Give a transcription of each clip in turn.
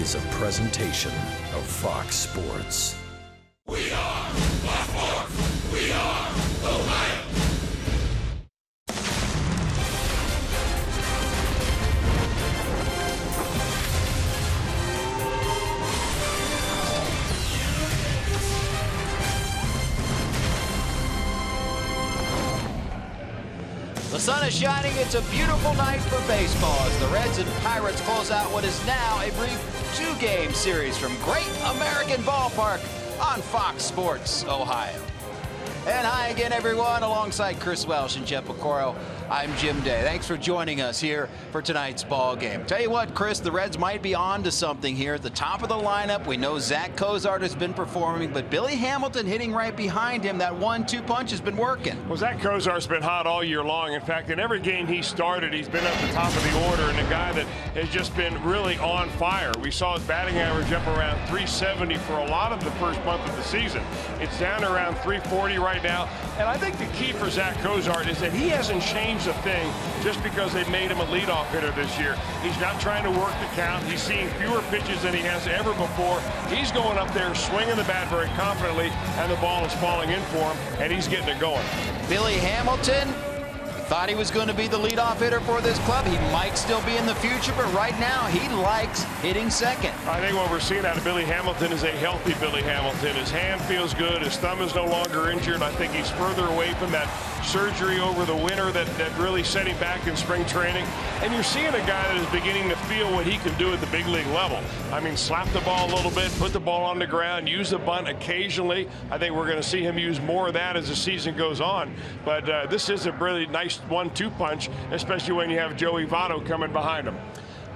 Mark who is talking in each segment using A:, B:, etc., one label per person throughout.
A: is a presentation of Fox Sports.
B: We are Baltimore. We are Ohio.
C: The sun is shining. It's a beautiful night for baseball as the Reds and Pirates close out what is now a brief two-game series from Great American Ballpark on Fox Sports Ohio. And hi again, everyone. Alongside Chris Welsh and Jeff Picoro, I'm Jim Day. Thanks for joining us here for tonight's ball game. Tell you what, Chris, the Reds might be on to something here. At the top of the lineup, we know Zach Cozart has been performing, but Billy Hamilton hitting right behind him. That 1-2 punch has been working.
D: Well, Zach Cozart's been hot all year long. In fact, in every game he started, he's been at the top of the order, and a guy that has just been really on fire. We saw his batting average up around 370 for a lot of the first month of the season. It's down around 340 right now. And I think the key for Zach Cozart is that he hasn't changed a thing just because they made him a leadoff hitter this year. He's not trying to work the count. He's seeing fewer pitches than he has ever before. He's going up there, swinging the bat very confidently, and the ball is falling in for him, and he's getting it going.
C: Billy Hamilton thought he was going to be the leadoff hitter for this club. He might still be in the future, but right now he likes hitting second.
D: I think what we're seeing out of Billy Hamilton is a healthy Billy Hamilton. His hand feels good. His thumb is no longer injured. I think he's further away from that surgery over the winter that really set him back in spring training. And you're seeing a guy that is beginning to feel what he can do at the big league level. I mean, slap the ball a little bit, put the ball on the ground, use the bunt occasionally. I think we're going to see him use more of that as the season goes on. But this is a really nice 1-2 punch, especially when you have Joey Votto coming behind him.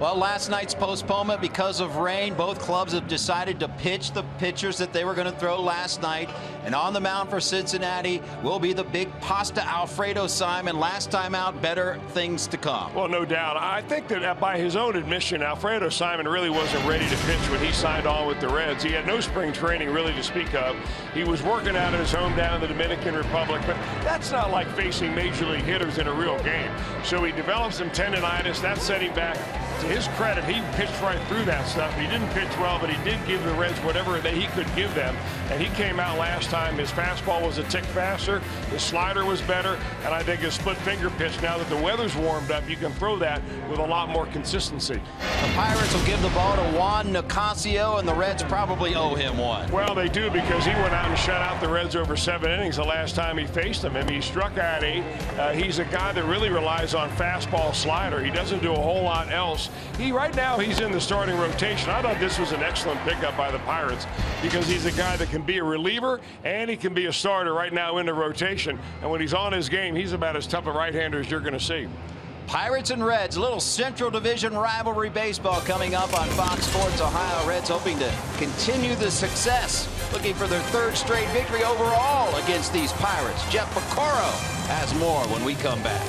C: Well, last night's postponement because of rain. Both clubs have decided to pitch the pitchers that they were going to throw last night. And on the mound for Cincinnati will be the big Pasta Alfredo Simon. Last time out, better things to come.
D: Well, no doubt. I think that by his own admission, Alfredo Simon really wasn't ready to pitch when he signed on with the Reds. He had no spring training really to speak of. He was working out at his home down in the Dominican Republic, but that's not like facing major league hitters in a real game. So he developed some tendonitis. That set him back. To his credit, he pitched right through that stuff. He didn't pitch well, but he did give the Reds whatever that he could give them. And he came out last time. His fastball was a tick faster. His slider was better. And I think his split finger pitch, now that the weather's warmed up, you can throw that with a lot more consistency.
C: The Pirates will give the ball to Juan Nicasio, and the Reds probably owe him one.
D: Well, they do, because he went out and shut out the Reds over 7 innings the last time he faced them. I mean, he struck out 8. He's a guy that really relies on fastball slider. He doesn't do a whole lot else. Right now he's in the starting rotation. I thought this was an excellent pickup by the Pirates because he's a guy that can be a reliever and he can be a starter right now in the rotation. And when he's on his game, he's about as tough a right-hander as you're going to see.
C: Pirates and Reds, a little Central Division rivalry baseball coming up on Fox Sports Ohio. Reds hoping to continue the success, looking for their 3rd straight victory overall against these Pirates. Jeff Picoro has more when we come back.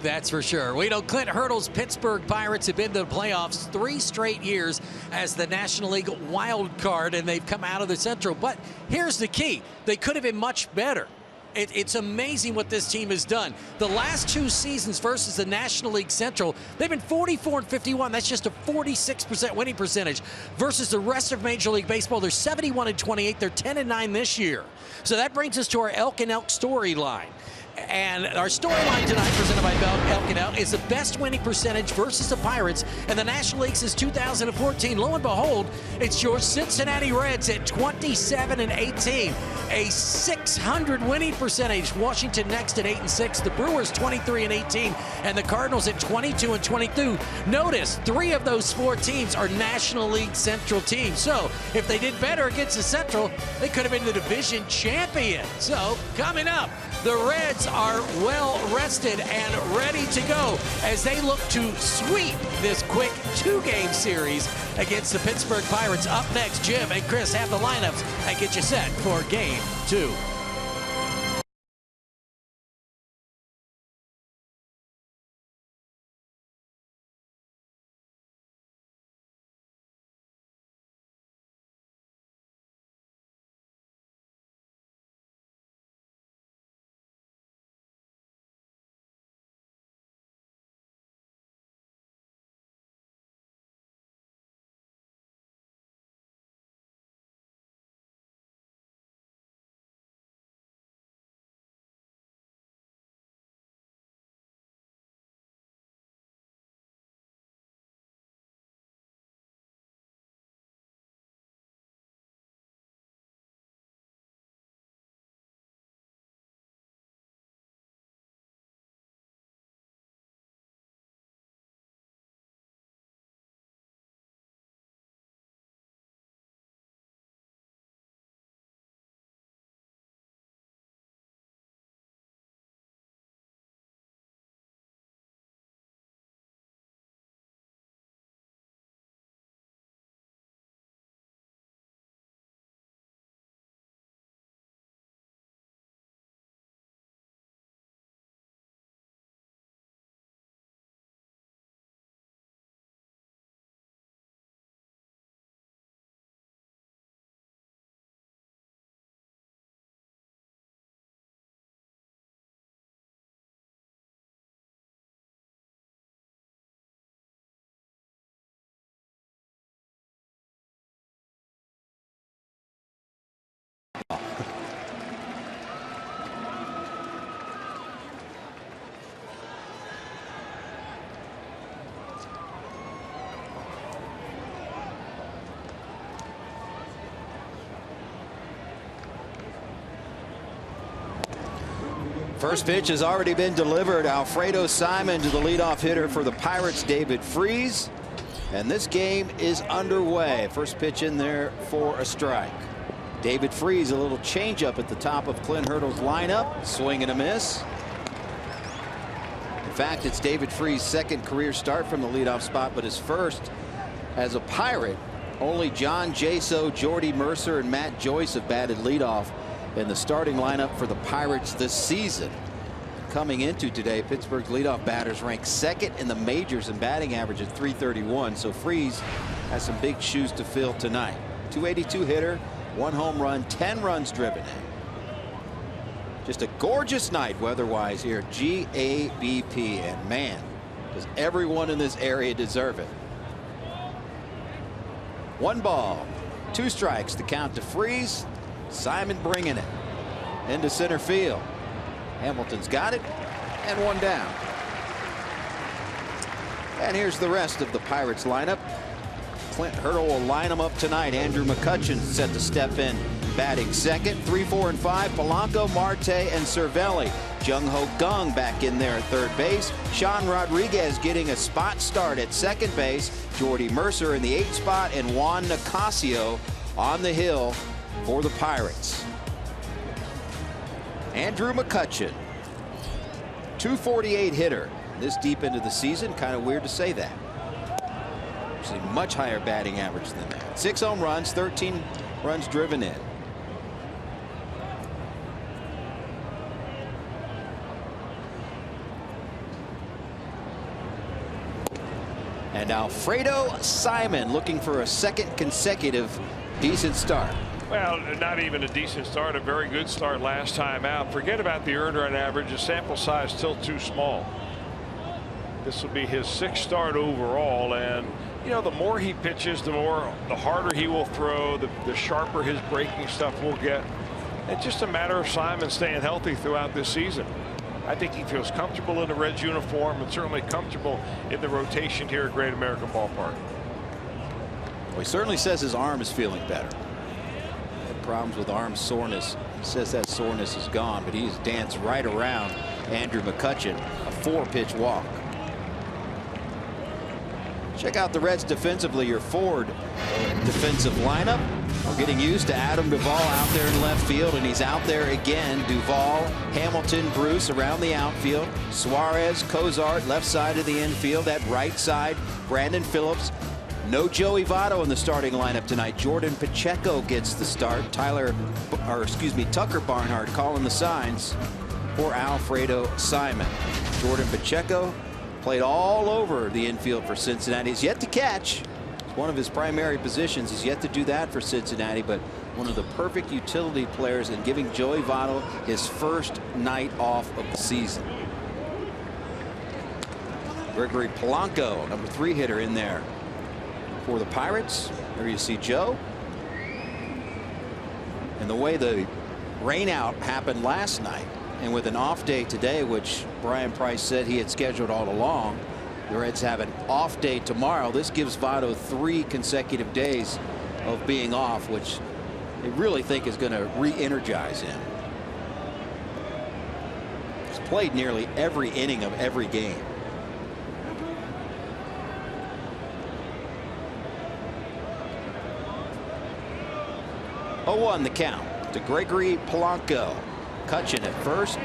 E: That's for sure. We know Clint Hurdle's Pittsburgh Pirates have been to the playoffs 3 straight years as the National League wild card, and they've come out of the Central. But here's the key. They could have been much better. It's amazing what this team has done. The last 2 seasons versus the National League Central, they've been 44-51. That's just a 46% winning percentage. Versus the rest of Major League Baseball, they're 71-28. They're 10-9 this year. So that brings us to our Elk and Elk storyline. And our storyline tonight, presented by Elk and Elk, is the best winning percentage versus the Pirates in the National League since 2014. Lo and behold, it's your Cincinnati Reds at 27-18, a 600 winning percentage. Washington next at 8-6. The Brewers 23-18, and the Cardinals at 22-22. Notice 3 of those 4 teams are National League Central teams. So if they did better against the Central, they could have been the division champion. So coming up, the Reds are well rested and ready to go as they look to sweep this quick 2-game series against the Pittsburgh Pirates. Up next, Jim and Chris have the lineups and get you set for Game 2.
C: First pitch has already been delivered. Alfredo Simon to the leadoff hitter for the Pirates, David Freese. And this game is underway. First pitch in there for a strike. David Freese, a little changeup at the top of Clint Hurdle's lineup. Swing and a miss. In fact, it's David Freese's 2nd career start from the leadoff spot, but his first as a Pirate. Only John Jaso, Jordy Mercer, and Matt Joyce have batted leadoff in the starting lineup for the Pirates this season. Coming into today, Pittsburgh's leadoff batters ranked 2nd in the majors in batting average at .331. So Freese has some big shoes to fill tonight. .282 hitter, 1 home run, 10 runs driven in. Just a gorgeous night weather-wise here at GABP, and man, does everyone in this area deserve it. 1 ball, 2 strikes, the count to Freese. Simon bringing it into center field. Hamilton's got it, and 1 down. And here's the rest of the Pirates lineup. Clint Hurdle will line them up tonight. Andrew McCutcheon set to step in, batting 2nd. 3, 4, and 5. Polanco, Marte, and Cervelli. Jung Ho Kang back in there at 3rd base. Sean Rodriguez getting a spot start at 2nd base. Jordy Mercer in the 8th spot, and Juan Nicasio on the hill for the Pirates. Andrew McCutcheon, .248 hitter this deep into the season. Kind of weird to say that. We've seen much higher batting average than that. 6 home runs, 13 runs driven in. And Alfredo Simon looking for a second consecutive decent start.
D: Well, not even a decent start, a very good start last time out. Forget about the earned run average. The sample size still too small. This will be his 6th start overall, and you know, the more he pitches, the harder he will throw, the sharper his breaking stuff will get. It's just a matter of Simon staying healthy throughout this season. I think he feels comfortable in the Reds uniform and certainly comfortable in the rotation here at Great American Ballpark.
C: Well, he certainly says his arm is feeling better. Had problems with arm soreness. He says that soreness is gone, but he's danced right around Andrew McCutchen, a 4-pitch walk. Check out the Reds defensively. Your forward defensive lineup. We're getting used to Adam Duvall out there in left field, and he's out there again. Duvall, Hamilton, Bruce around the outfield. Suarez, Cozart left side of the infield. At right side, Brandon Phillips. No Joey Votto in the starting lineup tonight. Jordan Pacheco gets the start. Tucker Barnhart calling the signs for Alfredo Simon. Jordan Pacheco played all over the infield for Cincinnati. He's yet to catch. It's one of his primary positions. He's yet to do that for Cincinnati, but one of the perfect utility players in giving Joey Votto his first night off of the season. Gregory Polanco, number 3 hitter in there for the Pirates. There you see Joe. And the way the rainout happened last night, and with an off day today, which Brian Price said he had scheduled all along, the Reds have an off day tomorrow. This gives Votto 3 consecutive days of being off, which they really think is going to re-energize him. He's played nearly every inning of every game. Oh, 1 the count to Gregory Polanco. Cutchin at first.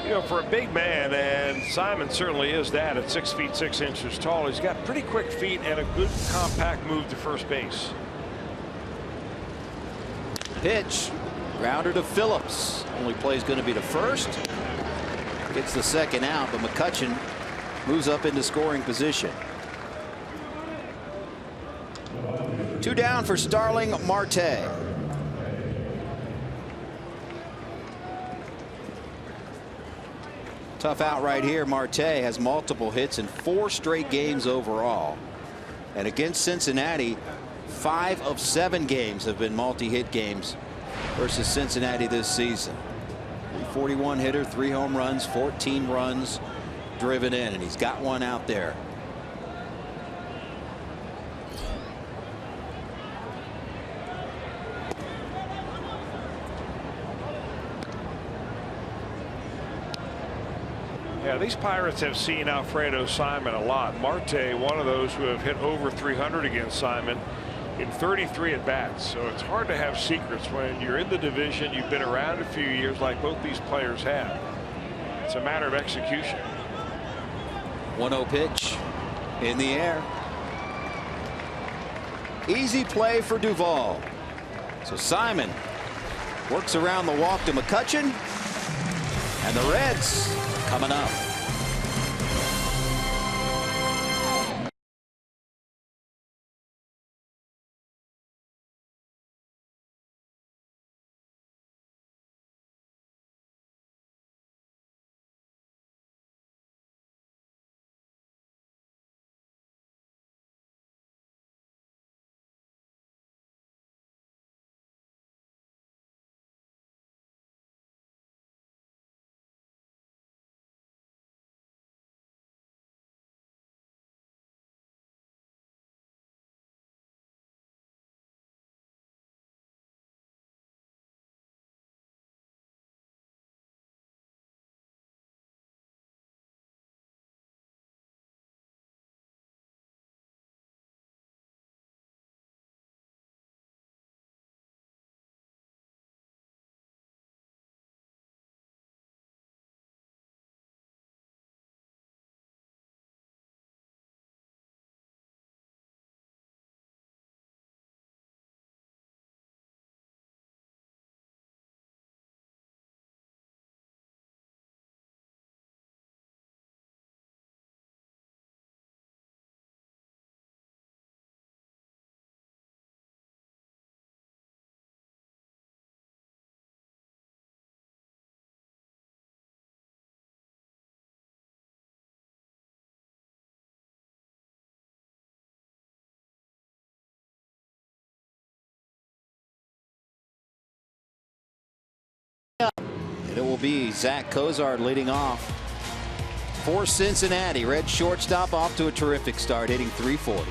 D: You know, for a big man, and Simon certainly is that at 6 feet 6 inches tall, he's got pretty quick feet and a good compact move to first base.
C: Pitch. Grounder to Phillips. Only play is going to be to first. Gets the second out, but McCutchen moves up into scoring position. 2 down for Starling Marte. Tough out right here. Marte has multiple hits in 4 straight games overall. And against Cincinnati, 5 of 7 games have been multi-hit games versus Cincinnati this season. 41 hitter, 3 home runs, 14 runs driven in, and he's got one out there.
D: Yeah, these Pirates have seen Alfredo Simon a lot. Marte, one of those who have hit over 300 against Simon in 33 at bats. So it's hard to have secrets when you're in the division. You've been around a few years like both these players have. It's a matter of execution.
C: 1-0 pitch in the air. Easy play for Duvall. So Simon works around the walk to McCutchen, and the Reds coming up. And it will be Zach Cozart leading off for Cincinnati. Red shortstop off to a terrific start, hitting .340.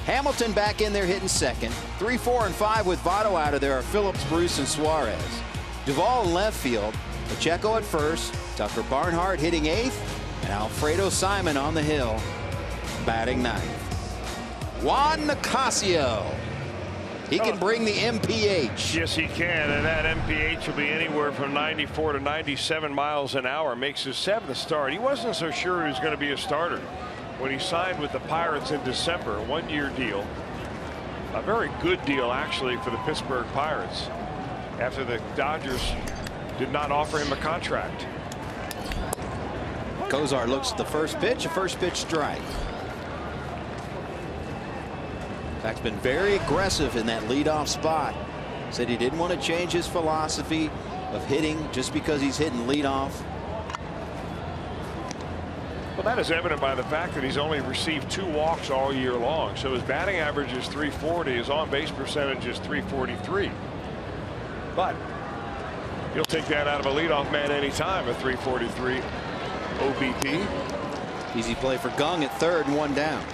C: Hamilton back in there hitting second. 3, 4, and 5 with Votto out of there are Phillips, Bruce, and Suarez. Duvall in left field. Pacheco at first. Tucker Barnhart hitting eighth. And Alfredo Simon on the hill batting ninth. Juan Nicasio. He can bring the MPH.
D: Yes, he can, and that MPH will be anywhere from 94 to 97 miles an hour. Makes his 7th start. He wasn't so sure he was going to be a starter when he signed with the Pirates in December. A 1-year deal. A very good deal, actually, for the Pittsburgh Pirates after the Dodgers did not offer him a contract.
C: Cozart looks at the first pitch, a first pitch strike. Zach's been very aggressive in that leadoff spot. Said he didn't want to change his philosophy of hitting just because he's hitting leadoff.
D: Well, that is evident by the fact that he's only received 2 walks all year long. So his batting average is .340. His on-base percentage is .343. But you'll take that out of a leadoff man anytime, a .343 OBP.
C: Easy play for Gung at third and 1 down.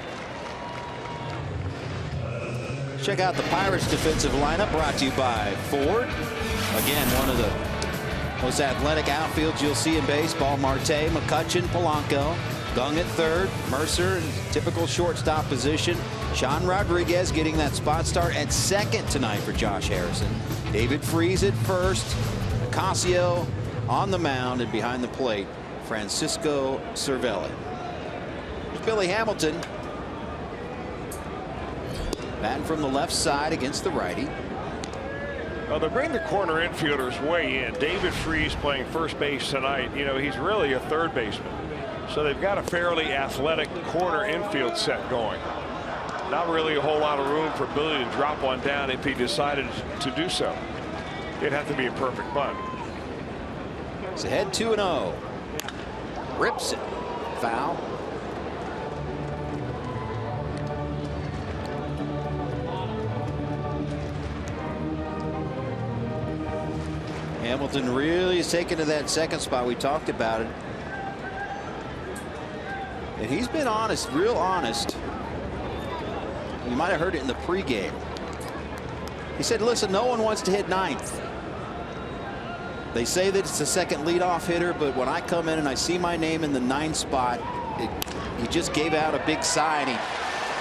C: Check out the Pirates defensive lineup, brought to you by Ford. Again, one of the most athletic outfields you'll see in baseball. Marte, McCutchen, Polanco. Gung at third. Mercer in typical shortstop position. Sean Rodriguez getting that spot start at second tonight for Josh Harrison. David Freese at first. Nicasio on the mound, and behind the plate, Francisco Cervelli. There's Billy Hamilton. Batting from the left side against the righty.
D: Well, they bring the corner infielders way in. David Freese playing first base tonight. You know, he's really a third baseman. So they've got a fairly athletic corner infield set going. Not really a whole lot of room for Billy to drop one down if he decided to do so. It'd have to be a perfect bunt.
C: It's ahead 2-0. Rips it. Foul. Hamilton really is taken to that second spot. We talked about it. And he's been honest, real honest. You might have heard it in the pregame. He said, listen, no one wants to hit ninth. They say that it's the second leadoff hitter, but when I come in and I see my name in the 9th spot, he just gave out a big sigh, and he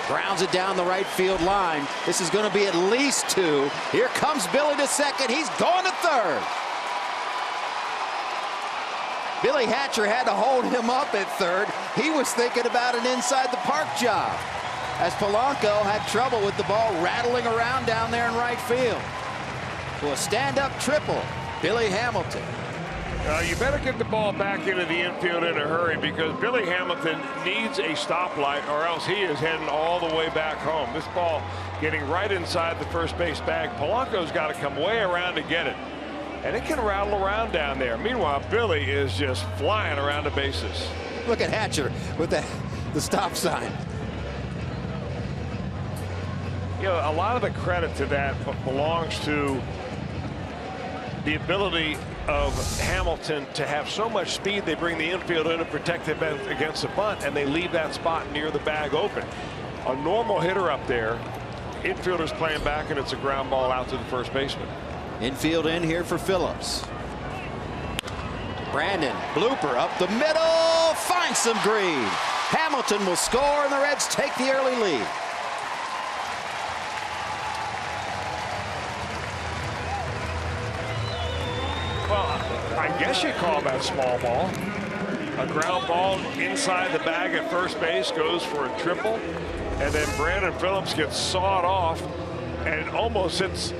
C: grounds it down the right field line. This is going to be at least 2. Here comes Billy to second. He's going to third. Billy Hatcher had to hold him up at third. He was thinking about an inside the park job, as Polanco had trouble with the ball rattling around down there in right field. So a stand-up triple, Billy Hamilton.
D: You better get the ball back into the infield in a hurry, because Billy Hamilton needs a stoplight, or else he is heading all the way back home. This ball getting right inside the first base bag. Polanco's got to come way around to get it, and it can rattle around down there. Meanwhile, Billy is just flying around the bases.
C: Look at Hatcher with the stop sign.
D: You know, a lot of the credit to that belongs to the ability of Hamilton to have so much speed. They bring the infield in to protect him against the bunt, and they leave that spot near the bag open. A normal hitter up there, infielder's playing back, and it's a ground ball out to the first baseman.
C: Infield in here for Phillips. Brandon, blooper up the middle, finds some green. Hamilton will score, and the Reds take the early lead.
D: Well, I guess you call that small ball. A ground ball inside the bag at first base goes for a triple, and then Brandon Phillips gets sawed off and almost hits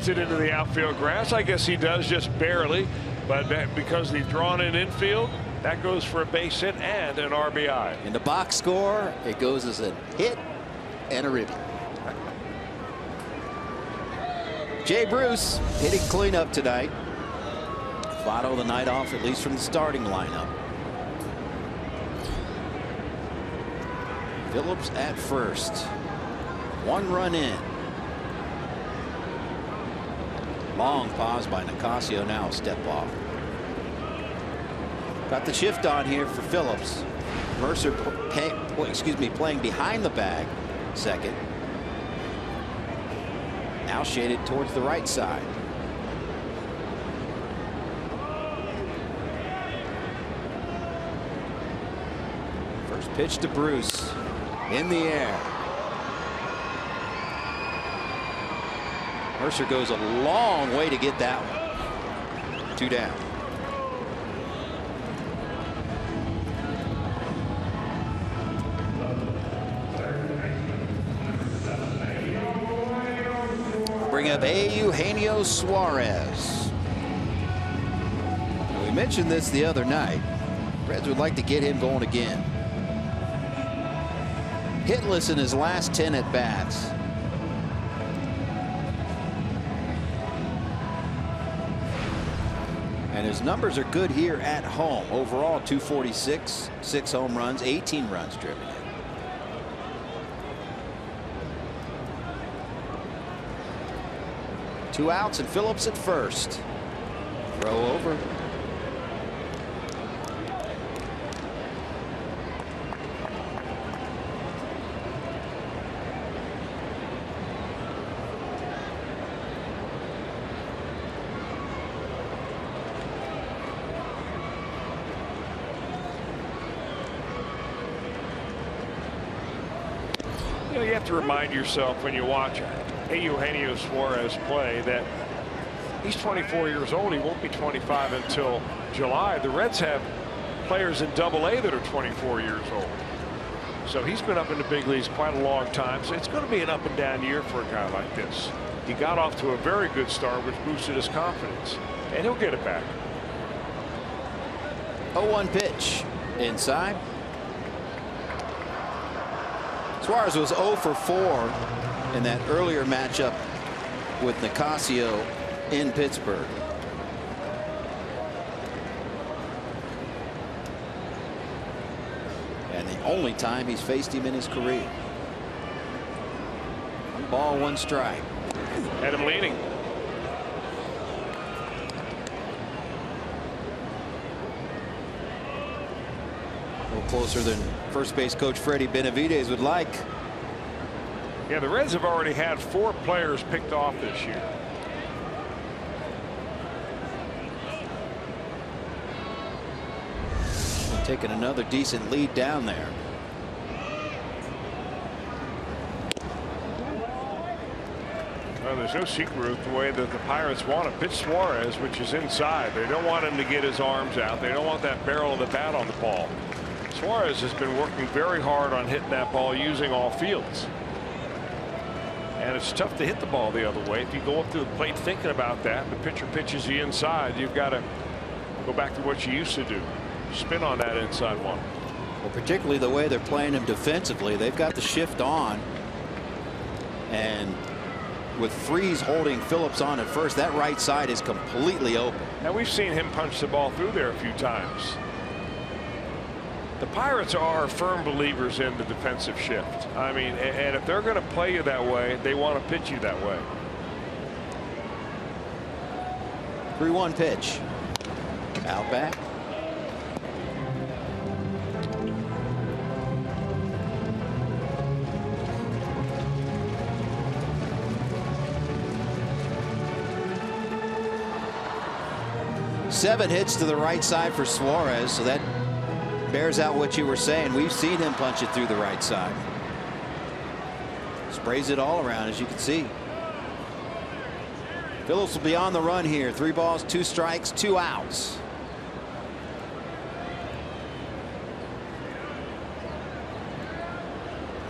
D: it into the outfield grass. I guess he does, just barely, but because he's drawn in infield, that goes for a base hit and an RBI.
C: In the box score, it goes as a hit and a ribby. Jay Bruce hitting cleanup tonight. Votto the night off, at least from the starting lineup. Phillips at first. 1 run in. Long pause by Nicasio, now a step off. Got the shift on here for Phillips. Mercer playing behind the bag, second. Now shaded towards the right side. First pitch to Bruce, in the air. Mercer goes a long way to get that one. 2 down. Bring up Eugenio Suarez. We mentioned this the other night. Reds would like to get him going again. Hitless in his last 10 at bats. And his numbers are good here at home. Overall 246, 6 home runs, 18 runs driven in. Two outs and Phillips at first. Throw over.
D: You know, you have to remind yourself when you watch Eugenio Suarez play that he's 24 years old. He won't be 25 until July. The Reds have players in Double-A that are 24 years old. So he's been up in the big leagues quite a long time. So it's going to be an up and down year for a guy like this. He got off to a very good start, which boosted his confidence, and he'll get it back.
C: 0-1 pitch inside. Suarez was 0 for 4 in that earlier matchup with Nicasio in Pittsburgh. And the only time he's faced him in his career. 1 ball, 1 strike.
D: Had him leaning.
C: A little closer than first base coach Freddie Benavidez would like.
D: Yeah, the Reds have already had 4 players picked off this year.
C: Taking another decent lead down there.
D: Well, there's no secret with the way that the Pirates want to pitch Suarez, which is inside. They don't want him to get his arms out. They don't want that barrel of the bat on the ball. Suarez has been working very hard on hitting that ball using all fields. And it's tough to hit the ball the other way. If you go up to the plate thinking about that, the pitcher pitches you inside, you've got to go back to what you used to do. Spin on that inside one.
C: Well, particularly the way they're playing him defensively. They've got the shift on. And with Freese holding Phillips on at first, that right side is completely open.
D: Now we've seen him punch the ball through there a few times. The Pirates are firm believers in the defensive shift. I mean, and if they're going to play you that way, they want to pitch you that way.
C: 3-1 pitch. Out back. Seven hits to the right side for Suarez, so that bears out what you were saying. We've seen him punch it through the right side. Sprays it all around, as you can see. Phillips will be on the run here. 3 balls, 2 strikes, 2 outs.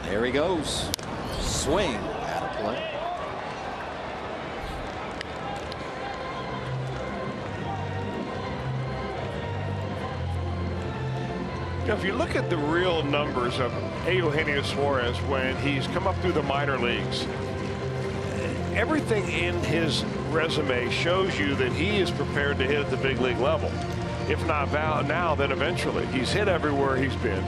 C: There he goes. Swing out of play.
D: Now, if you look at the real numbers of Eugenio Suarez when he's come up through the minor leagues, everything in his resume shows you that he is prepared to hit at the big league level. If not now, then eventually. He's hit everywhere he's been.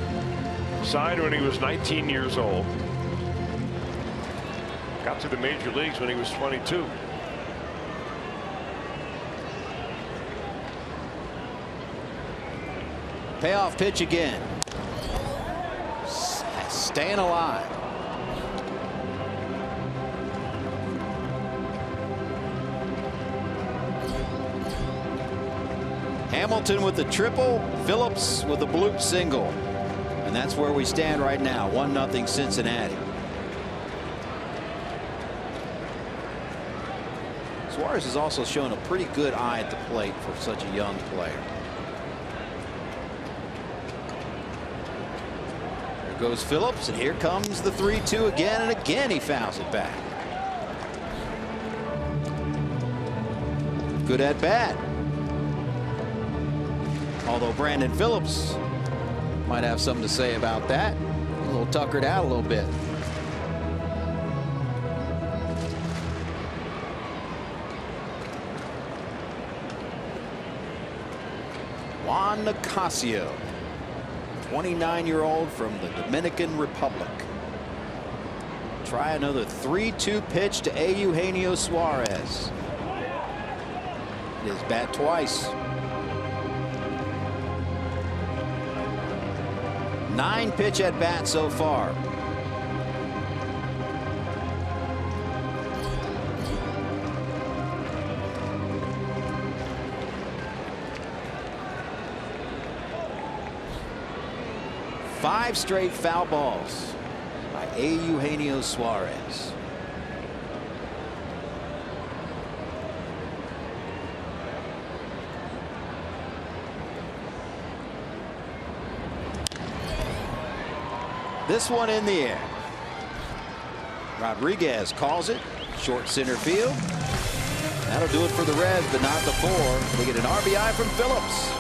D: Signed when he was 19 years old. Got to the major leagues when he was 22.
C: Payoff pitch again. Staying alive. Hamilton with the triple, Phillips with a bloop single. And that's where we stand right now, 1-0 Cincinnati. Suarez has also shown a pretty good eye at the plate for such a young player. There goes Phillips, and here comes the 3-2 again, and again he fouls it back. Good at bat. Although Brandon Phillips might have something to say about that. A little tuckered out a little bit. Juan Nicasio, 29-year-old from the Dominican Republic. Try another 3-2 pitch to Eugenio Suarez. His bat twice. 9 pitch at bat so far. Five straight foul balls by Eugenio Suarez. This one in the air. Rodriguez calls it. Short center field. That'll do it for the Reds, but not the 4. They get an RBI from Phillips.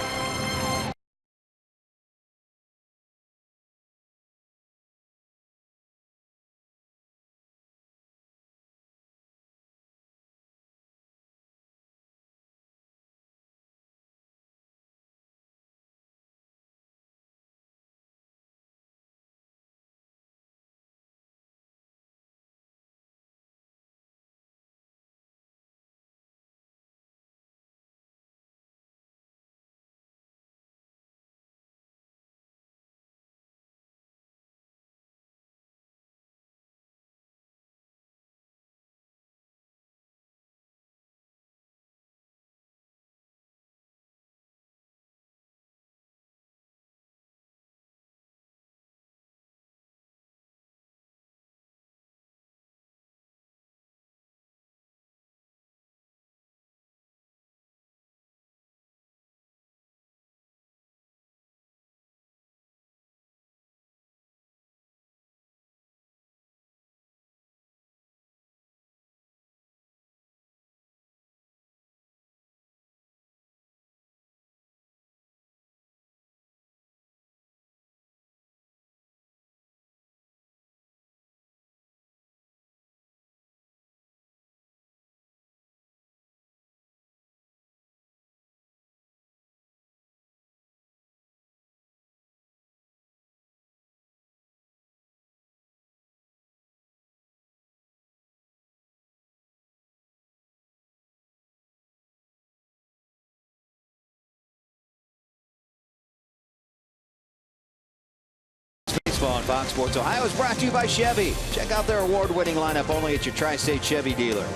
C: On Fox Sports Ohio is brought to you by Chevy. Check out their award-winning lineup only at your Tri-State Chevy dealer.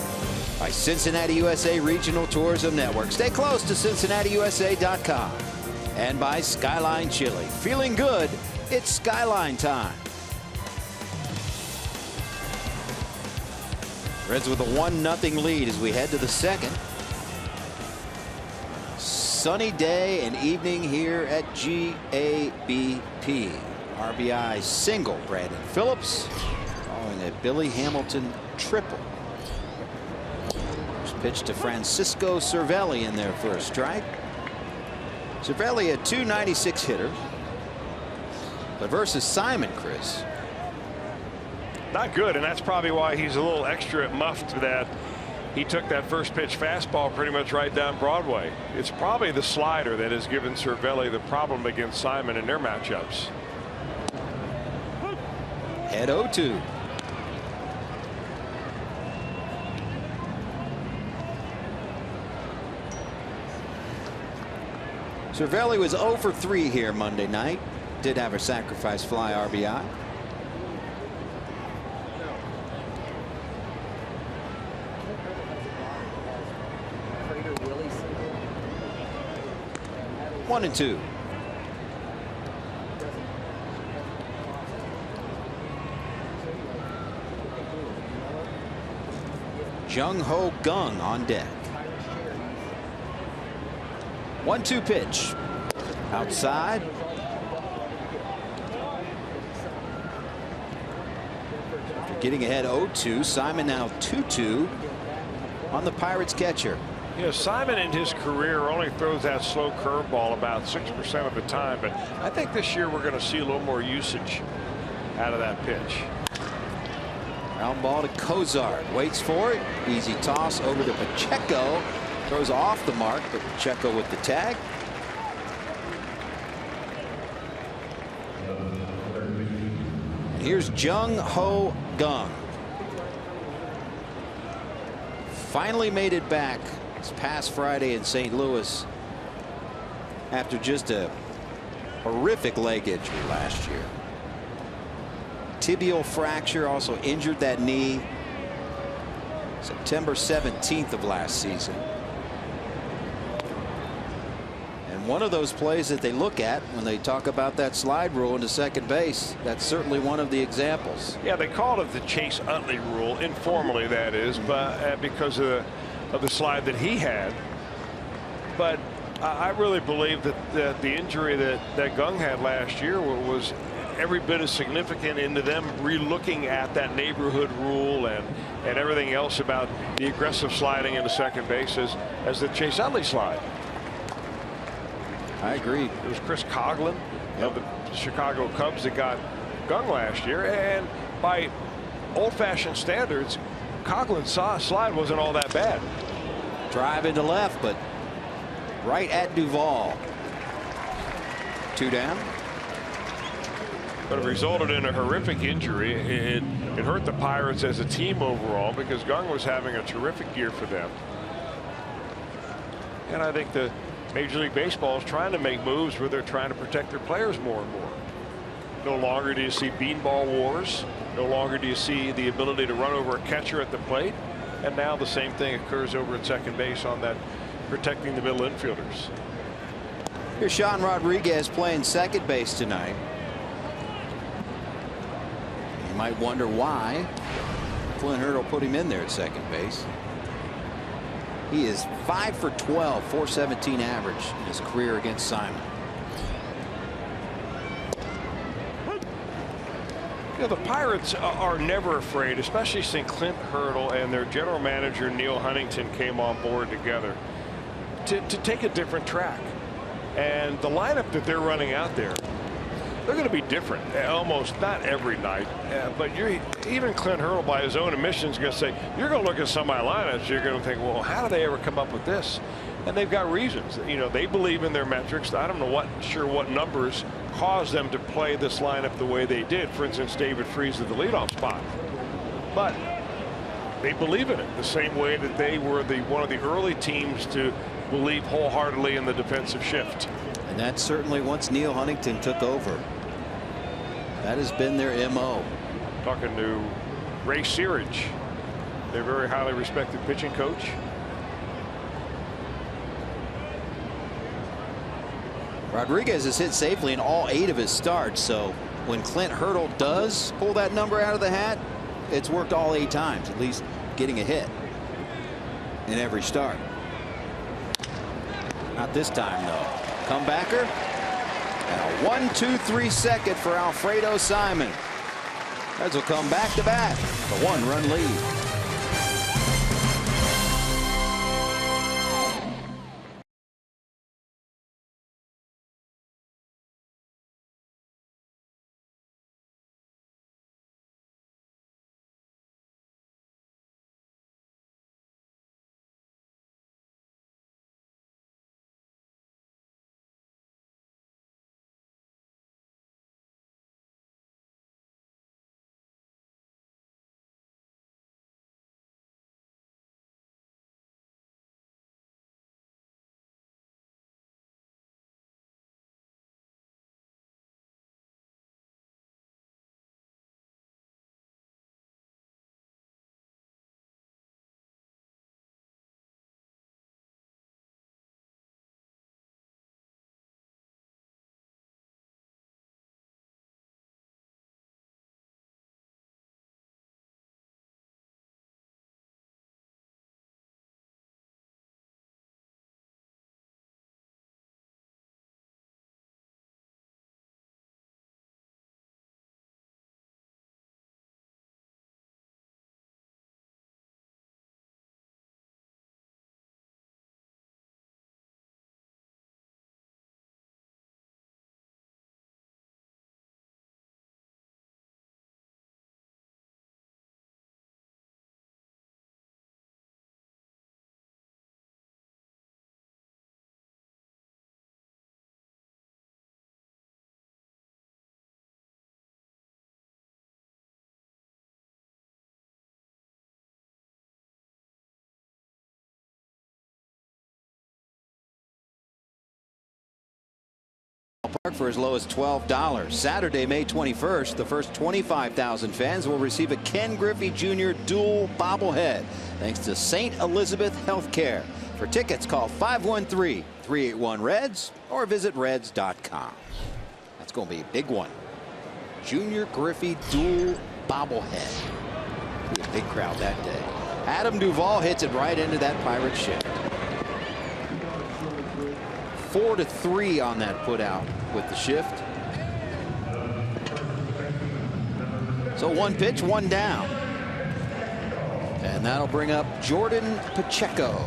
C: By Cincinnati USA Regional Tourism Network. Stay close to CincinnatiUSA.com. And by Skyline Chili. Feeling good? It's Skyline time. Reds with a 1-0 lead as we head to the second. Sunny day and evening here at GABP. RBI single, Brandon Phillips, following a Billy Hamilton triple. First pitch to Francisco Cervelli in there for a strike. Cervelli, a .296 hitter. But versus Simon, Chris.
D: Not good, and that's probably why he's a little extra muffed that he took that first pitch fastball pretty much right down Broadway. It's probably the slider that has given Cervelli the problem against Simon in their matchups.
C: Head 0-2. Cervelli was 0 for 3 here Monday night. Did have a sacrifice fly RBI. One and two. Jung-Ho Gung on deck. 1-2 pitch. Outside. After getting ahead 0-2, Simon now 2-2 on the Pirates catcher.
D: You know, Simon in his career only throws that slow curveball about 6% of the time, but I think this year we're going to see a little more usage out of that pitch.
C: Ground ball to Cozart. Waits for it. Easy toss over to Pacheco. Throws off the mark, but Pacheco with the tag. And here's Jung-Ho Gung. Finally made it back this past Friday in St. Louis after just a horrific leg injury last year. Tibial fracture, also injured that knee September 17th of last season. And one of those plays that they look at when they talk about that slide rule into second base, that's certainly one of the examples.
D: Yeah, they called it the Chase Utley rule, informally that is, but because of the slide that he had. But I really believe that the injury that Gung had last year was every bit as significant into them relooking at that neighborhood rule and everything else about the aggressive sliding into second base as the Chase Utley slide.
C: I agree.
D: It was Chris Coughlin of the Chicago Cubs that got Gung last year, and by old-fashioned standards, Coughlin's slide wasn't all that bad.
C: Drive into left, but right at Duvall. 2 down.
D: But it resulted in a horrific injury. It hurt the Pirates as a team overall because Gung was having a terrific year for them. And I think the Major League Baseball is trying to make moves where they're trying to protect their players more and more. No longer do you see beanball wars. No longer do you see the ability to run over a catcher at the plate. And now the same thing occurs over at second base on that protecting the middle infielders.
C: Here's Sean Rodriguez playing second base tonight. You might wonder why Clint Hurdle put him in there at second base. He is 5 for 12, 417 average in his career against Simon.
D: You know, the Pirates are never afraid, especially since Clint Hurdle and their general manager Neil Huntington came on board together, to take a different track. And the lineup that they're running out there, they're going to be different almost not every night. But even Clint Hurdle, by his own admission, is going to say, you're going to look at some of my lineups, you're going to think, well, how do they ever come up with this? And they've got reasons. You know, they believe in their metrics. I don't know what numbers caused them to play this lineup the way they did. For instance, David Freese at the leadoff spot. But they believe in it the same way that they were one of the early teams to believe wholeheartedly in the defensive shift.
C: And that's certainly once Neil Huntington took over. That has been their MO.
D: Talking to Ray Searage, their very highly respected pitching coach.
C: Rodriguez has hit safely in all 8 of his starts, so when Clint Hurdle does pull that number out of the hat, it's worked all 8 times, at least getting a hit in every start. Not this time, though. Comebacker. And a 1-2-3 second for Alfredo Simon. Reds will come back to back. The 1-run lead. for as low as $12. Saturday, May 21st, the first 25,000 fans will receive a Ken Griffey Jr. dual bobblehead thanks to St. Elizabeth Healthcare. For tickets, call 513-381-REDS or visit reds.com. That's going to be a big one. Junior Griffey dual bobblehead. Be a big crowd that day. Adam Duvall hits it right into that Pirate shift. 4-3 on that put out with the shift. So one pitch, one down. And that'll bring up Jordan Pacheco.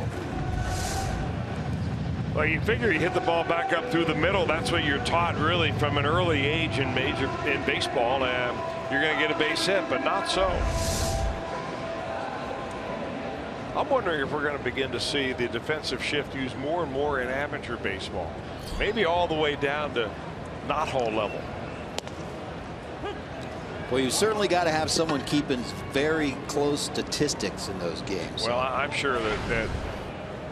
D: Well, you figure you hit the ball back up through the middle. That's what you're taught really from an early age in baseball. And you're going to get a base hit, but not so. I'm wondering if we're going to begin to see the defensive shift used more and more in amateur baseball. Maybe all the way down to knothole level.
C: Well, you certainly got to have someone keeping very close statistics in those games.
D: Well, I'm sure that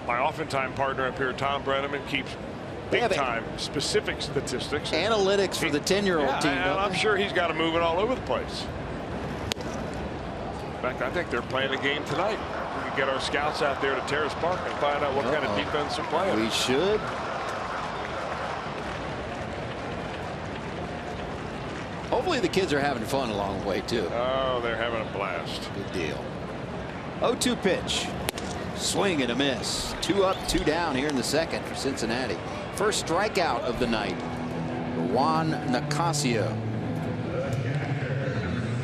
D: my oftentimes partner up here, Tom Brenneman, keeps big-time specific statistics.
C: Analytics for the 10-year-old team.
D: And I'm sure he's got to move it all over the place. In fact, I think they're playing a game tonight. We can get our scouts out there to Terrace Park and find out what kind of defense they're playing.
C: We should. Hopefully the kids are having fun along the way, too.
D: Oh, they're having a blast.
C: Good deal. 0-2 pitch. Swing and a miss. 2 up, 2 down here in the second for Cincinnati. First strikeout of the night. Juan Nicasio.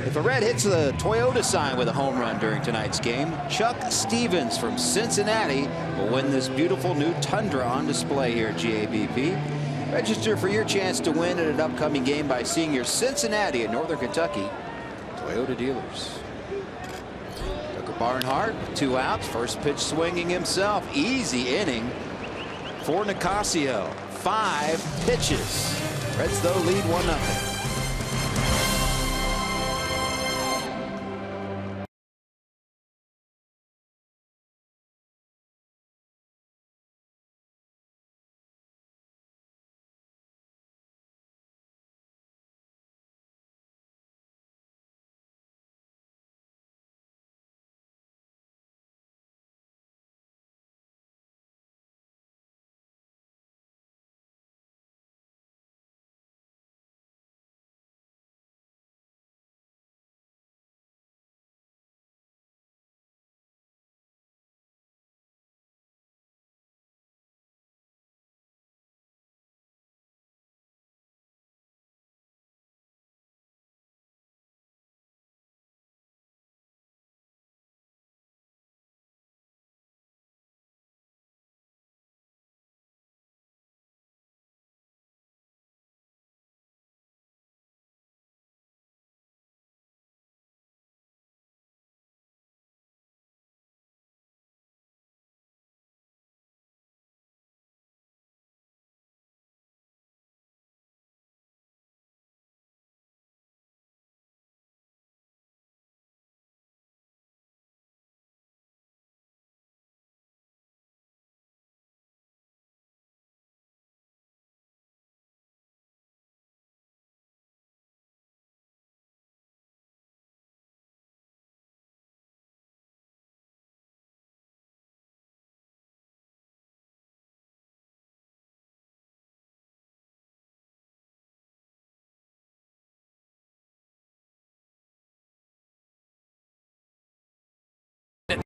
C: If a Red hits the Toyota sign with a home run during tonight's game, Chuck Stevens from Cincinnati will win this beautiful new Tundra on display here at GABP. Register for your chance to win at an upcoming game by seeing your Cincinnati and Northern Kentucky Toyota dealers. Barnhart with 2 outs. First pitch swinging himself. Easy inning for Nicasio. 5 pitches. Reds though lead 1-0.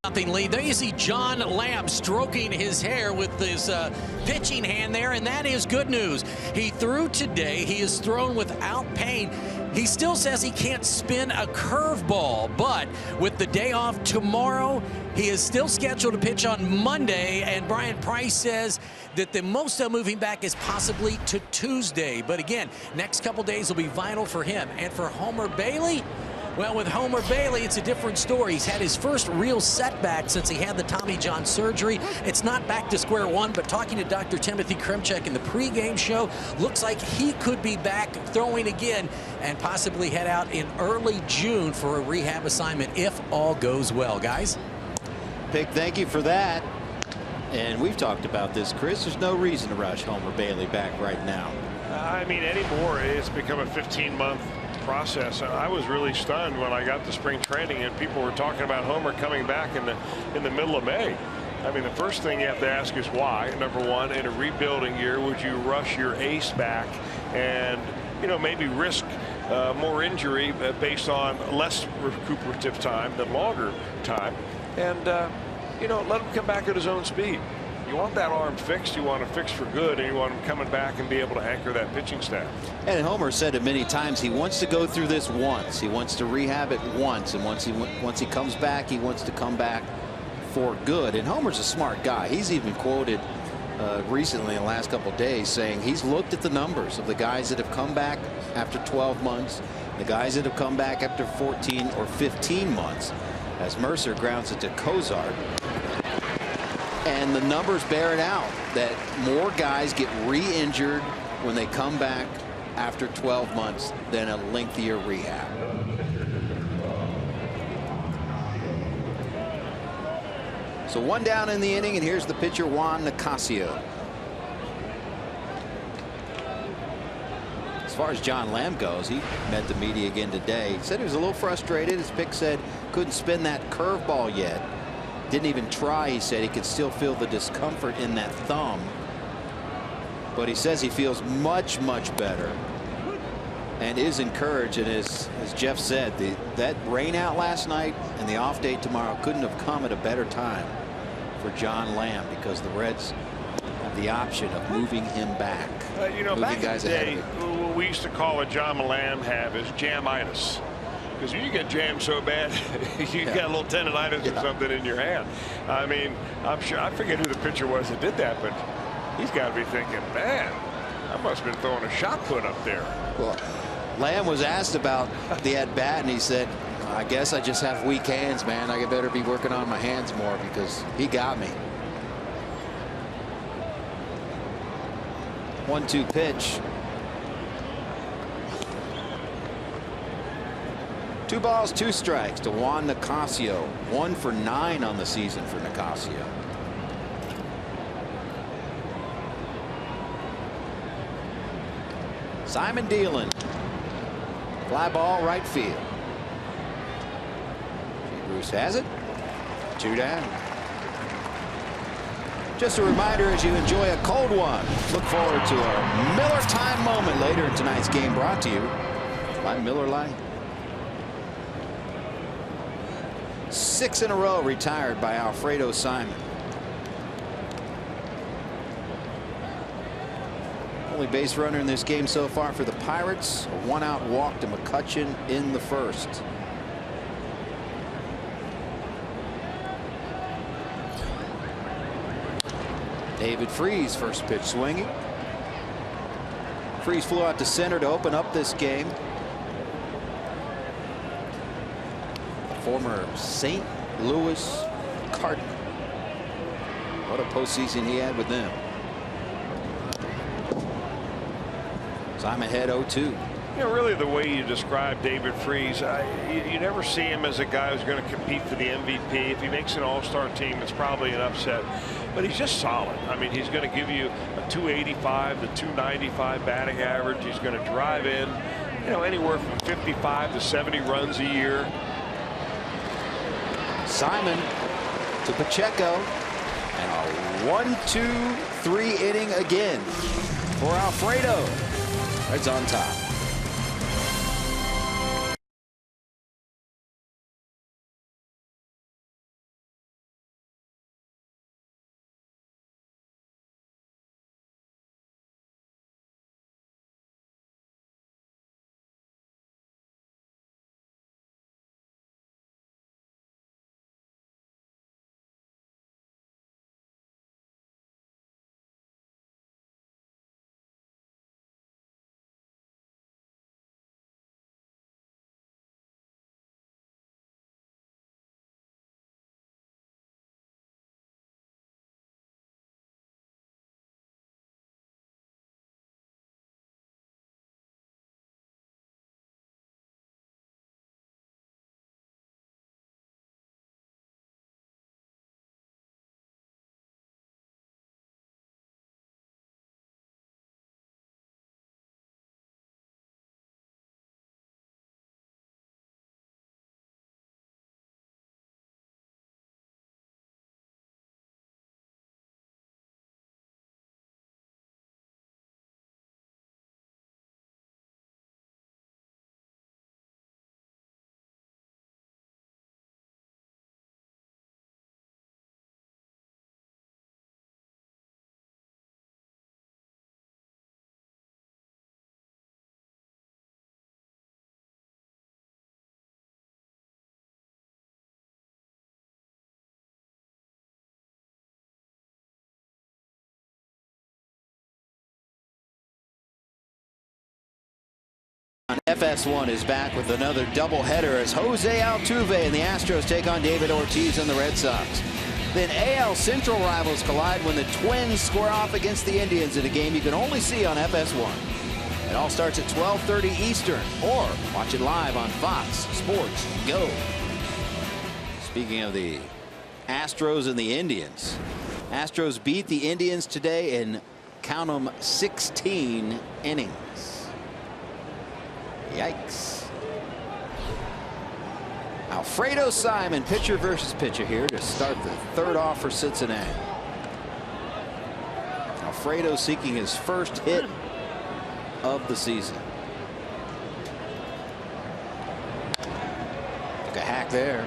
E: Nothing lead. There you see John Lamb stroking his hair with his pitching hand there, and that is good news. He threw today. He is thrown without pain. He still says he can't spin a curveball, but with the day off tomorrow, he is still scheduled to pitch on Monday, and Brian Price says that the most they'll move him back is possibly to Tuesday. But again, next couple days will be vital for him. And for Homer Bailey, well, with Homer Bailey, it's a different story. He's had his first real setback since he had the Tommy John surgery. It's not back to square one, but talking to Dr. Timothy Krimchek in the pregame show, looks like he could be back throwing again and possibly head out in early June for a rehab assignment if all goes well. Guys?
C: Pick, thank you for that. And we've talked about this, Chris. There's no reason to rush Homer Bailey back right now.
D: I mean, anymore, it's become a 15-month process. I was really stunned when I got to spring training and people were talking about Homer coming back in the middle of May. I mean, the first thing you have to ask is why. Number one, in a rebuilding year, would you rush your ace back and, you know, maybe risk more injury based on less recuperative time than longer time, and you know, let him come back at his own speed. You want that arm fixed, you want it fixed for good, and you want him coming back and be able to anchor that pitching staff.
C: And Homer said it many times, he wants to go through this once. He wants to rehab it once, and once he comes back, he wants to come back for good. And Homer's a smart guy. He's even quoted recently in the last couple of days saying he's looked at the numbers of the guys that have come back after 12 months, the guys that have come back after 14 or 15 months, as Mercer grounds it to Cozart. And the numbers bear it out that more guys get re-injured when they come back after 12 months than a lengthier rehab. So one down in the inning, and here's the pitcher Juan Nicasio. As far as John Lamb goes, he met the media again today. He said he was a little frustrated. His pick said couldn't spin that curveball yet. Didn't even try. He said he could still feel the discomfort in that thumb. But he says he feels much better and is encouraged. And as Jeff said, that rain out last night and the off day tomorrow couldn't have come at a better time for John Lamb, because the Reds have the option of moving him back.
D: You know, back in the day, what we used to call a John Lamb have is jamitis. Because you get jammed so bad, you got a little tendonitis or something in your hand. I mean, I'm sure, I forget who the pitcher was that did that, but he's got to be thinking, man, I must have been throwing a shot put up there.
C: Well, Lamb was asked about the at bat, and he said, I guess I just have weak hands, man. I better be working on my hands more, because he got me. 1-2 pitch. 2 balls, 2 strikes to Juan Nicasio. 1 for 9 on the season for Nicasio. Simon dealing. Fly ball right field. Bruce has it. 2 down. Just a reminder, as you enjoy a cold one, look forward to a Miller Time moment later in tonight's game, brought to you by Miller Lite. 6 in a row retired by Alfredo Simon. Only base runner in this game so far for the Pirates. A 1-out walk to McCutchen in the first. David Freese, first pitch swinging. Freese flew out to center to open up this game. Former St. Louis Cardinal. What a postseason he had with them. Simon ahead 0-2.
D: You know, really the way you describe David Freese, you never see him as a guy who's going to compete for the MVP. If he makes an all-star team, it's probably an upset. But he's just solid. I mean, he's going to give you a 285 to 295 batting average. He's going to drive in, you know, anywhere from 55 to 70 runs a year.
C: Simon to Pacheco, and a 1-2-3 inning again for Alfredo. Reds on top. FS1 is back with another doubleheader as Jose Altuve and the Astros take on David Ortiz and the Red Sox. Then AL Central rivals collide when the Twins square off against the Indians in a game you can only see on FS1. It all starts at 12:30 Eastern, or watch it live on Fox Sports Go. Speaking of the Astros and the Indians, Astros beat the Indians today in, count them, 16 innings. Yikes. Alfredo Simon, pitcher versus pitcher here to start the third off for Cincinnati. Alfredo seeking his first hit of the season. Took a hack there.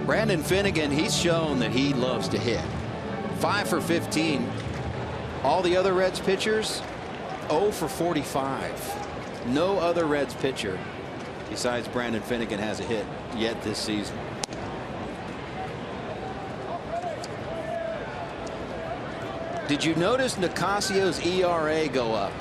C: Brandon Finnegan, he's shown that he loves to hit. 5 for 15. All the other Reds pitchers 0 for 45. No other Reds pitcher besides Brandon Finnegan has a hit yet this season. Did you notice Nicasio's ERA go up?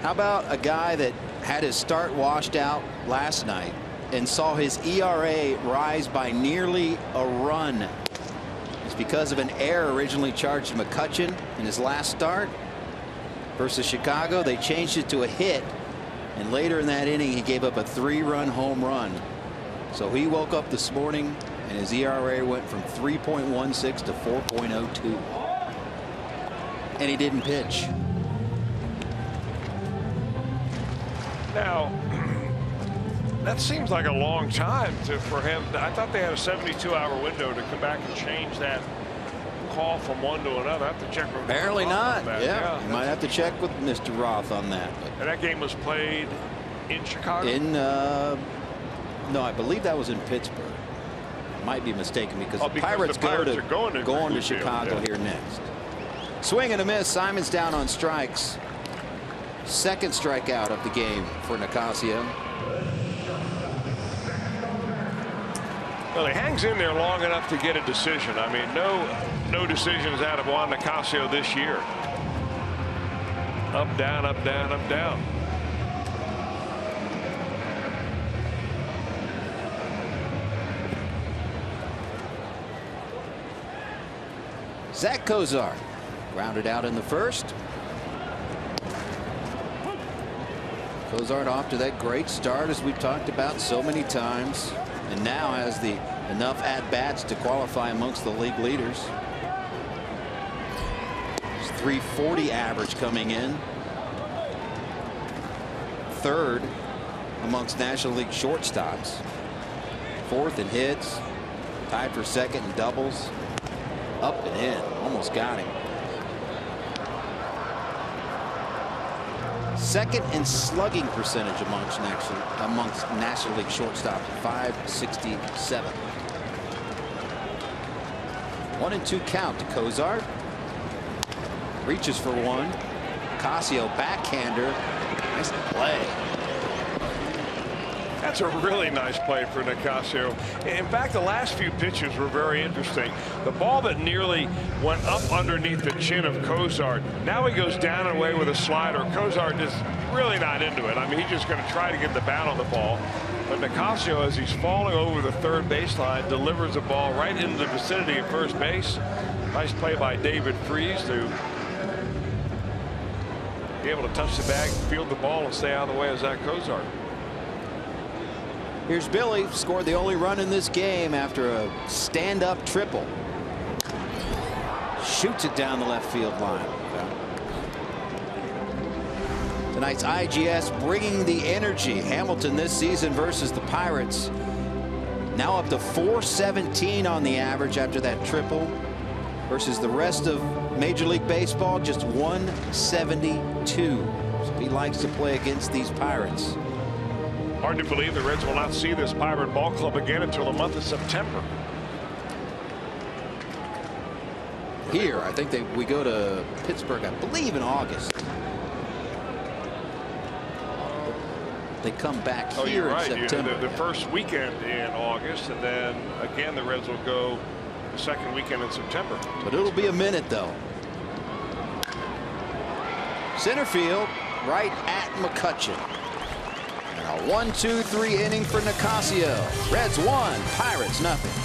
C: How about a guy that had his start washed out last night and saw his ERA rise by nearly a run? It's because of an error originally charged to McCutchen in his last start versus Chicago. They changed it to a hit, and later in that inning he gave up a 3-run home run. So he woke up this morning and his ERA went from 3.16 to 4.02. And he didn't pitch.
D: Now, that seems like a long time for him. I thought they had a 72-hour window to come back and change that call from one to another. I have to check with
C: Apparently
D: Roth
C: not. Yeah, you might have to check with Mr. Roth on that.
D: And that game was played in Chicago?
C: No, I believe that was in Pittsburgh. I might be mistaken because the Pirates
D: are going
C: to Chicago here next. Swing and a miss. Simon's down on strikes. Second strikeout of the game for Nicasio.
D: Well, he hangs in there long enough to get a decision. I mean, no decisions out of Juan Nicasio this year. Up, down, up, down, up, down.
C: Zach Kozar grounded out in the first. Kozar off to that great start as we've talked about so many times, and now has the enough at-bats to qualify amongst the league leaders. His .340 average coming in. Third amongst National League shortstops. Fourth in hits. Tied for second in doubles. Up and in. Almost got him. Second in slugging percentage amongst National League shortstops, .567. 1-2 count to Kozar. Reaches for one. Casio backhander. Nice play.
D: That's a really nice play for Nicasio. In fact, the last few pitches were very interesting. The ball that nearly went up underneath the chin of Kozar. Now he goes down and away with a slider. Kozar just really not into it. I mean, he's just going to try to get the bat on the ball. But Nicasio, as he's falling over the third baseline, delivers the ball right into the vicinity of first base. Nice play by David Freese to be able to touch the bag, field the ball, and stay out of the way of Zach Kozar.
C: Here's Billy, scored the only run in this game after a stand-up triple. Shoots it down the left field line. Tonight's IGS bringing the energy. Hamilton this season versus the Pirates. Now up to 417 on the average after that triple. Versus the rest of Major League Baseball, just 172. So he likes to play against these Pirates.
D: Hard to believe the Reds will not see this Pirate ball club again until the month of September.
C: Here, I think we go to Pittsburgh, I believe, in August. They come back here in September.
D: The first weekend in August, and then again the Reds will go the second weekend in September.
C: But it'll be a minute, though. Center field, right at McCutchen. And a 1-2-3 inning for Nicasio. Reds 1, Pirates nothing.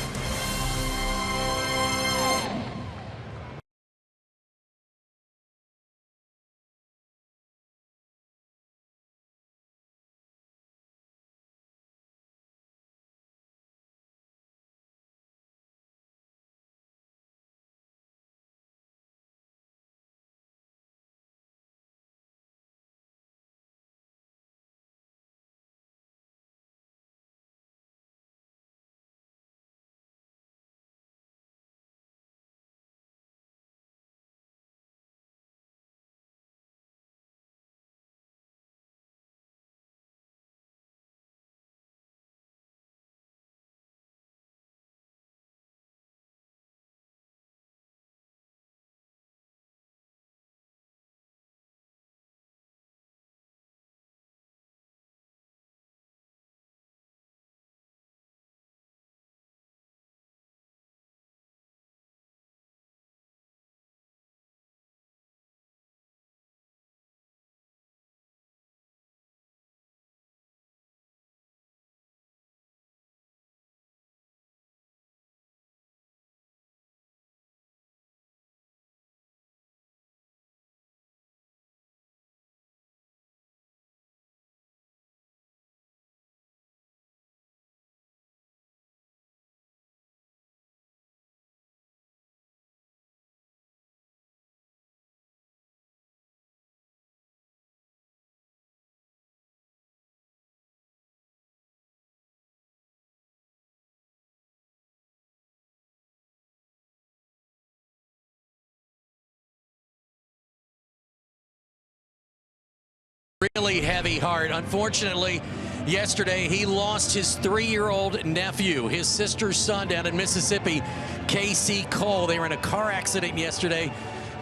E: Really heavy heart. Unfortunately, yesterday he lost his 3-year-old nephew, his sister's son down in Mississippi, K.C. Cole. They were in a car accident yesterday.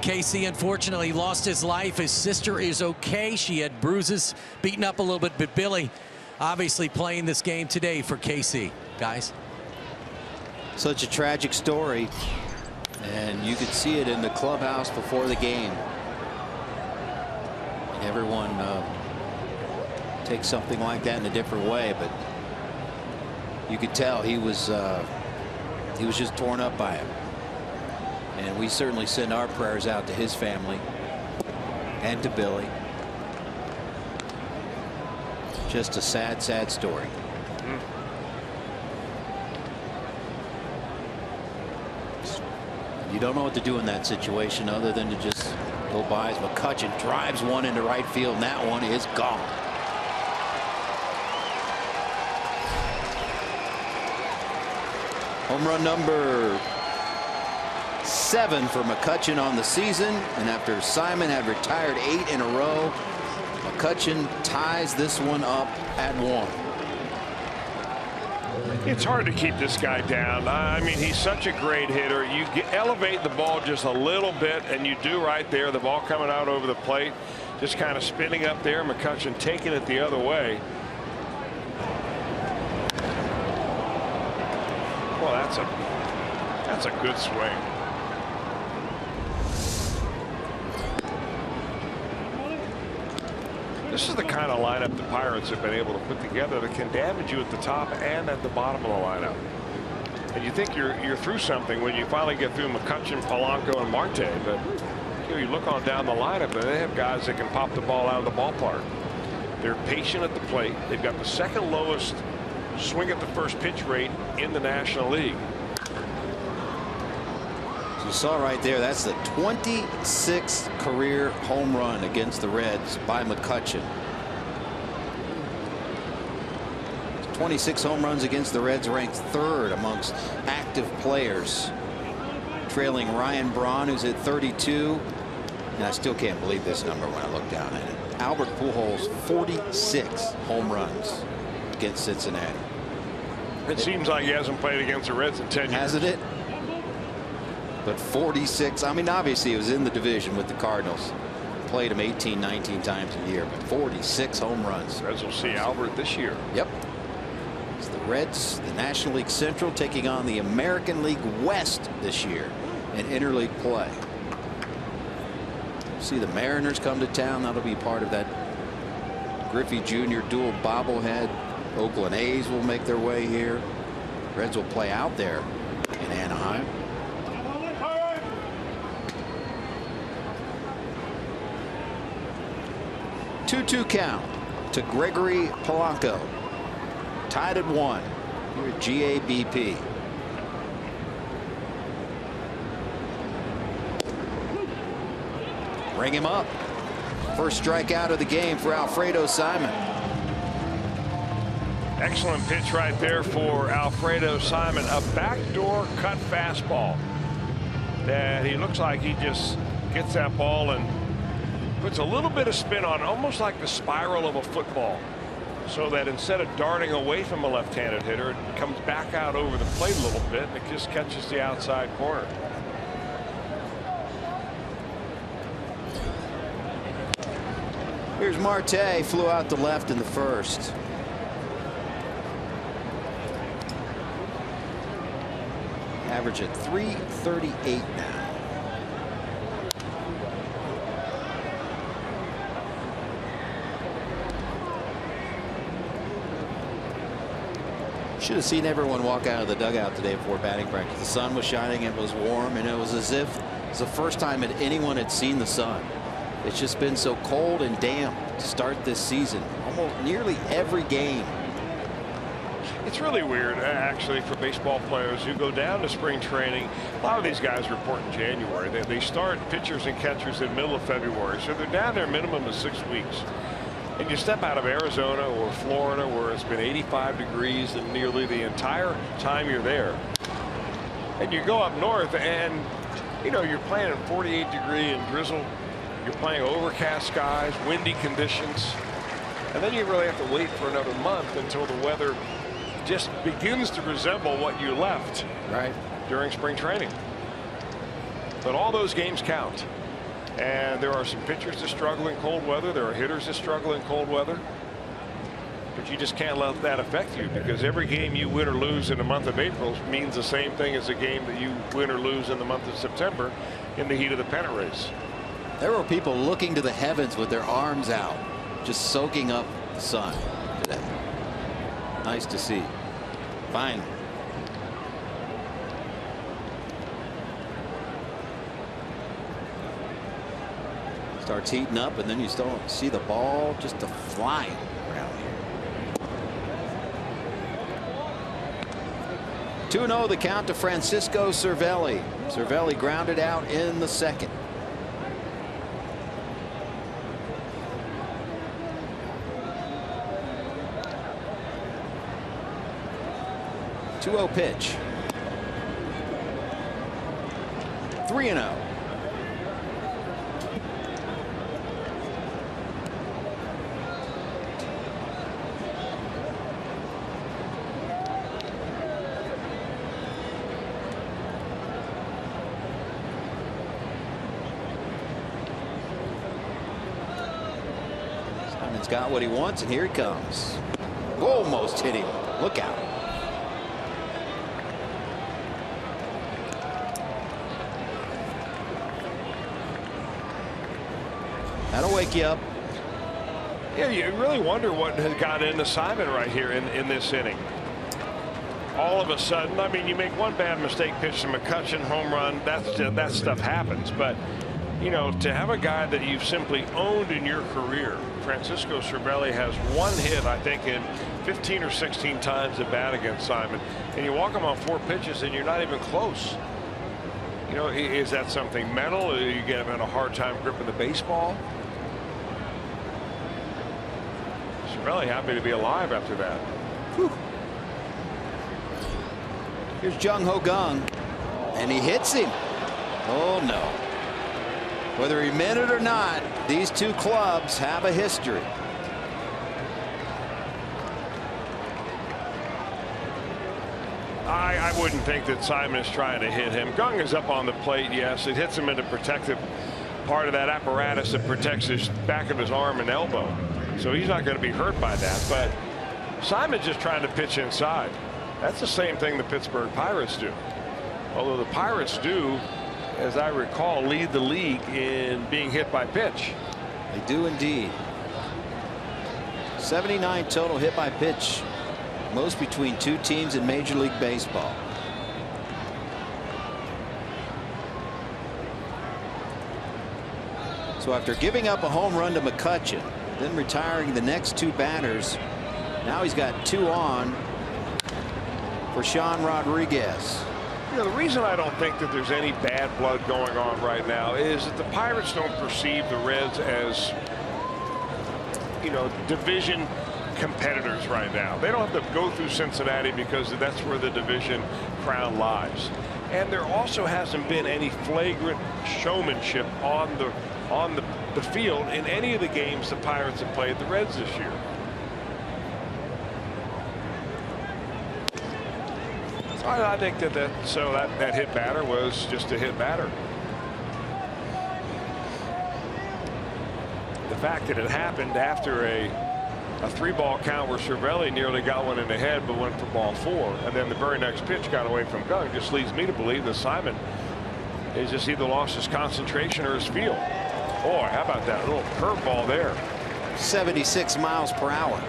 E: K.C. unfortunately lost his life. His sister is okay. She had bruises, beaten up a little bit, but Billy obviously playing this game today for K.C. Guys.
C: Such a tragic story, and you could see it in the clubhouse before the game. Everyone takes something like that in a different way, but you could tell he was just torn up by it. And we certainly send our prayers out to his family and to Billy. Just a sad, sad story. You don't know what to do in that situation other than to just go by as McCutchen drives one into right field, and that one is gone. Home run number 7 for McCutchen on the season, and after Simon had retired 8 in a row, McCutchen ties this one up at 1.
D: It's hard to keep this guy down. I mean, he's such a great hitter. You elevate the ball just a little bit, and you do right there. The ball coming out over the plate, just kind of spinning up there. McCutchen taking it the other way. Well, that's a good swing. This is the kind of lineup the Pirates have been able to put together that can damage you at the top and at the bottom of the lineup. And you think you're through something when you finally get through McCutchen, Polanco, and Marte, but you look on down the lineup and they have guys that can pop the ball out of the ballpark. They're patient at the plate. They've got the second lowest swing at the first pitch rate in the National League.
C: You saw right there, that's the 26th career home run against the Reds by McCutchen. 26 home runs against the Reds, ranked 3rd amongst active players, trailing Ryan Braun, who's at 32. And I still can't believe this number when I look down at it. Albert Pujols, 46 home runs against Cincinnati.
D: It seems like he hasn't played against the Reds in 10 years.
C: Hasn't it? But 46, I mean, obviously he was in the division with the Cardinals. Played him 18, 19 times a year, but 46 home runs.
D: Reds will see Albert this year.
C: Yep. It's the Reds, the National League Central, taking on the American League West this year in interleague play. See the Mariners come to town. That'll be part of that Griffey Jr. dual bobblehead. Oakland A's will make their way here. Reds will play out there in Anaheim. Two count to Gregory Polanco. Tied at 1 here at GABP. Bring him up. First strikeout of the game for Alfredo Simon.
D: Excellent pitch right there for Alfredo Simon. A backdoor cut fastball that he looks like he just gets that ball and puts a little bit of spin on, almost like the spiral of a football, so that instead of darting away from a left-handed hitter, it comes back out over the plate a little bit and it just catches the outside corner.
C: Here's Marte, flew out to left in the first. Average at .338 now. Should have seen everyone walk out of the dugout today before batting practice. The sun was shining, it was warm, and it was as if it's the first time that anyone had seen the sun. It's just been so cold and damp to start this season. Almost nearly every game.
D: It's really weird, actually, for baseball players who go down to spring training. A lot of these guys report in January. They start pitchers and catchers in the middle of February, so they're down there a minimum of 6 weeks. And you step out of Arizona or Florida, where it's been 85 degrees and nearly the entire time you're there, and you go up north, and you're playing in 48-degree and drizzle. You're playing overcast skies, windy conditions, and then you really have to wait for another month until the weather just begins to resemble what you left during spring training. But all those games count, and there are some pitchers that struggle in cold weather. There are hitters that struggle in cold weather, but you just can't let that affect you, because every game you win or lose in the month of April means the same thing as a game that you win or lose in the month of September in the heat of the pennant race.
C: There were people looking to the heavens with their arms out, just soaking up the sun today. Nice to see. Fine. Starts heating up, and then you still see the ball just flying around here. 2-0 the count to Francisco Cervelli. Cervelli grounded out in the second. .2-0 pitch. 3-0. Simon's got what he wants, and here he comes. Almost hit him. Look out. That'll wake you up.
D: Yeah, you really wonder what has got into Simon right here in this inning. All of a sudden, I mean, you make one bad mistake, pitch to McCutchen, home run, that stuff happens. But, to have a guy that you've simply owned in your career, Francisco Cervelli has one hit, I think, in 15 or 16 times at bat against Simon, and you walk him on 4 pitches and you're not even close. Is that something mental? You get him in a hard time gripping the baseball? Really happy to be alive after that.
C: Whew. Here's Jung Ho Kang, and he hits him. Oh no. Whether he meant it or not, these two clubs have a history.
D: I wouldn't think that Simon is trying to hit him. Kang is up on the plate, yes. It hits him in the protective part of that apparatus that protects his back of his arm and elbow. So he's not going to be hurt by that. But Simon's just trying to pitch inside. That's the same thing the Pittsburgh Pirates do. Although the Pirates do as I recall, lead the league in being hit by pitch.
C: They do indeed. 79 total hit by pitch, most between two teams in Major League Baseball. So after giving up a home run to McCutchen, then retiring the next two batters, now he's got 2 on for Sean Rodriguez.
D: You know, the reason I don't think that there's any bad blood going on right now is that the Pirates don't perceive the Reds as, you know, division competitors right now. They don't have to go through Cincinnati because that's where the division crown lies. And there also hasn't been any flagrant showmanship on the field in any of the games the Pirates have played the Reds this year. So I think that hit batter was just a hit batter. The fact that it happened after a 3-ball count where Cervelli nearly got one in the head but went for ball 4, and then the very next pitch got away from Gunn, just leads me to believe that Simon has just either lost his concentration or his feel. Boy, how about that little curveball there?
C: 76 miles per hour.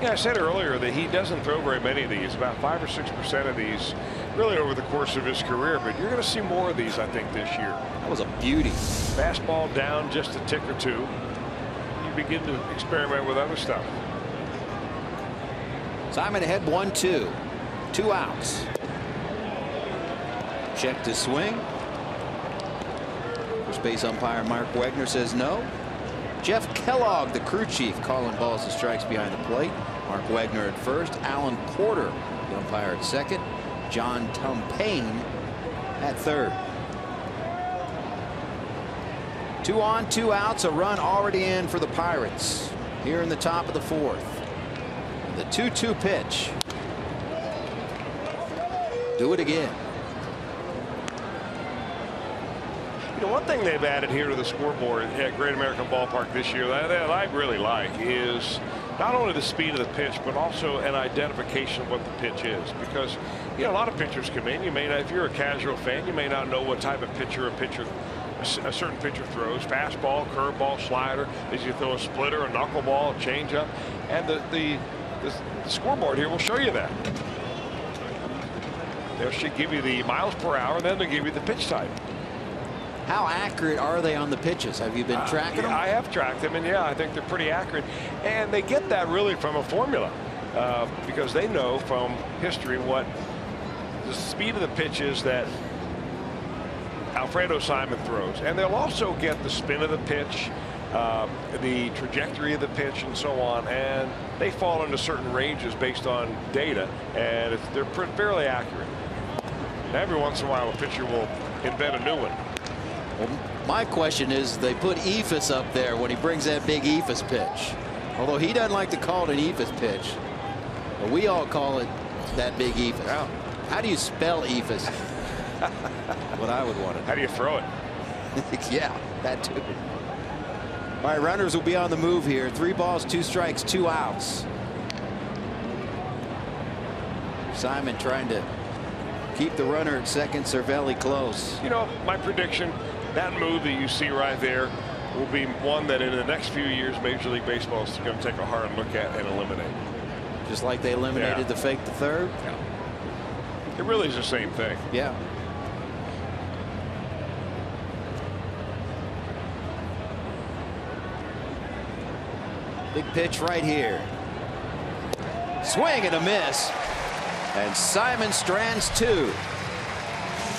D: Yeah, I said earlier that he doesn't throw very many of these, about 5 or 6% of these, really over the course of his career. But you're going to see more of these, I think, this year.
C: That was a beauty.
D: Fastball down just a tick or two. You begin to experiment with other stuff.
C: Simon ahead 1-2. 2 outs. Check to swing. First base umpire Mark Wegner says no. Jeff Kellogg, the crew chief, calling balls and strikes behind the plate. Mark Wegner at first. Alan Porter, the umpire, at second. John Tumpane at third. 2 on, 2 outs. A run already in for the Pirates here in the top of the 4th. The 2-2 pitch. Do it again.
D: You know, one thing they've added here to the scoreboard at Great American Ballpark this year that I really like is not only the speed of the pitch, but also an identification of what the pitch is. Because, you know, a lot of pitchers come in. You may not, if you're a casual fan, you may not know what type of pitcher a certain pitcher throws. Fastball, curveball, slider. Does he throw a splitter, a knuckleball, a changeup? And the scoreboard here will show you that. They should give you the miles per hour, and then they'll give you the pitch type.
C: How accurate are they on the pitches? Have you been tracking them?
D: I have tracked them, and yeah, I think they're pretty accurate. And they get that really from a formula because they know from history what the speed of the pitch is that Alfredo Simon throws. And they'll also get the spin of the pitch, the trajectory of the pitch, and so on. And they fall into certain ranges based on data, and they're fairly accurate. And every once in a while, a pitcher will invent a new one.
C: Well, my question is, they put Ephus up there when he brings that big Ephus pitch. Although he doesn't like to call it an Ephus pitch, but we all call it that big Ephus.
D: Yeah.
C: How do you spell Ephus? What I would want to know.
D: How do you throw it?
C: Yeah, that too. All right, runners will be on the move here. 3 balls, 2 strikes, 2 outs. Simon trying to keep the runner at second. Cervelli close.
D: You know, my prediction, that move that you see right there will be one that in the next few years Major League Baseball is going to take a hard look at and eliminate.
C: Just like they eliminated the fake to third?
D: Yeah. It really is the same thing.
C: Yeah. Big pitch right here. Swing and a miss. And Simon strands 2.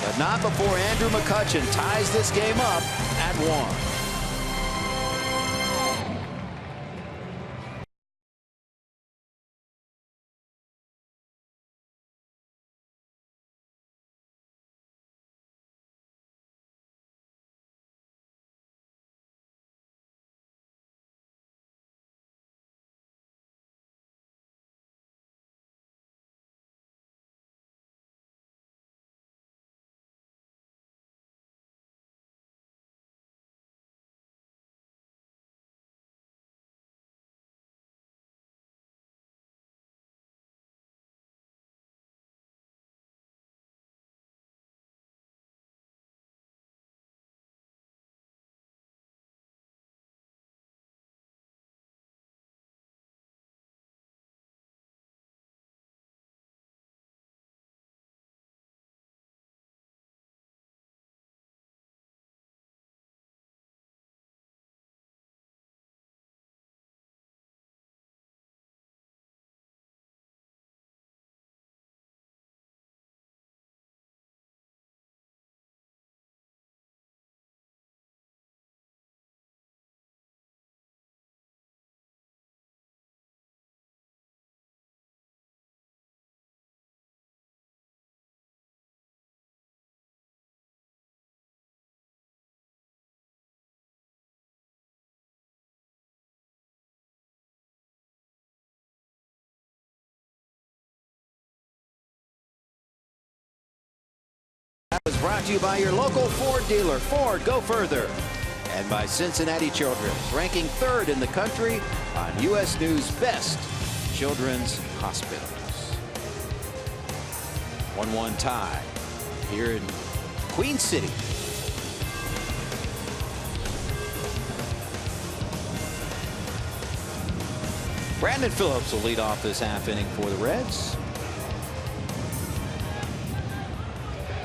C: But not before Andrew McCutchen ties this game up at 1. is brought to you by your local Ford dealer. Ford, go further. And by Cincinnati Children's, ranking 3rd in the country on U.S. News' best children's hospitals. 1-1 tie here in Queen City. Brandon Phillips will lead off this half inning for the Reds.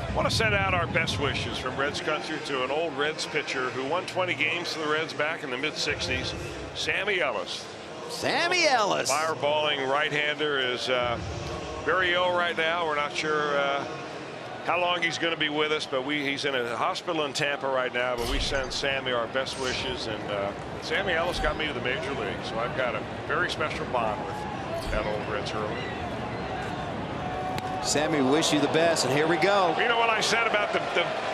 D: I want to send out our best wishes from Reds country to an old Reds pitcher who won 20 games for the Reds back in the mid-60s, Sammy Ellis.
C: Sammy Ellis.
D: Fireballing right-hander is very ill right now. We're not sure how long he's going to be with us, but he's in a hospital in Tampa right now. But we send Sammy our best wishes, and Sammy Ellis got me to the major league, so I've got a very special bond with that old Reds hero.
C: Sammy, wish you the best, and here we go.
D: You know what I said about the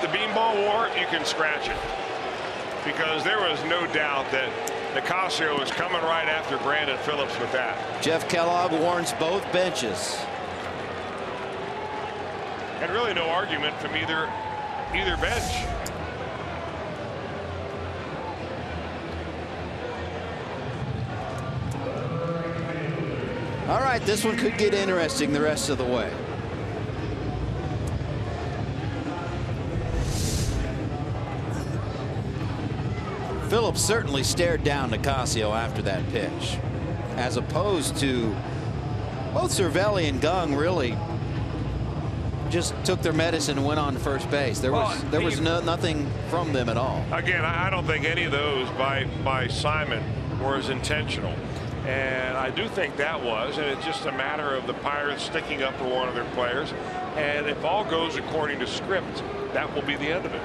D: beanball war? You can scratch it, because there was no doubt that Nicasio was coming right after Brandon Phillips with that.
C: Jeff Kellogg warns both benches.
D: And really no argument from either bench.
C: All right, this one could get interesting the rest of the way. Phillips certainly stared down Nicasio after that pitch, as opposed to both Cervelli and Gung really just took their medicine and went on to first base. There was nothing from them at all.
D: Again, I don't think any of those by Simon were as intentional, and I do think that was, and it's just a matter of the Pirates sticking up for one of their players, and if all goes according to script, that will be the end of it.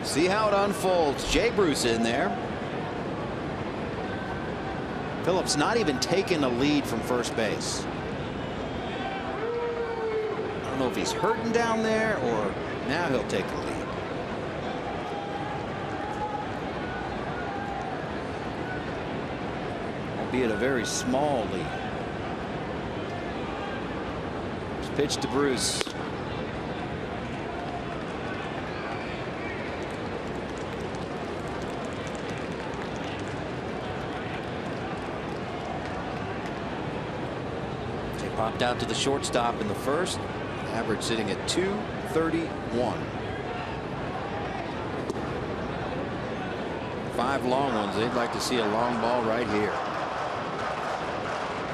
C: See how it unfolds. Jay Bruce in there. Phillips not even taking a lead from first base. I don't know if he's hurting down there or now he'll take the lead. Albeit a very small lead. Pitch to Bruce. Popped out to the shortstop in the first. Average sitting at 231. 5 long ones. They'd like to see a long ball right here.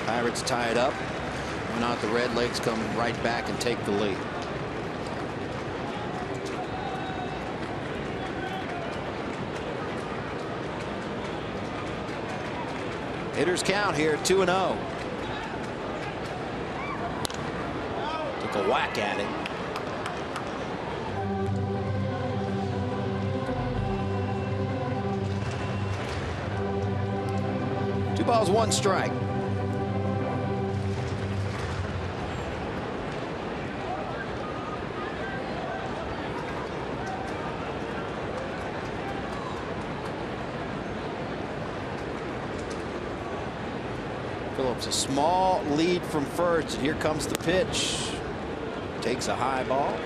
C: Pirates tie it up. If not, the Red Legs come right back and take the lead. Hitters count here, 2-0. A whack at it. Two balls, one strike. Phillips a small lead from first, and here comes the pitch. Takes a high ball.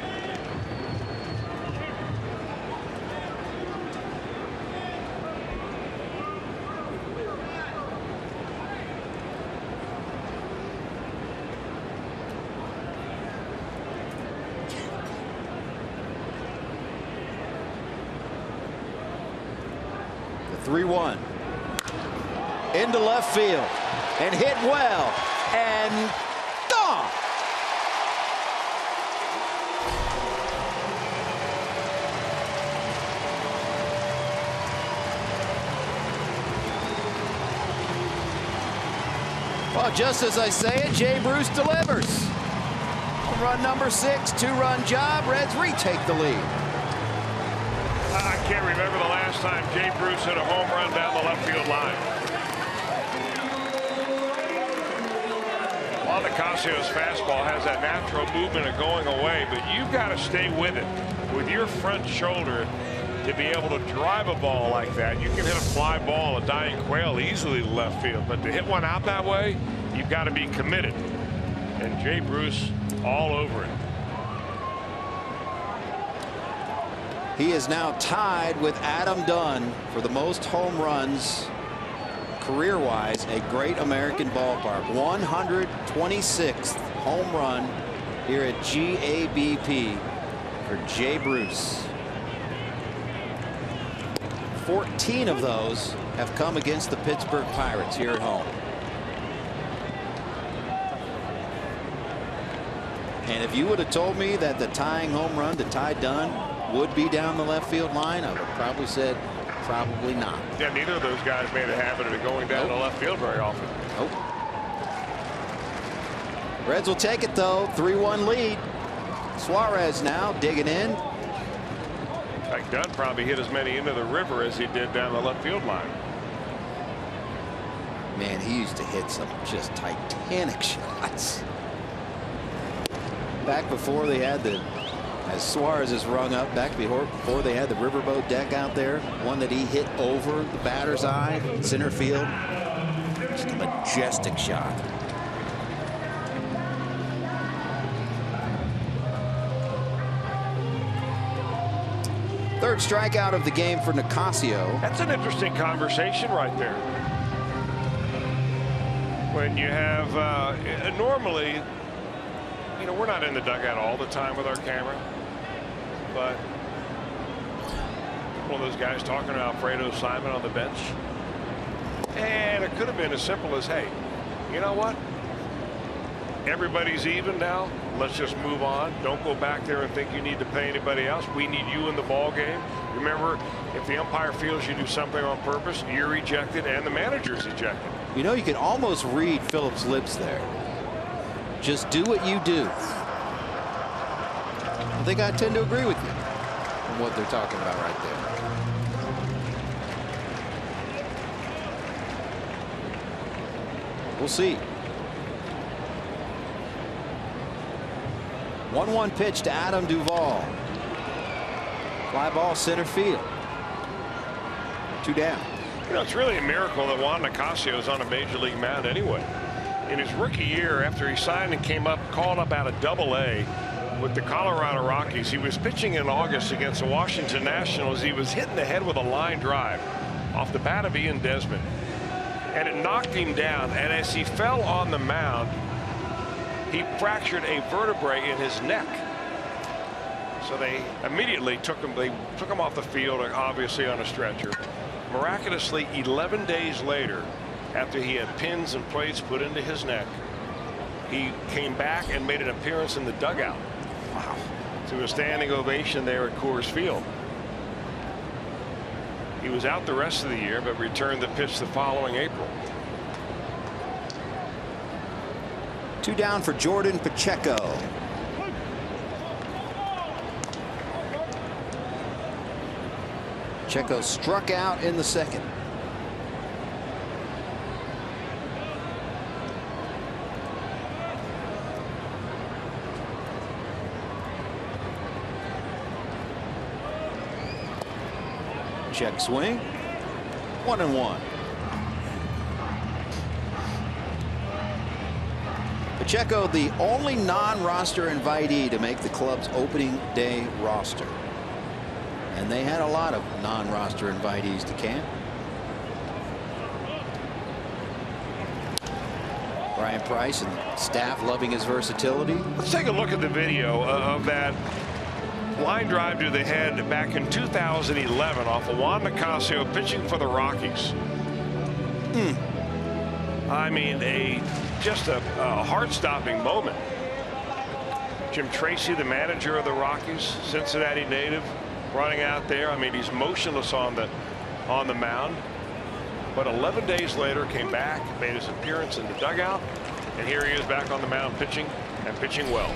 C: The 3-1 into left field and hit well and gone. Well, just as I say it, Jay Bruce delivers. Home run number 6, 2-run job. Reds retake the lead.
D: I can't remember the last time Jay Bruce hit a home run down the left field line. While Nicasio's fastball has that natural movement of going away, but you've got to stay with it with your front shoulder to be able to drive a ball like that. You can hit a fly ball, a dying quail easily to left field, but to hit one out that way, you've got to be committed. And Jay Bruce all over it.
C: He is now tied with Adam Dunn for the most home runs career-wise at Great American Ballpark. 126th home run here at GABP for Jay Bruce. 14 of those have come against the Pittsburgh Pirates here at home. And if you would have told me that the tying home run to Ty Dunn would be down the left field line, I would have probably said probably not.
D: Yeah, neither of those guys made a habit of going down the left field very often.
C: Nope. Reds will take it though. 3-1 lead. Suarez now digging in.
D: In fact, Dunn probably hit as many into the river as he did down the left field line.
C: Man, he used to hit some just titanic shots. Back before they had the, as Suarez is rung up, back before they had the riverboat deck out there, one that he hit over the batter's eye, center field. Just a majestic shot. Third strikeout of the game for Nicasio.
D: That's an interesting conversation right there. When you have normally, you know, we're not in the dugout all the time with our camera, but one of those guys talking to Alfredo Simon on the bench, and it could have been as simple as, hey, you know what? Everybody's even now. Let's just move on. Don't go back there and think you need to pay anybody else. We need you in the ball game. Remember, if the umpire feels you do something on purpose, you're ejected and the manager's ejected.
C: You know, you can almost read Phillips' lips there. Just do what you do. I think I tend to agree with you on what they're talking about right there. We'll see. 1-1 pitch to Adam Duvall. Fly ball center field. 2 down.
D: You know, it's really a miracle that Juan Nicasio is on a major league mound anyway. In his rookie year, after he signed and came up, called up out of Double-A with the Colorado Rockies, he was pitching in August against the Washington Nationals. He was hitting the head with a line drive off the bat of Ian Desmond, and it knocked him down. And as he fell on the mound, he fractured a vertebrae in his neck. So they immediately took him. They took him off the field, obviously on a stretcher. Miraculously, 11 days later, after he had pins and plates put into his neck, he came back and made an appearance in the dugout. Wow. To a standing ovation there at Coors Field. He was out the rest of the year, but returned the pitch the following April.
C: 2 down for Jordan Pacheco. Pacheco struck out in the second. Check swing. 1-1. Pacheco, the only non-roster invitee to make the club's opening day roster. And they had a lot of non-roster invitees to camp. Brian Price and the staff loving his versatility.
D: Let's take a look at the video of that line drive to the head back in 2011 off of Juan Nicasio pitching for the Rockies. I mean, just a heart-stopping moment. Jim Tracy, the manager of the Rockies, Cincinnati native, running out there. I mean, he's motionless on the mound. But 11 days later, came back, made his appearance in the dugout, and here he is back on the mound pitching, and pitching well.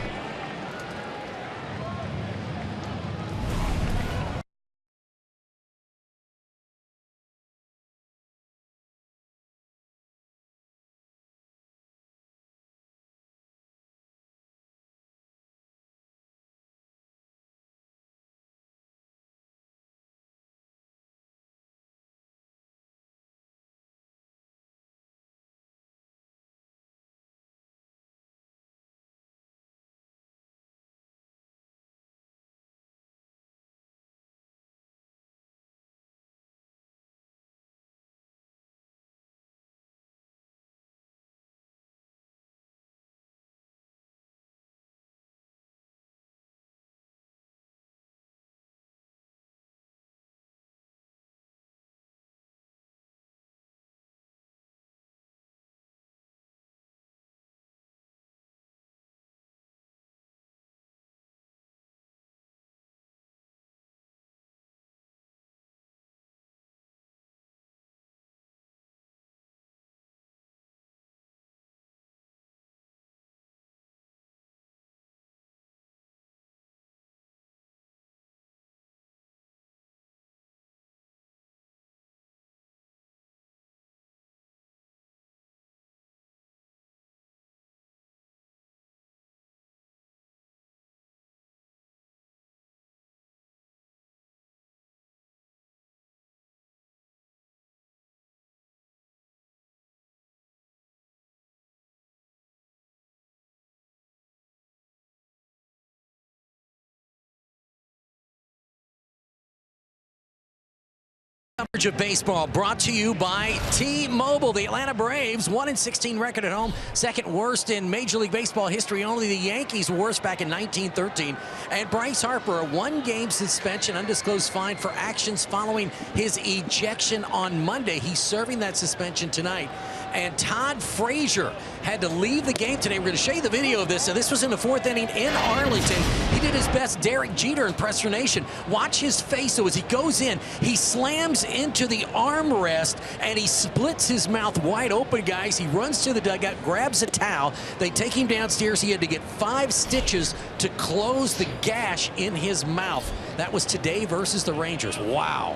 E: Coverage of baseball brought to you by T-Mobile. The Atlanta Braves, 1-16 record at home, second worst in Major League Baseball history. Only the Yankees were worst back in 1913. And Bryce Harper, a one-game suspension, undisclosed fine for actions following his ejection on Monday. He's serving that suspension tonight. And Todd Frazier had to leave the game today. We're going to show you the video of this. So this was in the fourth inning in Arlington. He did his best Derek Jeter impersonation. Watch his face. So as he goes in, he slams into the armrest and he splits his mouth wide open, guys. He runs to the dugout, grabs a towel. They take him downstairs. He had to get 5 stitches to close the gash in his mouth. That was today versus the Rangers. Wow.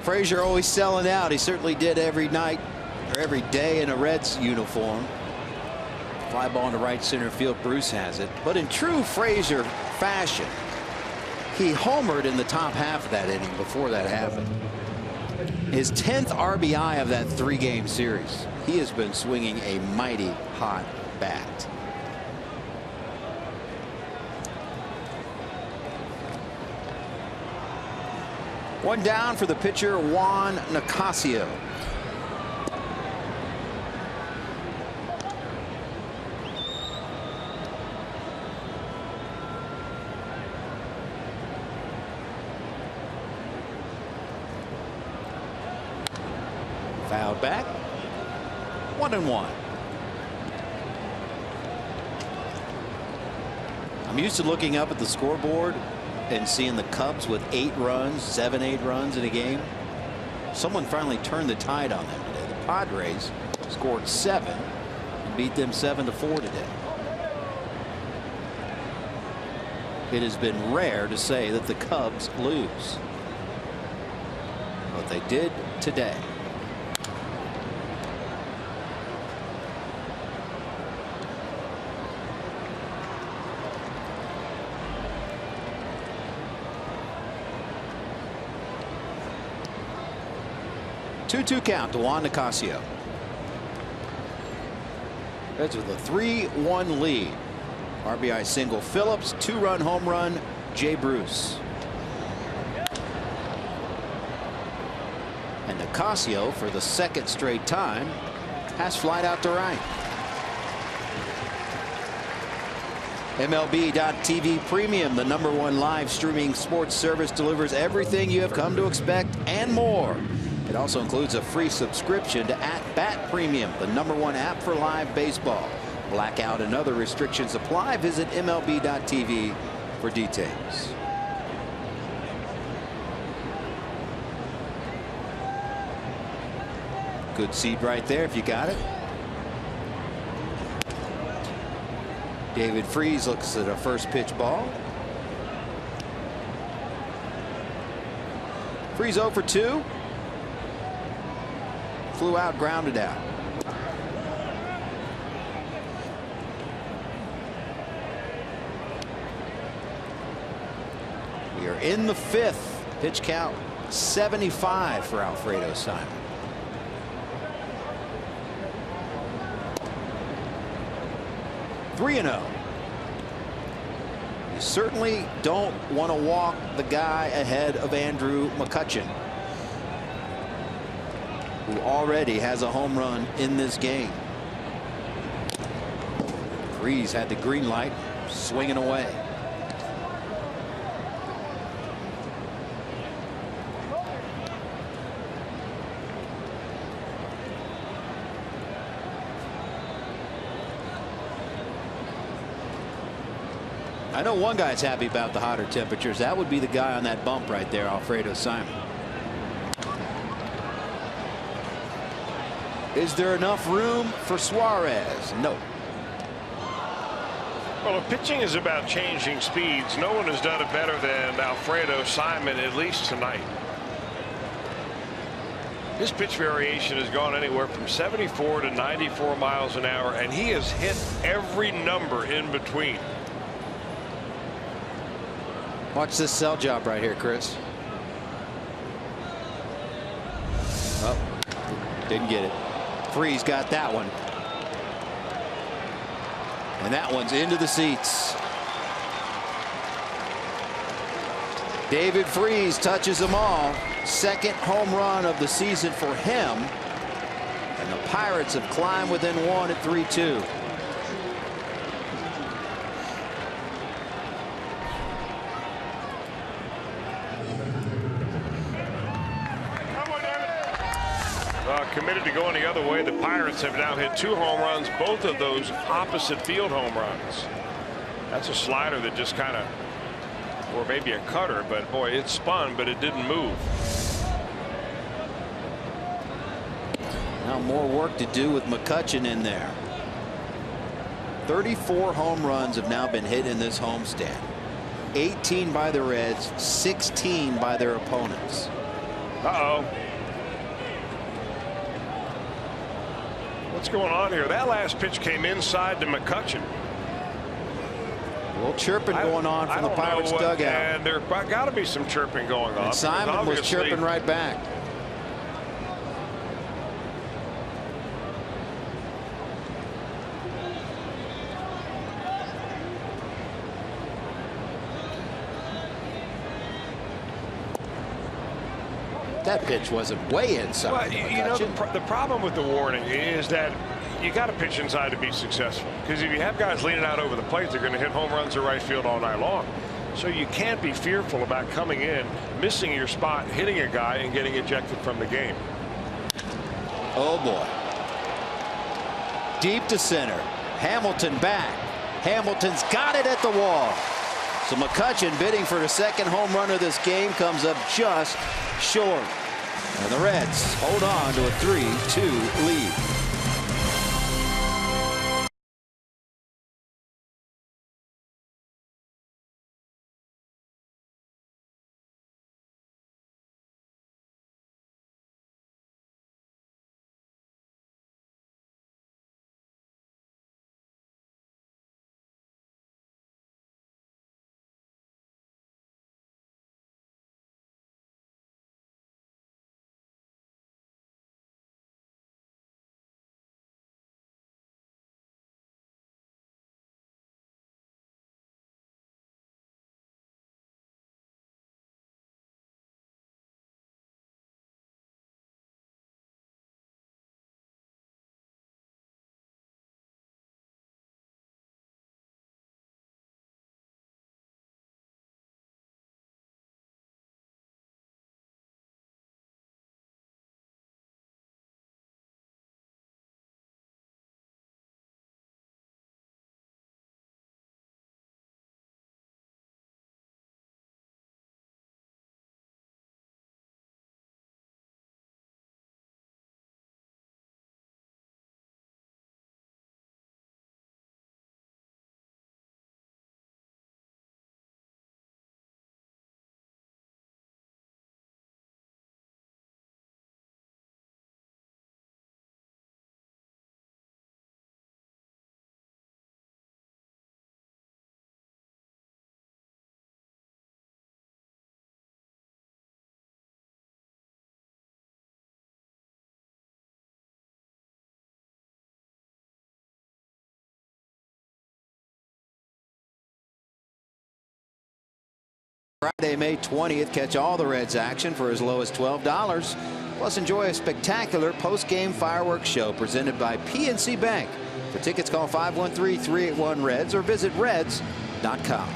C: Frazier always selling out. He certainly did every night or every day in a Reds uniform. Fly ball into right center field. Bruce has it. But in true Frazier fashion, he homered in the top half of that inning before that happened. His 10th RBI of that 3-game series. He has been swinging a mighty hot bat. One down for the pitcher, Juan Nicasio. Fouled back. 1-1. I'm used to looking up at the scoreboard and seeing the Cubs with 8 runs, 7-8 runs in a game. Someone finally turned the tide on them today. The Padres scored 7 and beat them 7-4 today. It has been rare to say that the Cubs lose, but they did today. Two count to Juan Nicasio. Reds with a 3-1 lead. RBI single Phillips, 2-run home run Jay Bruce. And Nicasio, for the 2nd straight time, has flied out to right. MLB.TV Premium, the #1 live streaming sports service, delivers everything you have come to expect and more. It also includes a free subscription to @Bat Premium, the #1 app for live baseball. Blackout and other restrictions apply. Visit MLB.TV for details. Good seed right there if you got it. David Freese looks at a first pitch ball. Freese 0 for 2. Flew out, grounded out. We are in the 5th. Pitch count 75 for Alfredo Simon. (3-0). You certainly don't want to walk the guy ahead of Andrew McCutchen, who already has a home run in this game. Freese had the green light, swinging away. I know one guy's happy about the hotter temperatures. That would be the guy on that bump right there, Alfredo Simon. Is there enough room for Suarez? No.
D: Well, if pitching is about changing speeds, no one has done it better than Alfredo Simon, at least tonight. His pitch variation has gone anywhere from 74 to 94 miles an hour, and he has hit every number in between.
C: Watch this sell job right here, Chris. Oh, didn't get it. Freese got that one. And that one's into the seats. David Freese touches them all. Second home run of the season for him. And the Pirates have climbed within one at 3-2.
D: Committed to going the other way. The Pirates have now hit 2 home runs, both of those opposite field home runs. That's a slider that just kind of, or maybe a cutter, but boy, it spun, but it didn't move.
C: Now more work to do with McCutchen in there. 34 home runs have now been hit in this homestand. 18 by the Reds, 16 by their opponents.
D: Uh-oh. What's going on here? That last pitch came inside to McCutchen.
C: A little chirping going on from the Pirates dugout.
D: And there got to be some chirping going on.
C: And Simon was chirping right back. That pitch wasn't way inside.
D: Well, you know, the problem with the warning is that you got to pitch inside to be successful. Because if you have guys leaning out over the plate, they're going to hit home runs to right field all night long. So you can't be fearful about coming in, missing your spot, hitting a guy, and getting ejected from the game.
C: Oh, boy. Deep to center. Hamilton back. Hamilton's got it at the wall. So McCutchen, bidding for the second home run of this game, comes up just short. And the Reds hold on to a 3-2 lead. Friday, May 20th. Catch all the Reds action for as low as $12. Plus, enjoy a spectacular post-game fireworks show presented by PNC Bank. For tickets, call 513-381-REDS or visit reds.com.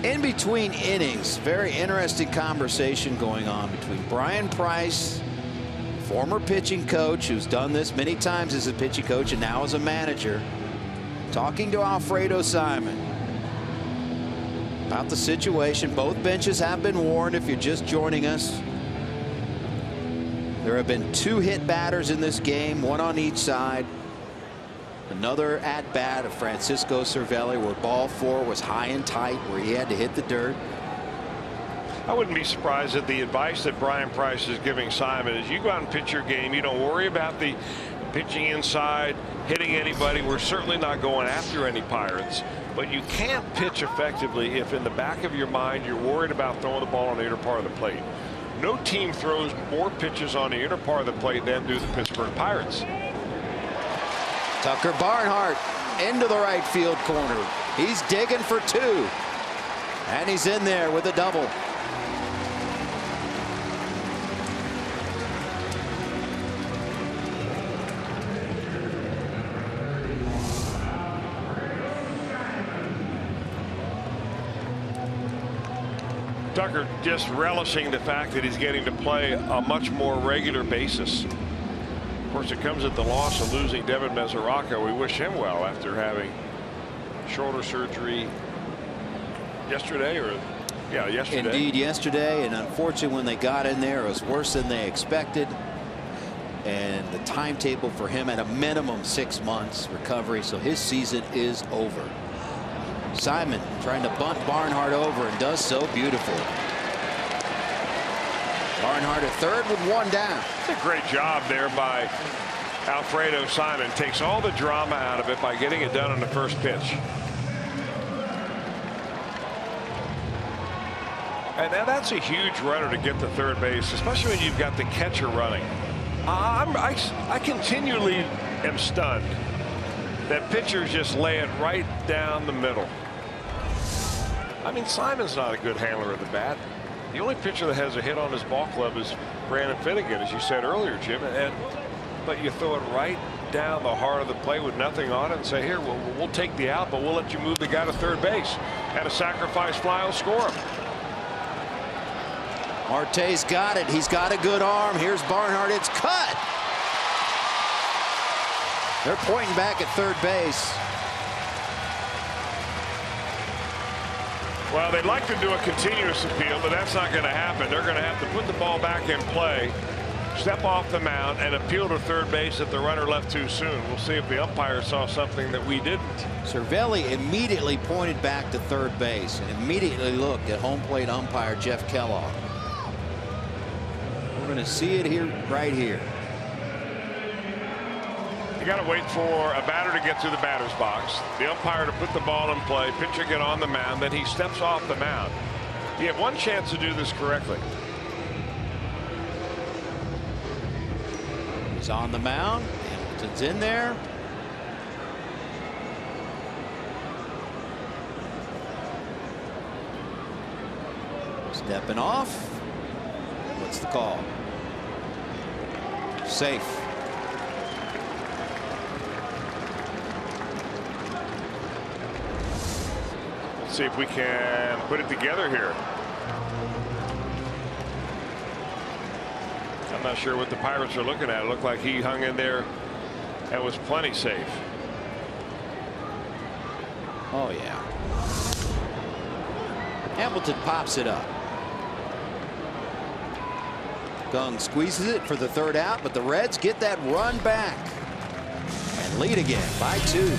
C: In between innings, very interesting conversation going on between Brian Price, former pitching coach who's done this many times as a pitching coach and now as a manager, talking to Alfredo Simon about the situation. Both benches have been warned if you're just joining us. There have been 2 hit batters in this game, 1 on each side. Another at bat of Francisco Cervelli where ball 4 was high and tight, where he had to hit the dirt.
D: I wouldn't be surprised that the advice that Brian Price is giving Simon is you go out and pitch your game. You don't worry about the pitching inside, hitting anybody. We're certainly not going after any Pirates, but you can't pitch effectively if in the back of your mind you're worried about throwing the ball on the inner part of the plate. No team throws more pitches on the inner part of the plate than do the Pittsburgh Pirates.
C: Tucker Barnhart into the right field corner. He's digging for 2. And he's in there with a double.
D: Tucker just relishing the fact that he's getting to play a much more regular basis. Of course, it comes at the loss of losing Devin Mesoraco. We wish him well after having shoulder surgery yesterday, yesterday.
C: Indeed, yesterday, and unfortunately when they got in there, it was worse than they expected. And the timetable for him at a minimum 6 months recovery, so his season is over. Simon trying to bunt Barnhart over and does so beautifully. Barnhart at third with one down.
D: It's a great job there by Alfredo Simon. Takes all the drama out of it by getting it done on the first pitch. And that's a huge runner to get to third base, especially when you've got the catcher running. I continually am stunned that pitchers just lay it right down the middle. I mean, Simon's not a good handler of the bat. The only pitcher that has a hit on his ball club is Brandon Finnegan, as you said earlier, Jim. But you throw it right down the heart of the plate with nothing on it and say, here, we'll take the out, but we'll let you move the guy to third base. And a sacrifice fly will score him.
C: Marte's got it. He's got a good arm. Here's Barnhart. It's cut. They're pointing back at third base.
D: Well, they'd like to do a continuous appeal, but that's not going to happen. They're going to have to put the ball back in play, step off the mound, and appeal to third base if the runner left too soon. We'll see if the umpire saw something that we didn't.
C: Cervelli immediately pointed back to third base and immediately looked at home plate umpire Jeff Kellogg. We're going to see it here, right here.
D: You got to wait for a batter to get to the batter's box, the umpire to put the ball in play, pitcher get on the mound, then he steps off the mound. You have one chance to do this correctly.
C: He's on the mound. Hamilton's in there. Stepping off. What's the call? Safe.
D: Let's see if we can put it together here. I'm not sure what the Pirates are looking at. It looked like he hung in there and was plenty safe.
C: Oh, yeah. Hamilton pops it up. Gung squeezes it for the third out, but the Reds get that run back and lead again by 2.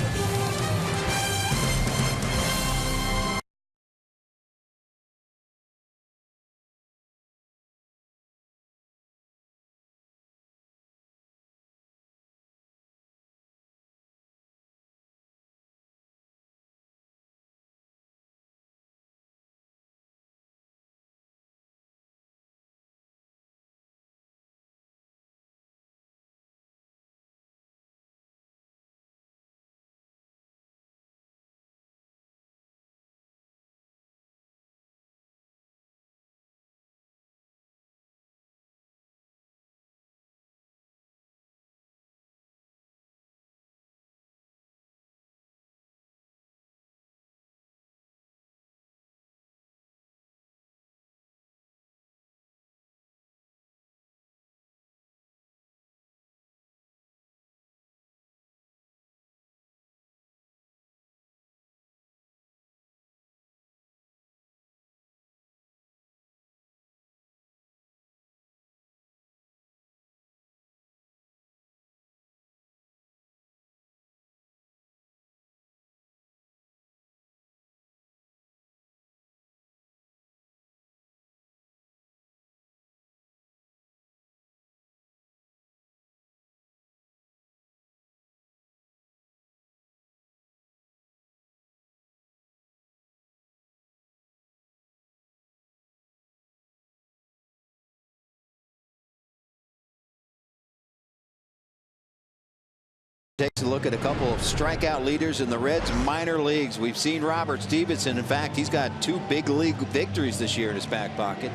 C: Takes a look at a couple of strikeout leaders in the Reds minor leagues. We've seen Robert Stevenson. In fact, he's got 2 big league victories this year in his back pocket.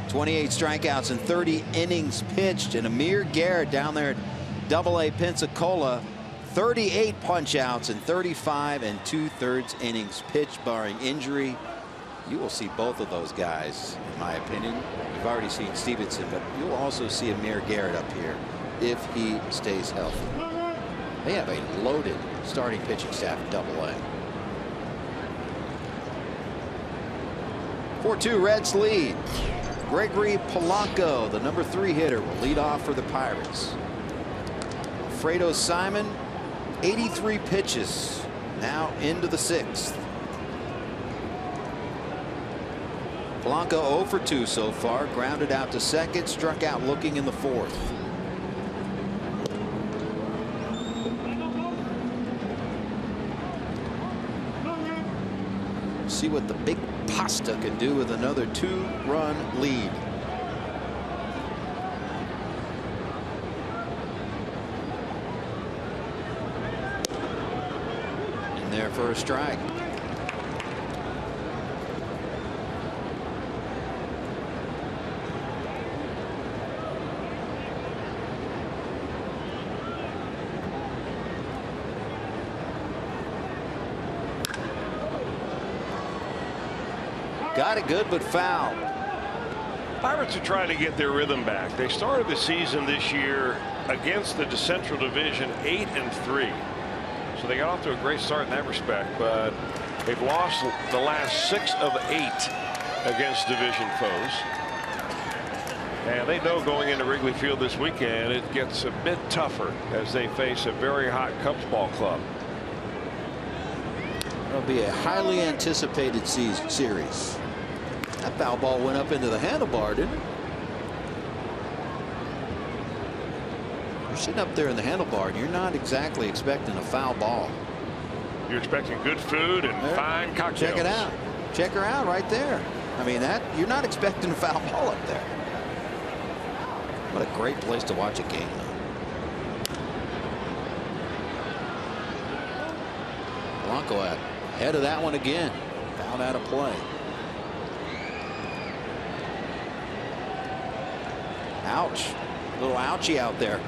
C: 28 strikeouts and 30 innings pitched. And Amir Garrett down there at AA Pensacola, 38 punch outs and 35 2/3 innings pitched, barring injury. You will see both of those guys, in my opinion. We've already seen Stevenson, but you'll also see Amir Garrett up here if he stays healthy. They have a loaded starting pitching staff at AA. 4-2 Reds lead. Gregory Polanco, the number 3 hitter, will lead off for the Pirates. Alfredo Simon, 83 pitches, now into the 6th. Polanco 0 for 2 so far, grounded out to second, struck out looking in the 4th. See what the big pasta can do with another 2-run lead. In there for a strike. Got it good, but foul.
D: Pirates are trying to get their rhythm back. They started the season this year against the Central Division 8-3. So they got off to a great start in that respect, but they've lost the last 6 of 8 against division foes. And they know going into Wrigley Field this weekend it gets a bit tougher as they face a very hot Cubs ball club.
C: It'll be a highly anticipated series. That foul ball went up into the handlebar, didn't it? You're sitting up there in the handlebar and you're not exactly expecting a foul ball.
D: You're expecting good food and fine cocktails.
C: Check it out. Check her out right there. I mean, that you're not expecting a foul ball up there. What a great place to watch a game, though. Polanco ahead of that one again. Fouled out of play. Ouch. A little ouchie out there.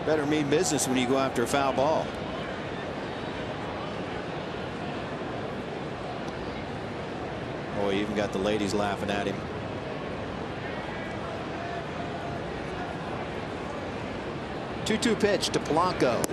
C: Better mean business when you go after a foul ball. Oh, he even got the ladies laughing at him. Two-two pitch to Polanco.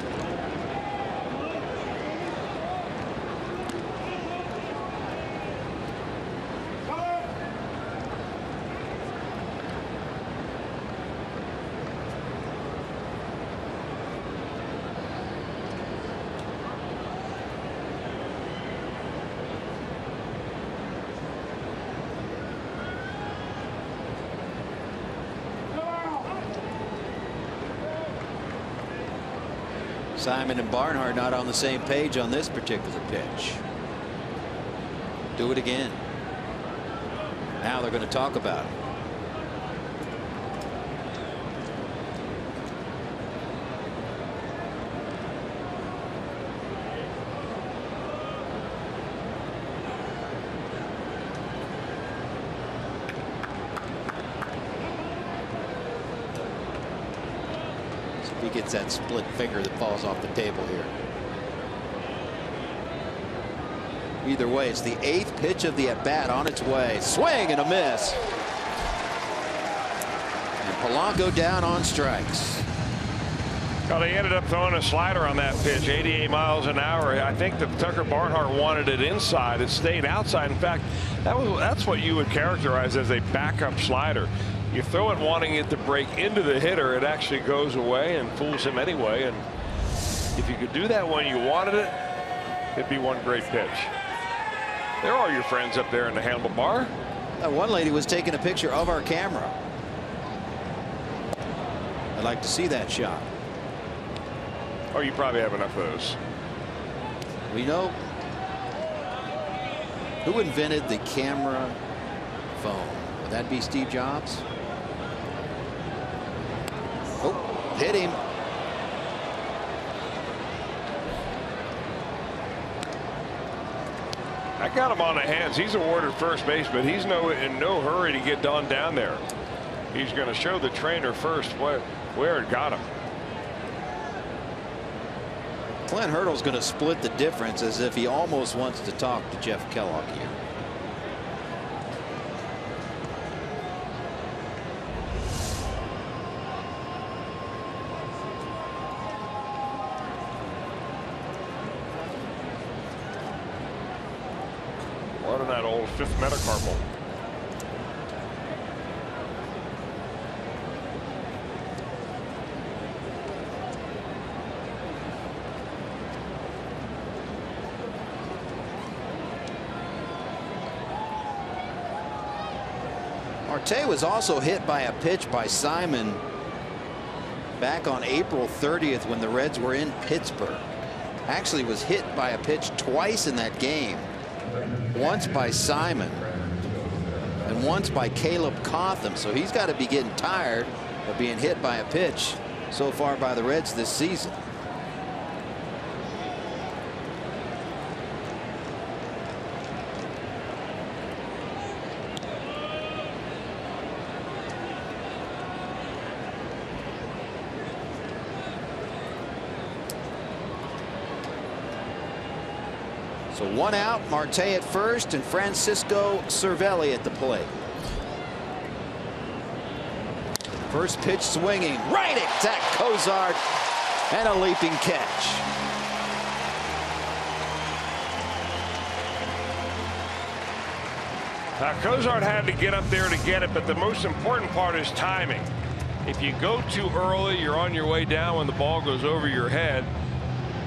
C: Simon and Barnhart not on the same page on this particular pitch. Do it again. Now they're going to talk about it. He gets that split finger that falls off the table here. Either way, it's the 8th pitch of the at-bat on its way. Swing and a miss. And Polanco down on strikes.
D: Well, they ended up throwing a slider on that pitch, 88 miles an hour. I think that Tucker Barnhart wanted it inside. It stayed outside. In fact, that's what you would characterize as a backup slider. You throw it wanting it to break into the hitter, it actually goes away and fools him anyway. And if you could do that when you wanted it, it'd be one great pitch. There are your friends up there in the handlebar.
C: One lady was taking a picture of our camera. I'd like to see that shot.
D: Oh, you probably have enough of those.
C: We know who invented the camera phone. Would that be Steve Jobs? Hit him.
D: I got him on the hands. He's awarded first base, but he's in no hurry to get on down there. He's going to show the trainer first where it got him.
C: Clint Hurdle's going to split the difference as if he almost wants to talk to Jeff Kellogg here.
D: What in that old fifth metacarpal.
C: Marte was also hit by a pitch by Simon back on April 30th when the Reds were in Pittsburgh. Actually was hit by a pitch twice in that game. Once by Simon and once by Caleb Cotham. So he's got to be getting tired of being hit by a pitch so far by the Reds this season. So 1 out, Marte at first and Francisco Cervelli at the plate. First pitch swinging right at Zach Cozart and a leaping catch.
D: Now Cozart had to get up there to get it, but the most important part is timing. If you go too early, you're on your way down when the ball goes over your head.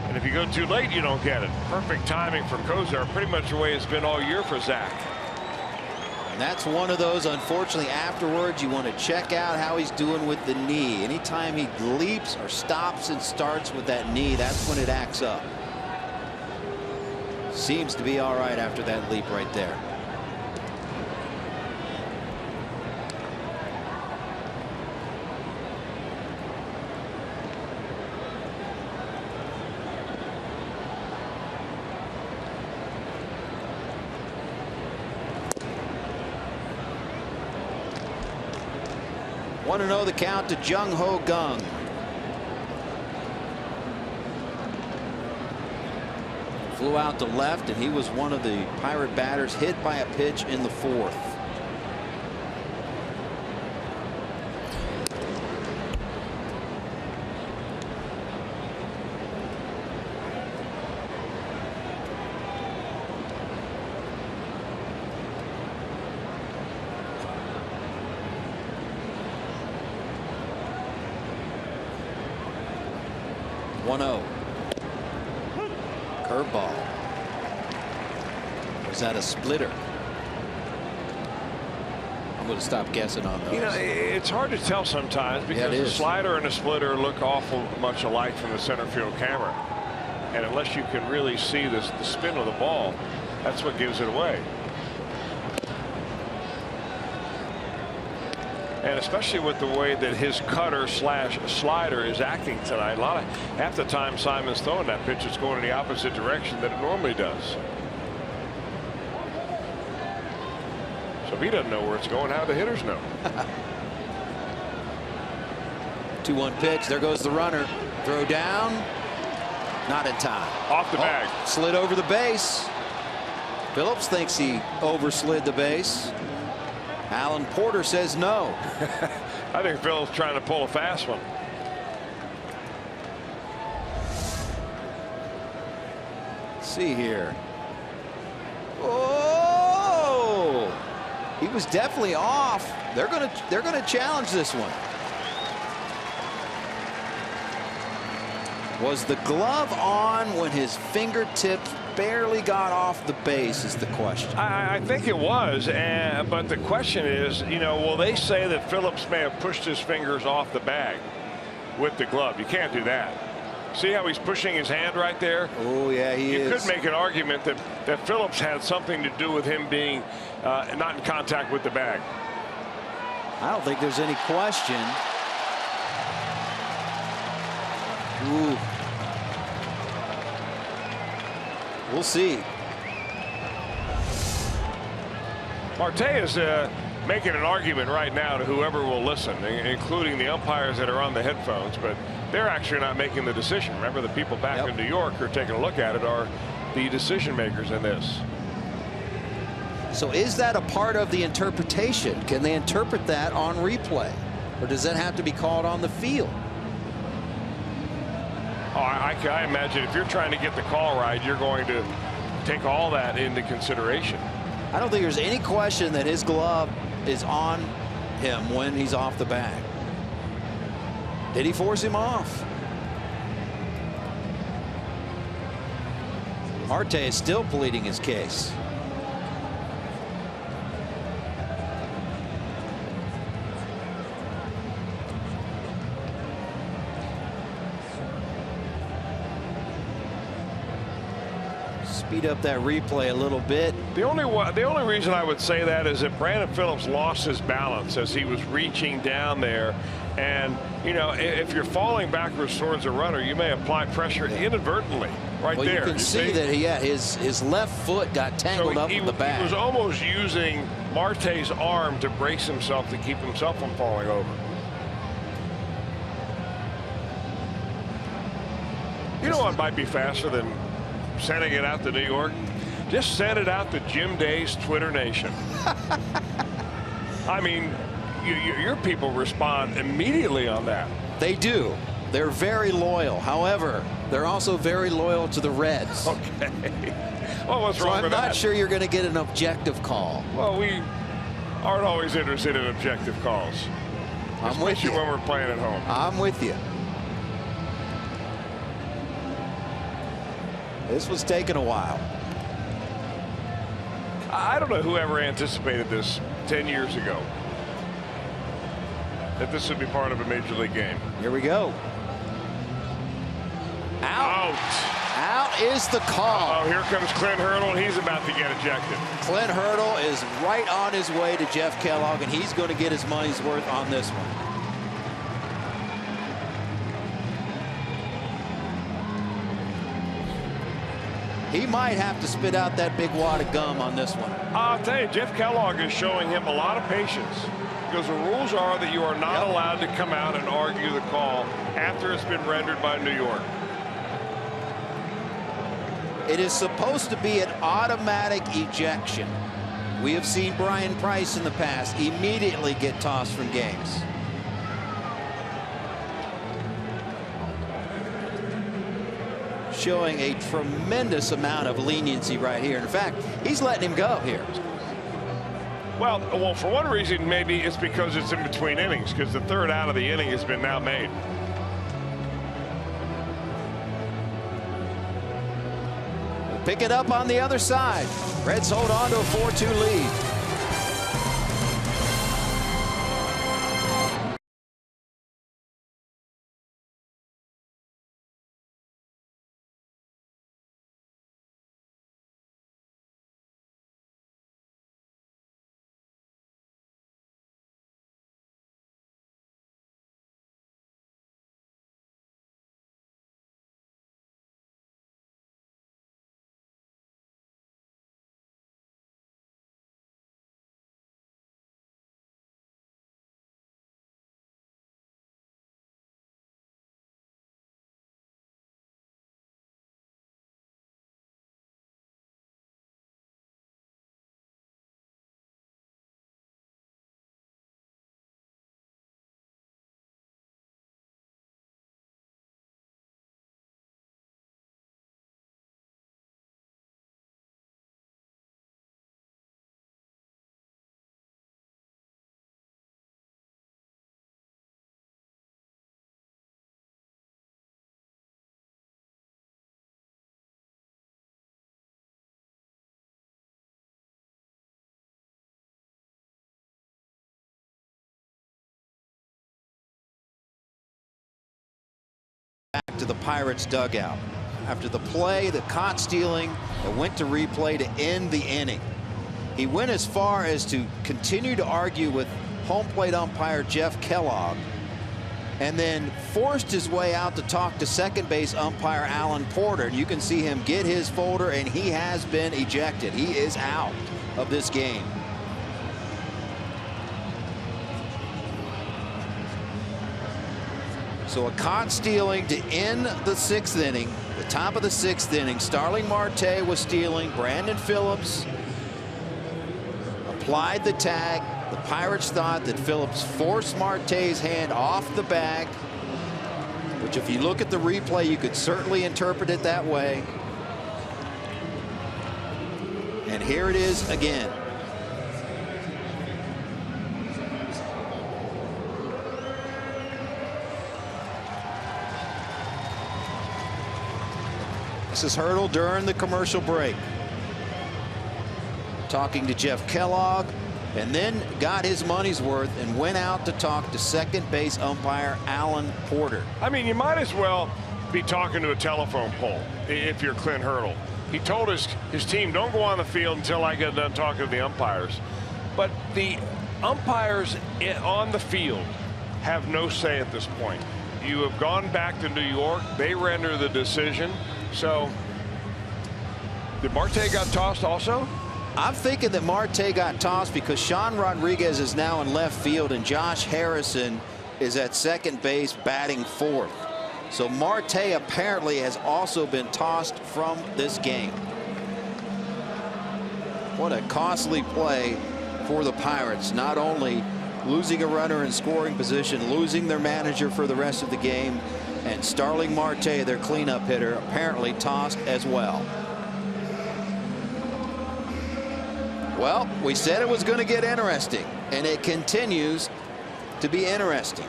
D: And if you go too late, you don't get it. Perfect timing for Cozart, pretty much the way it's been all year for Zach.
C: And that's one of those, unfortunately, afterwards you want to check out how he's doing with the knee. Anytime he leaps or stops and starts with that knee, that's when it acts up. Seems to be all right after that leap right there. Want to know the count to Jung Ho Gung. Flew out to left, and he was one of the Pirate batters hit by a pitch in the fourth. Curveball. Was that a splitter? I'm going to stop guessing on those.
D: You know, it's hard to tell sometimes because the slider and the splitter look awful much alike from the center field camera. And unless you can really see the spin of the ball, that's what gives it away. And especially with the way that his cutter slash slider is acting tonight. Half the time Simon's throwing that pitch, it's going in the opposite direction than it normally does. So if he doesn't know where it's going, how do the hitters know?
C: 2-1 pitch. There goes the runner. Throw down. Not in time.
D: Off the bag.
C: Slid over the base. Phillips thinks he overslid the base. Alan Porter says no.
D: I think Phil's trying to pull a fast one.
C: Let's see here. Oh, he was definitely off. They're gonna challenge this one. Was the glove on when his fingertips barely got off the base is the question.
D: I think it was, but the question is, you know, will they say that Phillips may have pushed his fingers off the bag with the glove? You can't do that. See how he's pushing his hand right there?
C: Oh, yeah, he is.
D: You could make an argument that Phillips had something to do with him being not in contact with the bag.
C: I don't think there's any question. Ooh. We'll see.
D: Marte is making an argument right now to whoever will listen, including the umpires that are on the headphones, but they're actually not making the decision. Remember, the people back in New York who are taking a look at it are the decision makers in this.
C: So is that a part of the interpretation? Can they interpret that on replay? Or does that have to be called on the field?
D: Oh, I imagine if you're trying to get the call right, you're going to take all that into consideration.
C: I don't think there's any question that his glove is on him when he's off the bag. Did he force him off? Marte is still pleading his case. Speed up that replay a little bit.
D: The only reason I would say that is that Brandon Phillips lost his balance as he was reaching down there, and you know, if you're falling backwards towards a runner, you may apply pressure inadvertently right there.
C: You can see that his left foot got tangled up in the bag.
D: He was almost using Marte's arm to brace himself to keep himself from falling over. You know what might be faster than sending it out to New York? Just send it out to Jim Day's Twitter Nation. I mean, your people respond immediately on that.
C: They do. They're very loyal. However, they're also very loyal to the Reds.
D: Okay. Well, what's wrong with that?
C: I'm not sure you're going to get an objective call.
D: Well, we aren't always interested in objective calls.
C: I'm with you
D: when we're playing at home.
C: I'm with you. This was taking a while.
D: I don't know whoever anticipated this 10 years ago, that this would be part of a major league game.
C: Here we go. Out. Out is the call.
D: Oh, here comes Clint Hurdle, and he's about to get ejected.
C: Clint Hurdle is right on his way to Jeff Kellogg, and he's going to get his money's worth on this one. He might have to spit out that big wad of gum on this one.
D: I'll tell you, Jeff Kellogg is showing him a lot of patience, because the rules are that you are not allowed to come out and argue the call after it's been rendered by New York.
C: It is supposed to be an automatic ejection. We have seen Brian Price in the past immediately get tossed from games. Showing a tremendous amount of leniency right here. In fact, he's letting him go here.
D: Well, for one reason, maybe it's because it's in between innings, because the third out of the inning has been now made.
C: Pick it up on the other side. Reds hold on to a 4-2 lead. Back to the Pirates dugout after the play, the caught stealing that went to replay to end the inning. He went as far as to continue to argue with home plate umpire Jeff Kellogg and then forced his way out to talk to second base umpire Alan Porter. And you can see him get his folder, and he has been ejected. He is out of this game. So a caught stealing to end the 6th inning. The top of the 6th inning, Starling Marte was stealing. Brandon Phillips applied the tag. The Pirates thought that Phillips forced Marte's hand off the bag, which if you look at the replay, you could certainly interpret it that way. And here it is again. This is Hurdle during the commercial break, talking to Jeff Kellogg, and then got his money's worth and went out to talk to second base umpire Alan Porter.
D: I mean, you might as well be talking to a telephone pole if you're Clint Hurdle. He told his team, don't go on the field until I get done talking to the umpires. But the umpires on the field have no say at this point. You have gone back to New York. They render the decision. So, did Marte got tossed also?
C: I'm thinking that Marte got tossed because Sean Rodriguez is now in left field and Josh Harrison is at second base batting 4th. So Marte apparently has also been tossed from this game. What a costly play for the Pirates. Not only losing a runner in scoring position, losing their manager for the rest of the game, and Starling Marte, their cleanup hitter, apparently tossed as well. Well, we said it was going to get interesting, and it continues to be interesting.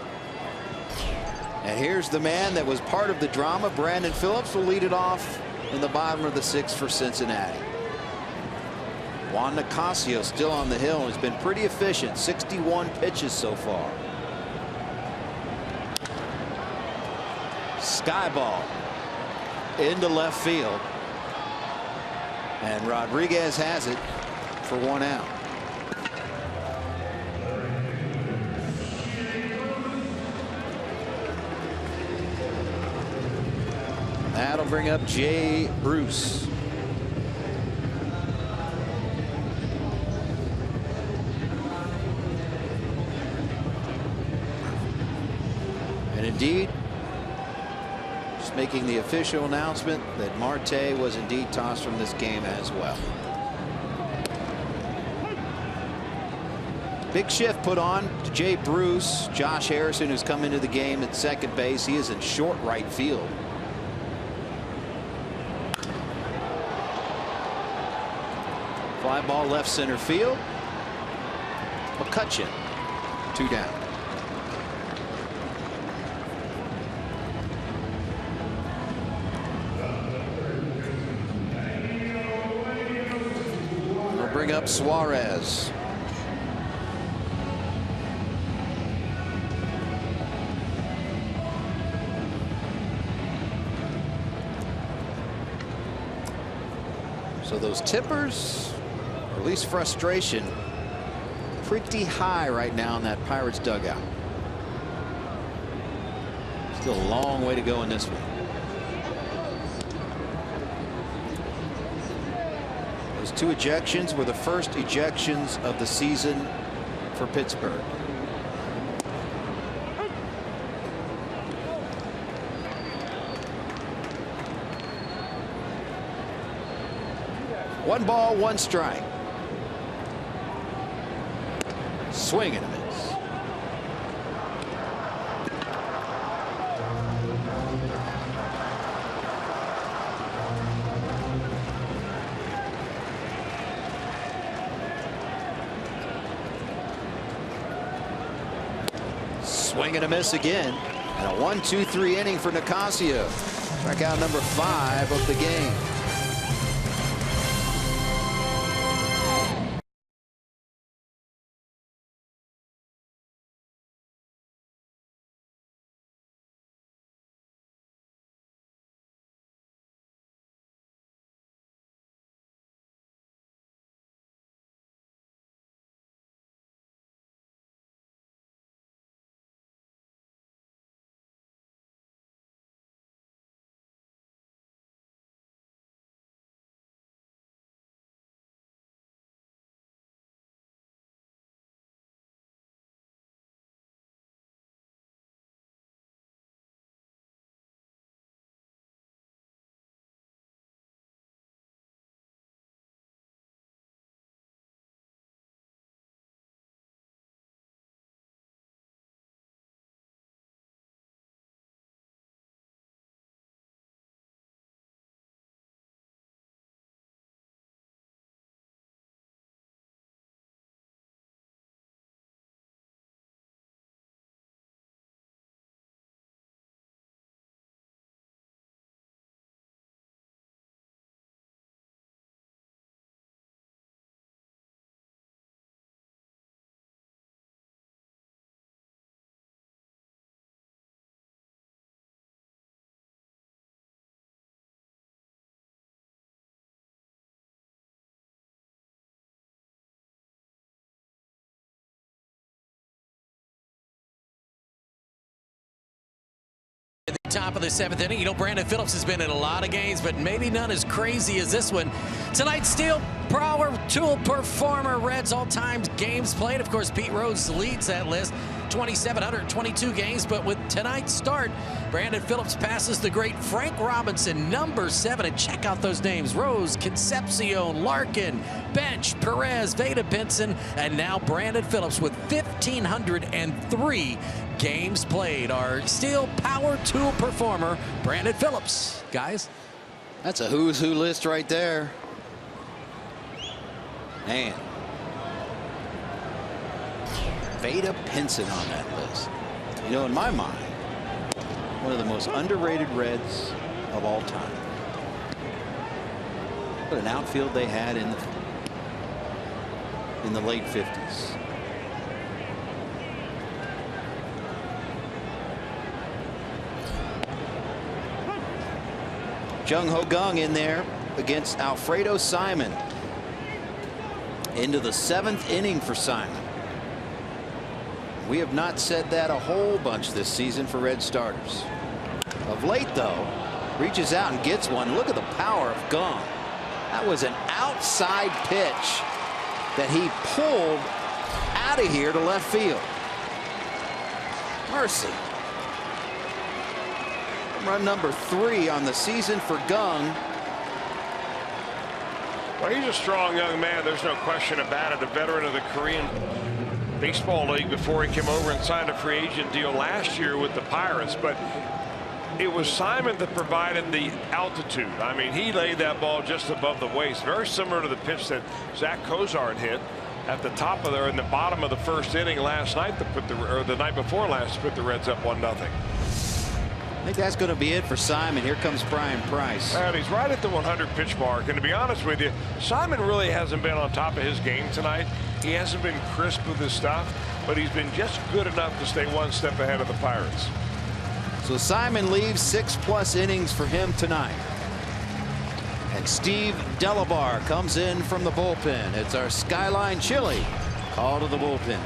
C: And here's the man that was part of the drama. Brandon Phillips will lead it off in the bottom of the 6th for Cincinnati. Juan Nicasio still on the hill and has been pretty efficient. 61 pitches so far. Sky ball into left field, and Rodriguez has it for 1 out. That'll bring up Jay Bruce. And indeed, just making the official announcement that Marte was indeed tossed from this game as well. Big shift put on to Jay Bruce. Josh Harrison, who's come into the game at second base, he is in short right field. Fly ball left center field. McCutcheon, 2 down. We'll bring up Suarez. So those tippers, or at least frustration, pretty high right now in that Pirates dugout. Still a long way to go in this one. Those 2 ejections were the first ejections of the season for Pittsburgh. One ball, 1 strike. Swing and a miss. Swing and a miss again. And a 1-2-3 inning for Nicasio. Strikeout number 5 of the game.
E: top of the 7th inning. You know, Brandon Phillips has been in a lot of games, but maybe none as crazy as this one. Tonight's Steel Power Tool Performer, Reds all-time games played. Of course, Pete Rose leads that list, 2,722 games. But with tonight's start, Brandon Phillips passes the great Frank Robinson, number 7. And check out those names: Rose, Concepcion, Larkin, Bench, Perez, Vada Benson, and now Brandon Phillips with 1,503 games played. Our Steel Power Tool Performer, Brandon Phillips. Guys,
C: that's a who's who list right there. Man, Vada Benson on that list. You know, in my mind, one of the most underrated Reds of all time. What an outfield they had in the late 50s. Jung Ho Gung in there against Alfredo Simon. Into the 7th inning for Simon. We have not said that a whole bunch this season for Red starters. Of late, though, reaches out and gets one. Look at the power of Gung. That was an outside pitch that he pulled out of here to left field. Mercy. Run number 3 on the season for Gung.
D: Well, he's a strong young man. There's no question about it. A veteran of the Korean Baseball League before he came over and signed a free agent deal last year with the Pirates. But it was Simon that provided the altitude. I mean, he laid that ball just above the waist, very similar to the pitch that Zach Cozart hit at the top of there in the bottom of the 1st inning last night to put the night before last to put the Reds up 1-0.
C: I think that's going to be it for Simon. Here comes Brian Price.
D: And he's right at the 100 pitch mark. And to be honest with you, Simon really hasn't been on top of his game tonight. He hasn't been crisp with his stuff, but he's been just good enough to stay 1 step ahead of the Pirates.
C: So Simon leaves 6+ innings for him tonight. And Steve Delabar comes in from the bullpen. It's our Skyline Chili call to the bullpen.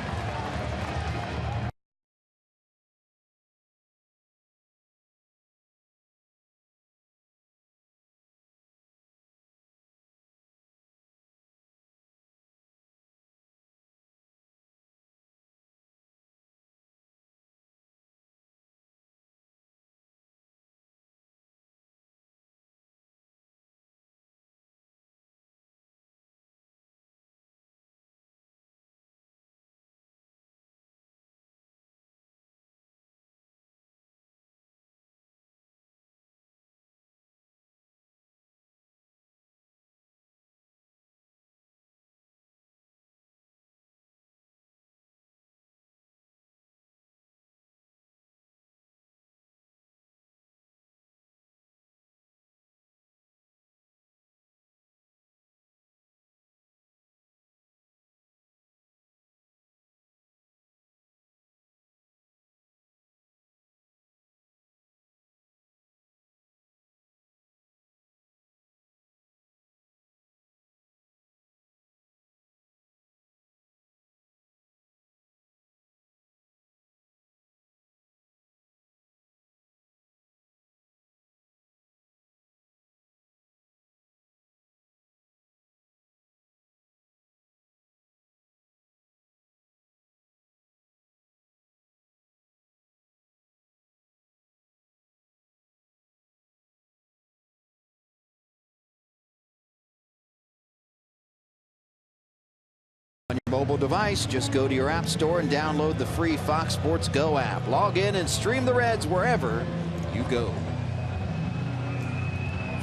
C: On your mobile device, just go to your app store and download the free Fox Sports Go app. Log in and stream the Reds wherever you go.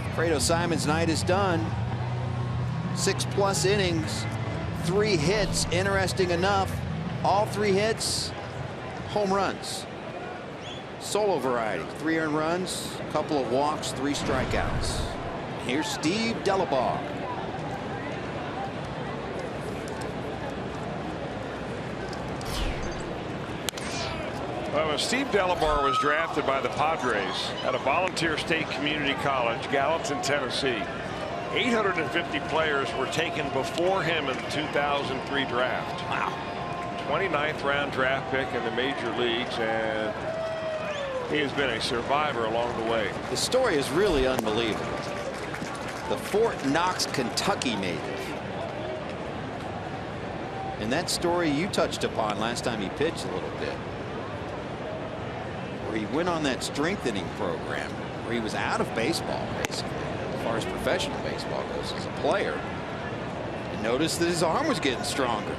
C: Alfredo Simon's night is done. 6+ innings, 3 hits. Interesting enough, all 3 hits, home runs. Solo variety, 3 earned runs, a couple of walks, 3 strikeouts. Here's Steve Delabar.
D: Well, when Steve Delabar was drafted by the Padres at a volunteer state community college, Gallatin, Tennessee, 850 players were taken before him in the 2003 draft. Wow. 29th round draft pick in the major leagues, and He has been a survivor along the way.
C: The story is really unbelievable. The Fort Knox, Kentucky native. And that story you touched upon last time he pitched a little bit, where he went on that strengthening program where he was out of baseball basically as far as professional baseball goes as a player, and noticed that his arm was getting stronger.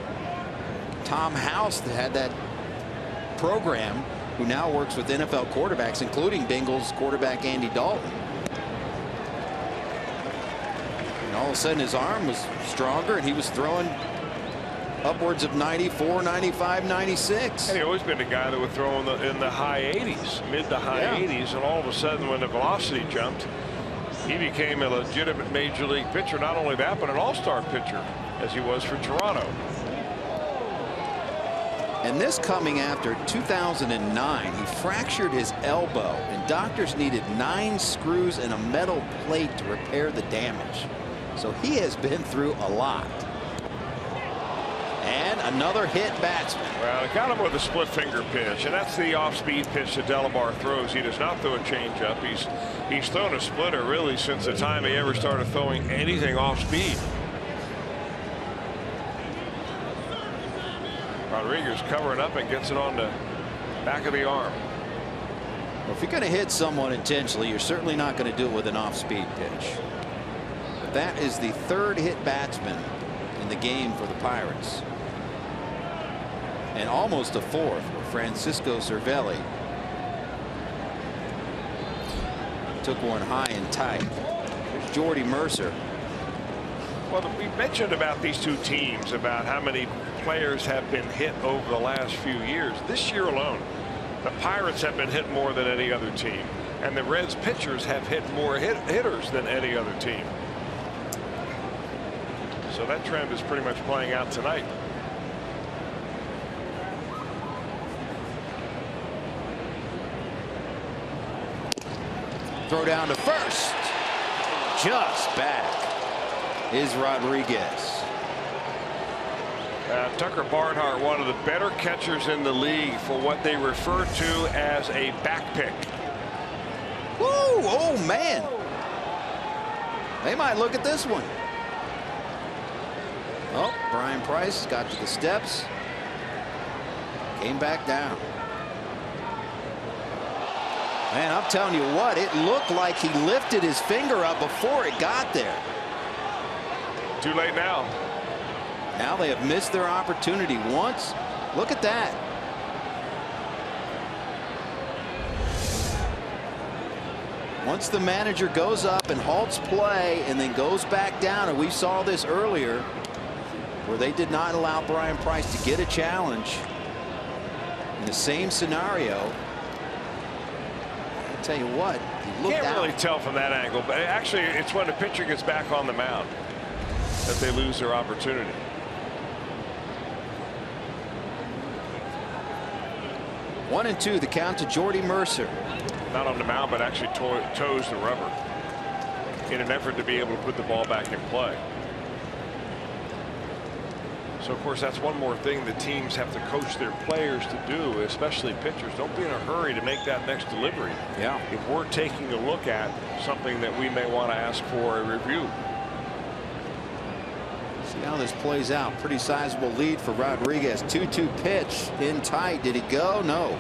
C: Tom House that had that program, who now works with NFL quarterbacks, including Bengals quarterback Andy Dalton. And all of a sudden his arm was stronger and he was throwing upwards of 94, 95, 96.
D: And he always been a guy that would throw in the high 80s, mid to high 80s, and all of a sudden when the velocity jumped, he became a legitimate major league pitcher. Not only that, but an all-star pitcher, as he was for Toronto.
C: And this coming after 2009, he fractured his elbow, and doctors needed 9 screws and a metal plate to repair the damage. So he has been through a lot. And another hit batsman.
D: Well, I got him with a split finger pitch, and that's the off-speed pitch that Delabar throws. He does not throw a changeup. He's thrown a splitter really since the time he ever started throwing anything off-speed. Rodriguez covering up and gets it on the back of the arm.
C: Well, if you're going to hit someone intentionally, you're certainly not going to do it with an off-speed pitch. But that is the 3rd hit batsman in the game for the Pirates. And almost a 4th for Francisco Cervelli. Took one high and tight. There's Jordy Mercer.
D: Well, we mentioned about these two teams, about how many players have been hit over the last few years. This year alone, the Pirates have been hit more than any other team, and the Reds pitchers have hit more hitters than any other team. So that trend is pretty much playing out tonight.
C: Throw down to first. Just back is Rodriguez.
D: Tucker Barnhart, one of the better catchers in the league for what they refer to as a back pick.
C: Woo! Oh man, they might look at this one. Oh, Brian Price got to the steps, came back down. Man, I'm telling you what, it looked like he lifted his finger up before it got there.
D: Too late now.
C: Now they have missed their opportunity once. Look at that. Once the manager goes up and halts play and then goes back down, and we saw this earlier where they did not allow Brian Price to get a challenge in the same scenario. I tell you what, he looked
D: Can't
C: out.
D: really tell from that angle, but actually it's when the pitcher gets back on the mound that they lose their opportunity.
C: One and two, the count to Jordy Mercer.
D: Not on the mound, but actually toes the rubber in an effort to be able to put the ball back in play. So of course that's one more thing that teams have to coach their players to do, especially pitchers. Don't be in a hurry to make that next delivery.
C: Yeah.
D: If we're taking a look at something that we may want to ask for a review.
C: See how this plays out. Pretty sizable lead for Rodriguez. 2-2 pitch in tight. Did he go? No.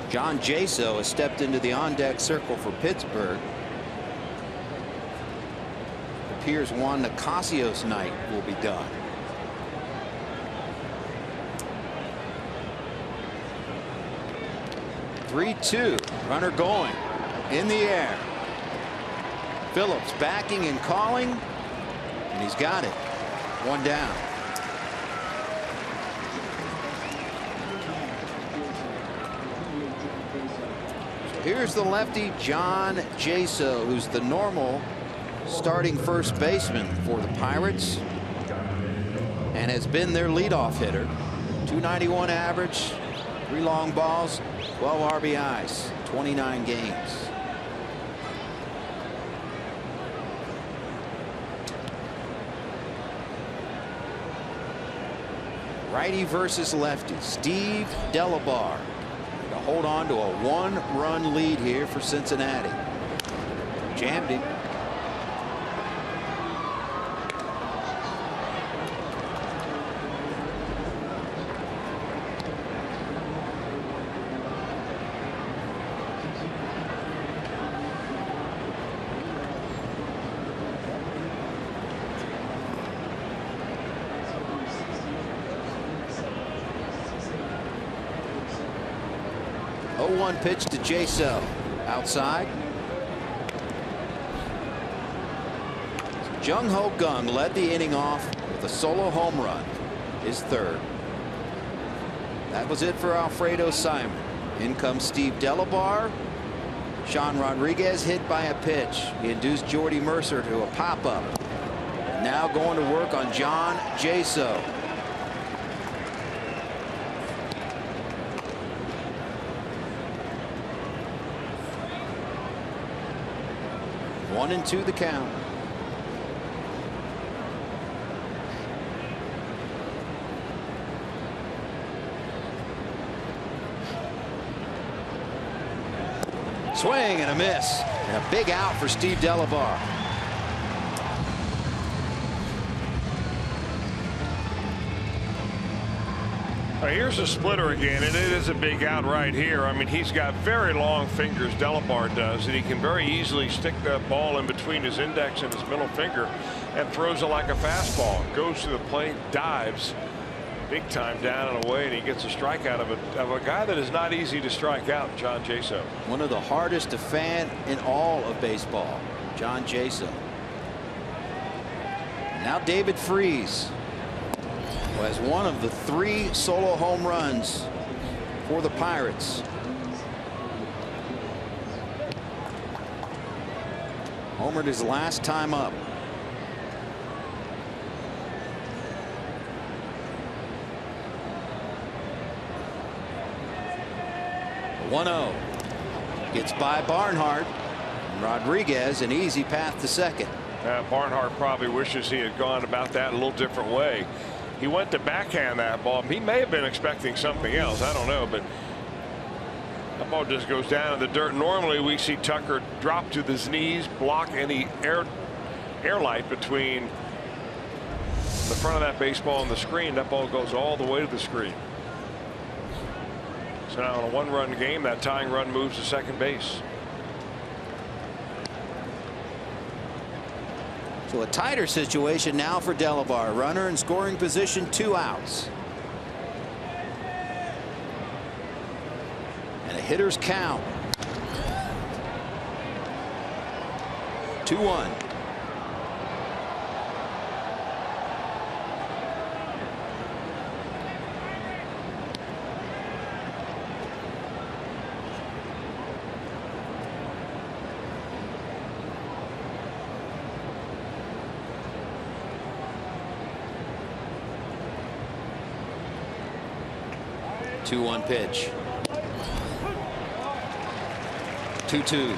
C: John Jaso has stepped into the on-deck circle for Pittsburgh. It appears Juan Nicasio's night will be done. Three-two. Runner going in the air. Phillips backing and calling, and he's got it. One down. So here's the lefty John Jaso, who's the normal starting first baseman for the Pirates and has been their leadoff hitter. 291 average, 3 long balls, 12 RBIs, 29 games. Righty versus lefty. Steve Delabar to hold on to a 1-run lead here for Cincinnati. Jammed him. One pitch to Jaso. Outside. Jung Ho Kang led the inning off with a solo home run, his third. That was it for Alfredo Simon. In comes Steve Delabar. Sean Rodriguez hit by a pitch. He induced Jordy Mercer to a pop-up. Now going to work on John Jaso. One and two the count. Swing and a miss. And a big out for Steve Delabar.
D: Here's a splitter again, and it is a big out right here. I mean, he's got very long fingers, Delabar does, and he can very easily stick that ball in between his index and his middle finger and throws it like a fastball. Goes to the plate, dives big time down and away, and he gets a strikeout of a guy that is not easy to strike out, John Jaso.
C: One of the hardest to fan in all of baseball, John Jaso. Now David Freese, who has one of the 3 solo home runs for the Pirates. Homered his last time up. The 1-0 gets by Barnhart. Rodriguez an easy path to second.
D: Barnhart probably wishes he had gone about that a little different way. He went to backhand that ball. He may have been expecting something else. I don't know, but that ball just goes down in the dirt. Normally we see Tucker drop to his knees, block any airlight between the front of that baseball and the screen. That ball goes all the way to the screen. So now in a 1-run game, that tying run moves to second base.
C: So a tighter situation now for Delabar. Runner in scoring position, 2 outs. And a hitter's count. 2-1. Two-one pitch. 2-2.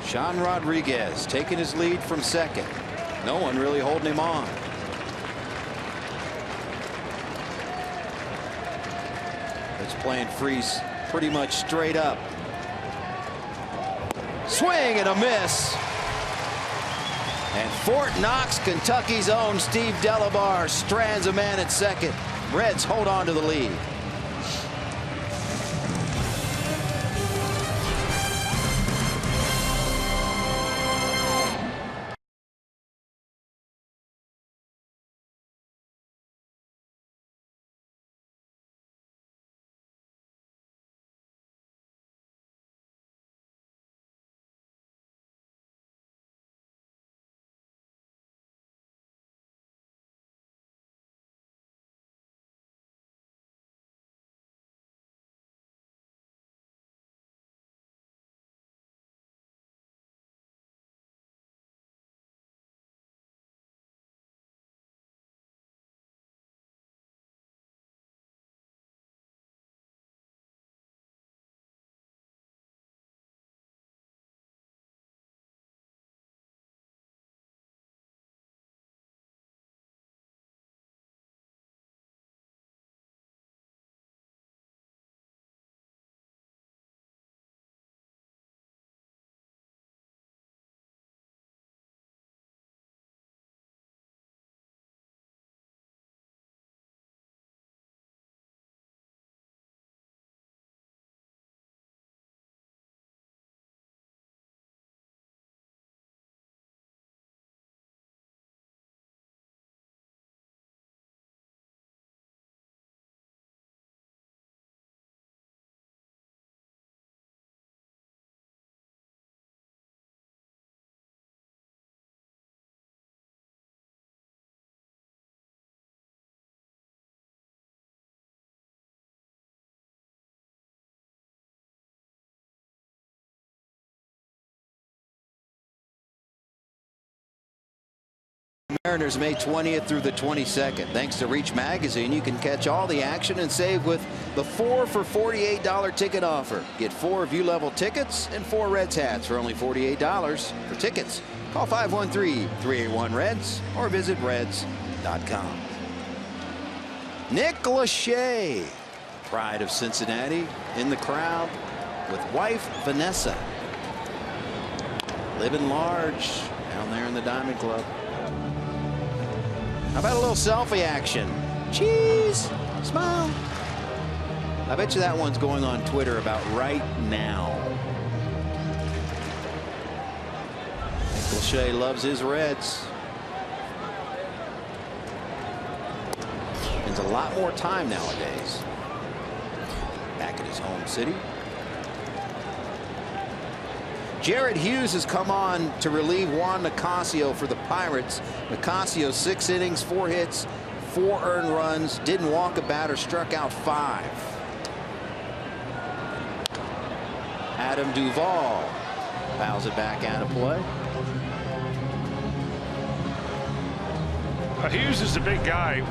C: Sean Rodriguez taking his lead from second. No one really holding him on. It's playing Freese pretty much straight up. Swing and a miss. And Fort Knox, Kentucky's own Steve Delabar strands a man at second. Reds hold on to the lead. Mariners May 20th through the 22nd. Thanks to Reach Magazine, you can catch all the action and save with the 4 for $48 ticket offer. Get 4 view-level tickets and 4 Reds hats for only $48. For tickets, call 513-381-REDS or visit Reds.com. Nick Lachey, pride of Cincinnati, in the crowd with wife Vanessa. Living large down there in the Diamond Club. How about a little selfie action? Cheese, smile. I bet you that one's going on Twitter about right now. Nick Lachey loves his Reds. Spends a lot more time nowadays back in his home city. Jared Hughes has come on to relieve Juan Nicasio for the Pirates. Nicasio 6 innings, 4 hits, 4 earned runs, didn't walk a batter, struck out 5. Adam Duvall fouls it back out of play.
D: Hughes is a big guy,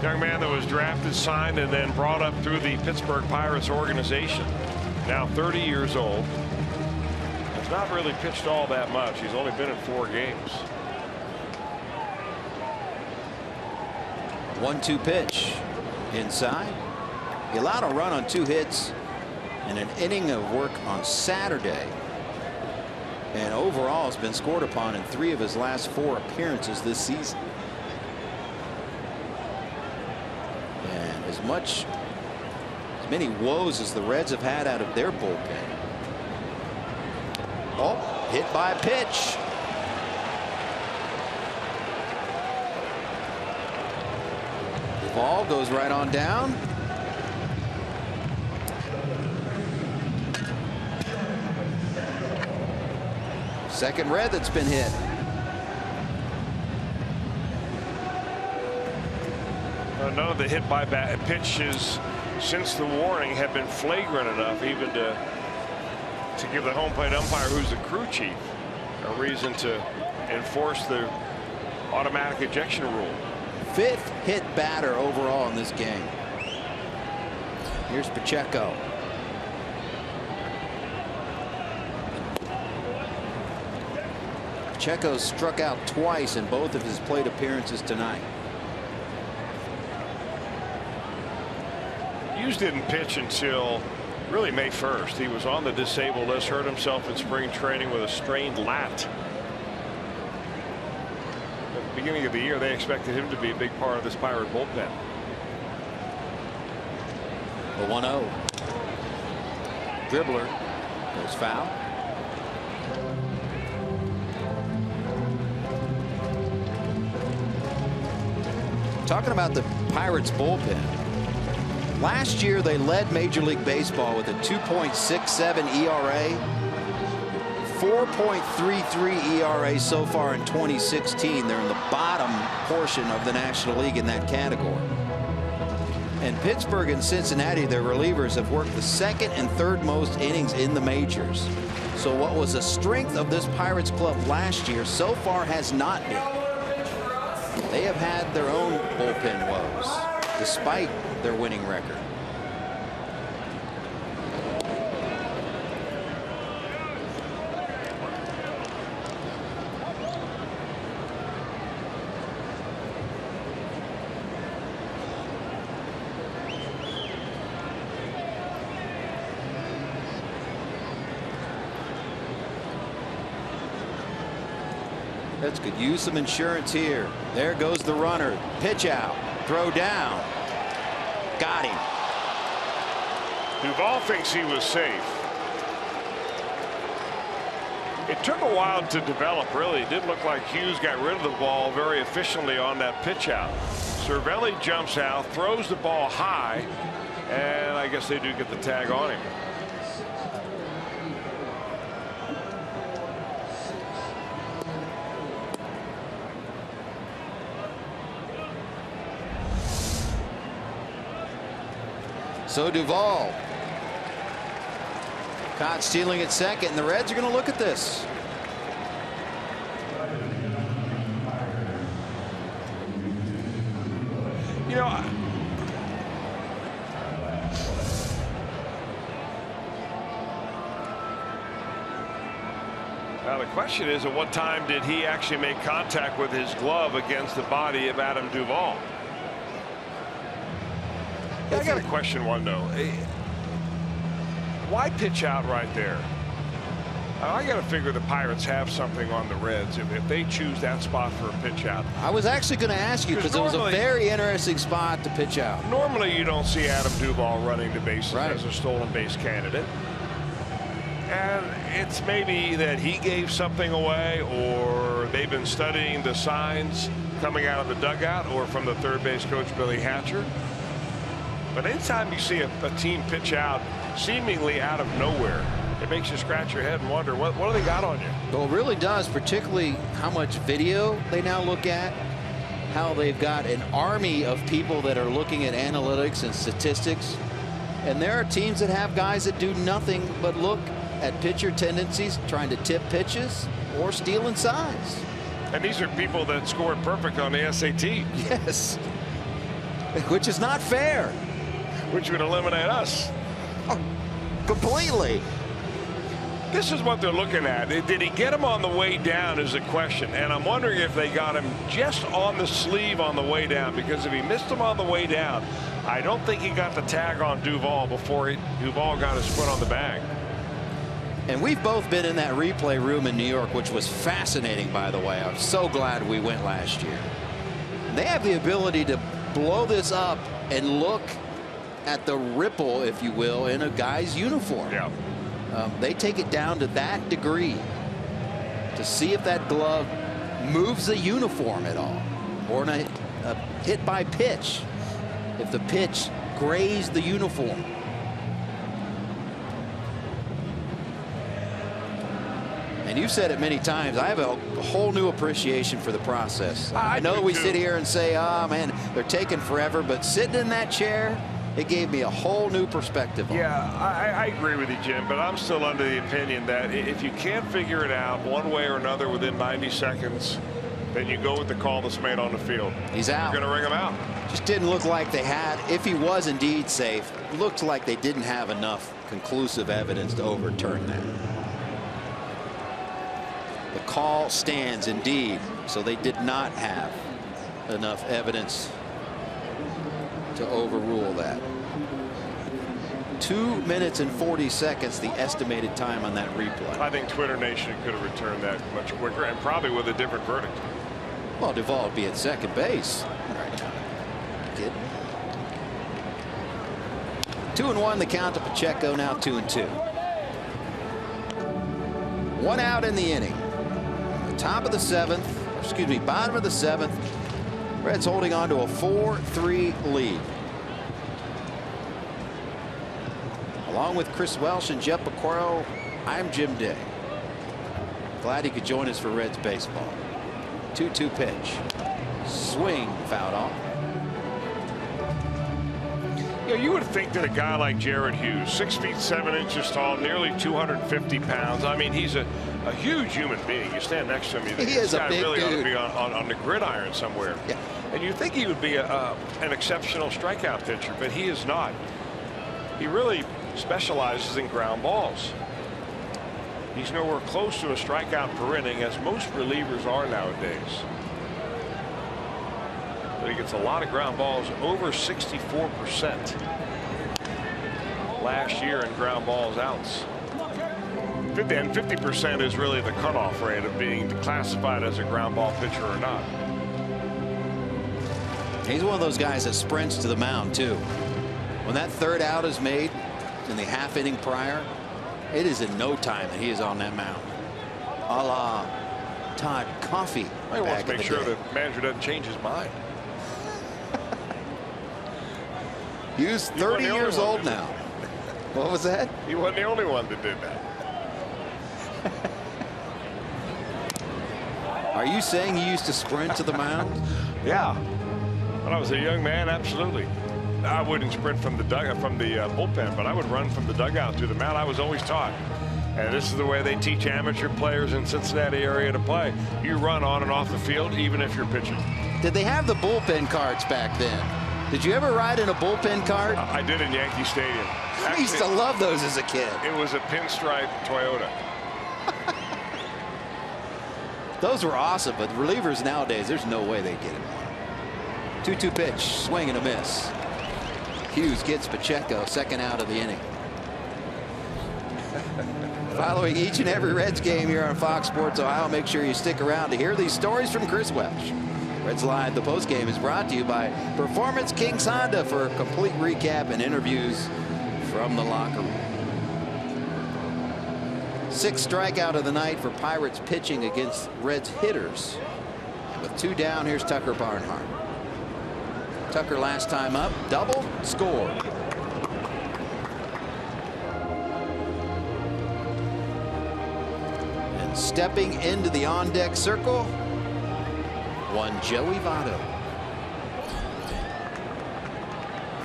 D: young man that was drafted, signed, and then brought up through the Pittsburgh Pirates organization. Now 30 years old. Not really pitched all that much. He's only been in 4 games.
C: 1-2 pitch inside. He allowed a run on 2 hits and an inning of work on Saturday. And overall has been scored upon in 3 of his last 4 appearances this season. And as many woes as the Reds have had out of their bullpen. Oh, hit by a pitch. The ball goes right on down. Second Red that's been hit.
D: None of the hit by pitches since the warning have been flagrant enough even to give the home plate umpire, who's the crew chief, a reason to enforce the automatic ejection rule.
C: 5th hit batter overall in this game. Here's Pacheco. Pacheco struck out twice in both of his plate appearances tonight.
D: Hughes didn't pitch until really May 1st. He was on the disabled list, hurt himself in spring training with a strained lat. At the beginning of the year, they expected him to be a big part of this Pirate bullpen.
C: The 1-0. Dribbler goes foul. Talking about the Pirates bullpen. Last year they led Major League Baseball with a 2.67 ERA, 4.33 ERA so far in 2016. They're in the bottom portion of the National League in that category. And Pittsburgh and Cincinnati, their relievers, have worked the 2nd and 3rd most innings in the majors. So what was a strength of this Pirates club last year so far has not been. They have had their own bullpen woes despite their winning record. Reds could use some insurance here. There goes the runner. Pitch out. Throw down. Got him.
D: Duvall thinks he was safe. It took a while to develop, really. It did look like Hughes got rid of the ball very efficiently on that pitch out. Cervelli jumps out, throws the ball high, and I guess they do get the tag on him.
C: So Duvall caught stealing at second, and the Reds are going to look at this.
D: You know, now the question is, at what time did he actually make contact with his glove against the body of Adam Duvall? I got to question one though. Why pitch out right there? I got to figure the Pirates have something on the Reds if they choose that spot for a pitch out.
C: I was actually going to ask you because it was a very interesting spot to pitch out.
D: Normally you don't see Adam Duvall running the bases
C: right.
D: as a stolen base candidate. And it's maybe that he gave something away, or they've been studying the signs coming out of the dugout, or from the third base coach Billy Hatcher. But anytime you see a team pitch out seemingly out of nowhere, it makes you scratch your head and wonder, what do they got on you?
C: Well, it really does, particularly how much video they now look at, how they've got an army of people that are looking at analytics and statistics. And there are teams that have guys that do nothing but look at pitcher tendencies, trying to tip pitches or stealing signs.
D: And these are people that scored perfect on the SAT.
C: Yes. Which is not fair.
D: Which would eliminate us.
C: Oh, completely.
D: This is what they're looking at. Did he get him on the way down is the question. And I'm wondering if they got him just on the sleeve on the way down, because if he missed him on the way down, I don't think he got the tag on Duvall before Duvall got his foot on the bag.
C: And we've both been in that replay room in New York, which was fascinating, by the way. I'm so glad we went last year. They have the ability to blow this up and look at the ripple, if you will, in a guy's uniform.
D: Yeah.
C: They take it down to that degree to see if that glove moves the uniform at all, or a hit by pitch, if the pitch grazed the uniform. And you've said it many times, I have a whole new appreciation for the process. I know we sit here and say, oh man, they're taking forever, but sitting in that chair, it gave me a whole new perspective on it.
D: Yeah, I agree with you, Jim, but I'm still under the opinion that if you can't figure it out one way or another within 90 seconds, then you go with the call that's made on the field.
C: He's out.
D: You're going to ring him out.
C: Just didn't look like they had, if he was indeed safe, it looked like they didn't have enough conclusive evidence to overturn that. The call stands indeed, so they did not have enough evidence to overrule that. 2 minutes and 40 seconds, the estimated time on that replay.
D: I think Twitter Nation could have returned that much quicker, and probably with a different verdict.
C: Well, Duvall would be at second base right now. Kid. 2-1 the count to Pacheco, now 2-2. 1 out in the inning. Top of the 7th, excuse me, bottom of the 7th. Reds holding on to a 4-3 lead. Along with Chris Welsh and Jeff Piquero, I'm Jim Day. Glad he could join us for Reds baseball. 2-2 pitch. Swing, fouled off.
D: You know, you would think that a guy like Jared Hughes, 6 feet 7 inches tall, nearly 250 pounds. I mean, he's a huge human being. You stand next to him, you think this guy really ought to be on the gridiron somewhere.
C: Yeah.
D: And you think he would be an exceptional strikeout pitcher, but he is not. He really specializes in ground balls. He's nowhere close to a strikeout per inning, as most relievers are nowadays. But he gets a lot of ground balls, over 64% last year in ground balls outs. And 50% is really the cutoff rate of being classified as a ground ball pitcher or not.
C: He's one of those guys that sprints to the mound too. When that third out is made in the half inning prior, it is in no time that he is on that mound. A la Todd Coffey.
D: I want to make sure the manager doesn't change his mind.
C: He's 30 years old now. What was that?
D: He wasn't the only one that did that.
C: Are you saying he used to sprint to the mound?
D: Yeah. When I was a young man, absolutely. I wouldn't sprint from the dugout, from the bullpen, but I would run from the dugout to the mound. I was always taught. And this is the way they teach amateur players in Cincinnati area to play. You run on and off the field, even if you're pitching.
C: Did they have the bullpen cards back then? Did you ever ride in a bullpen cart?
D: I did in Yankee Stadium.
C: I used to love those as a kid.
D: It was a pinstripe Toyota.
C: Those were awesome, but relievers nowadays, there's no way they get it. 2-2 pitch, swing and a miss. Hughes gets Pacheco, second out of the inning. Following each and every Reds game here on Fox Sports Ohio, make sure you stick around to hear these stories from Chris Welsh. Reds Live, the postgame, is brought to you by Performance Kings Honda for a complete recap and interviews from the locker room. 6th strikeout of the night for Pirates pitching against Reds hitters. And with 2 down, here's Tucker Barnhart. Tucker last time up, double, scored. And stepping into the on-deck circle, one Joey Votto.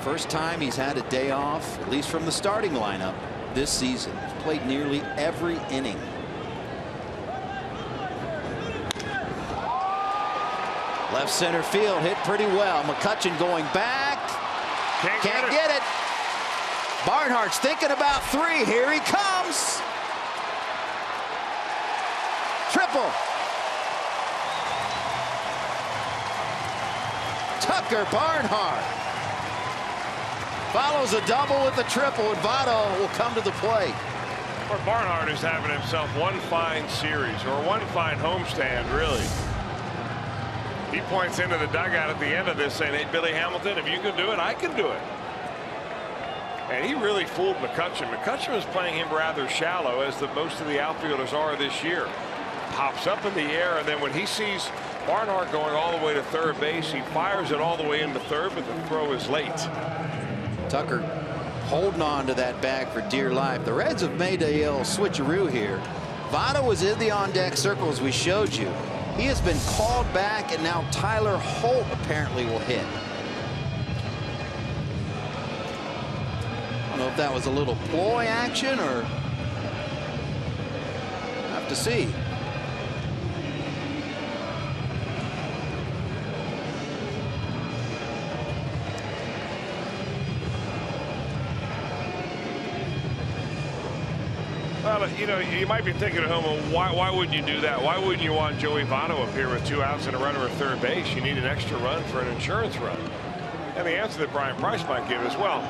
C: First time he's had a day off, at least from the starting lineup this season. He's played nearly every inning. Left center field, hit pretty well. McCutchen going back. Can't get it. Barnhart's thinking about 3. Here he comes. Triple. Tucker Barnhart follows a double with a triple, and Votto will come to the plate.
D: Well, Barnhart is having himself one fine series, or one fine homestand, really. He points into the dugout at the end of this saying, hey, Billy Hamilton, if you can do it, I can do it. And he really fooled McCutchen. McCutchen was playing him rather shallow, as most of the outfielders are this year. Pops up in the air, and then when he sees Barnhart going all the way to third base, he fires it all the way into third, but the throw is late.
C: Tucker holding on to that bag for dear life. The Reds have made a little switcheroo here. Votto was in the on-deck circle, as we showed you. He has been called back, and now Tyler Holt apparently will hit. I don't know if that was a little ploy action, or have to see.
D: Well, you know, you might be thinking at home, well, why wouldn't you do that? Why wouldn't you want Joey Votto up here with 2 outs and a runner at third base? You need an extra run for an insurance run. And the answer that Brian Price might give is, well,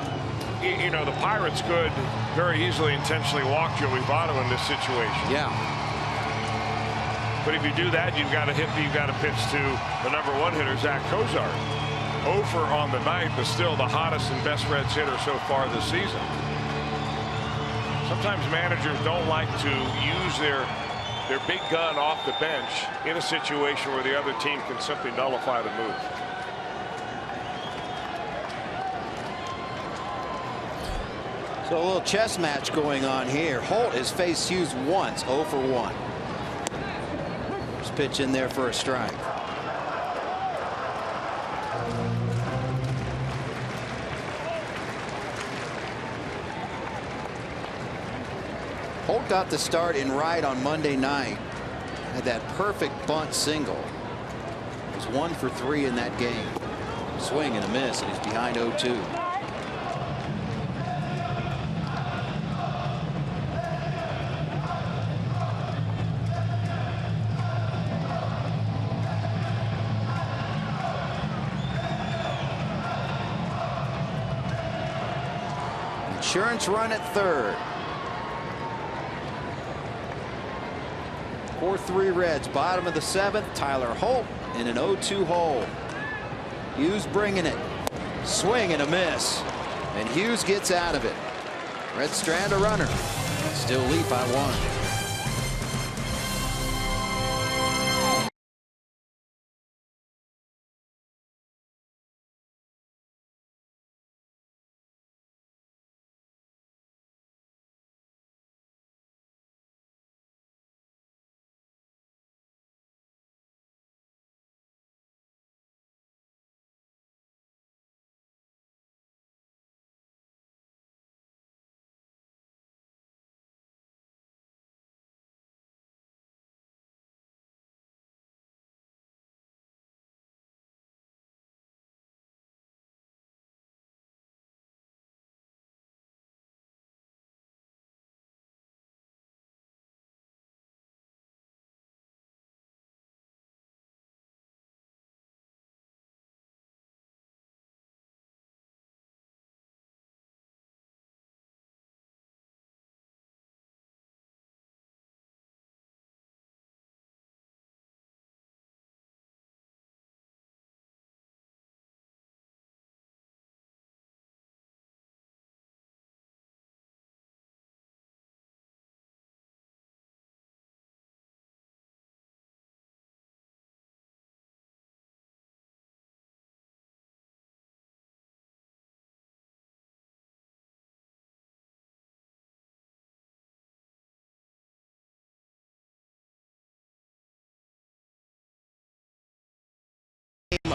D: you know, the Pirates could very easily intentionally walk Joey Votto in this situation.
C: Yeah.
D: But if you do that, you've got to pitch to the #1 hitter, Zach Cozart. Over on the night, but still the hottest and best Reds hitter so far this season. Sometimes managers don't like to use their big gun off the bench in a situation where the other team can simply nullify the move.
C: So a little chess match going on here. Holt has faced Hughes once, 0 for 1. Just pitch in there for a strike. Holt got the start in right on Monday night. Had that perfect bunt single. Was 1 for 3 in that game. Swing and a miss, and he's behind 0-2. Insurance run at third. 4-3 Reds, bottom of the 7th. Tyler Holt in an 0-2 hole. Hughes bringing it. Swing and a miss. And Hughes gets out of it. Reds strand a runner. Still lead by 1.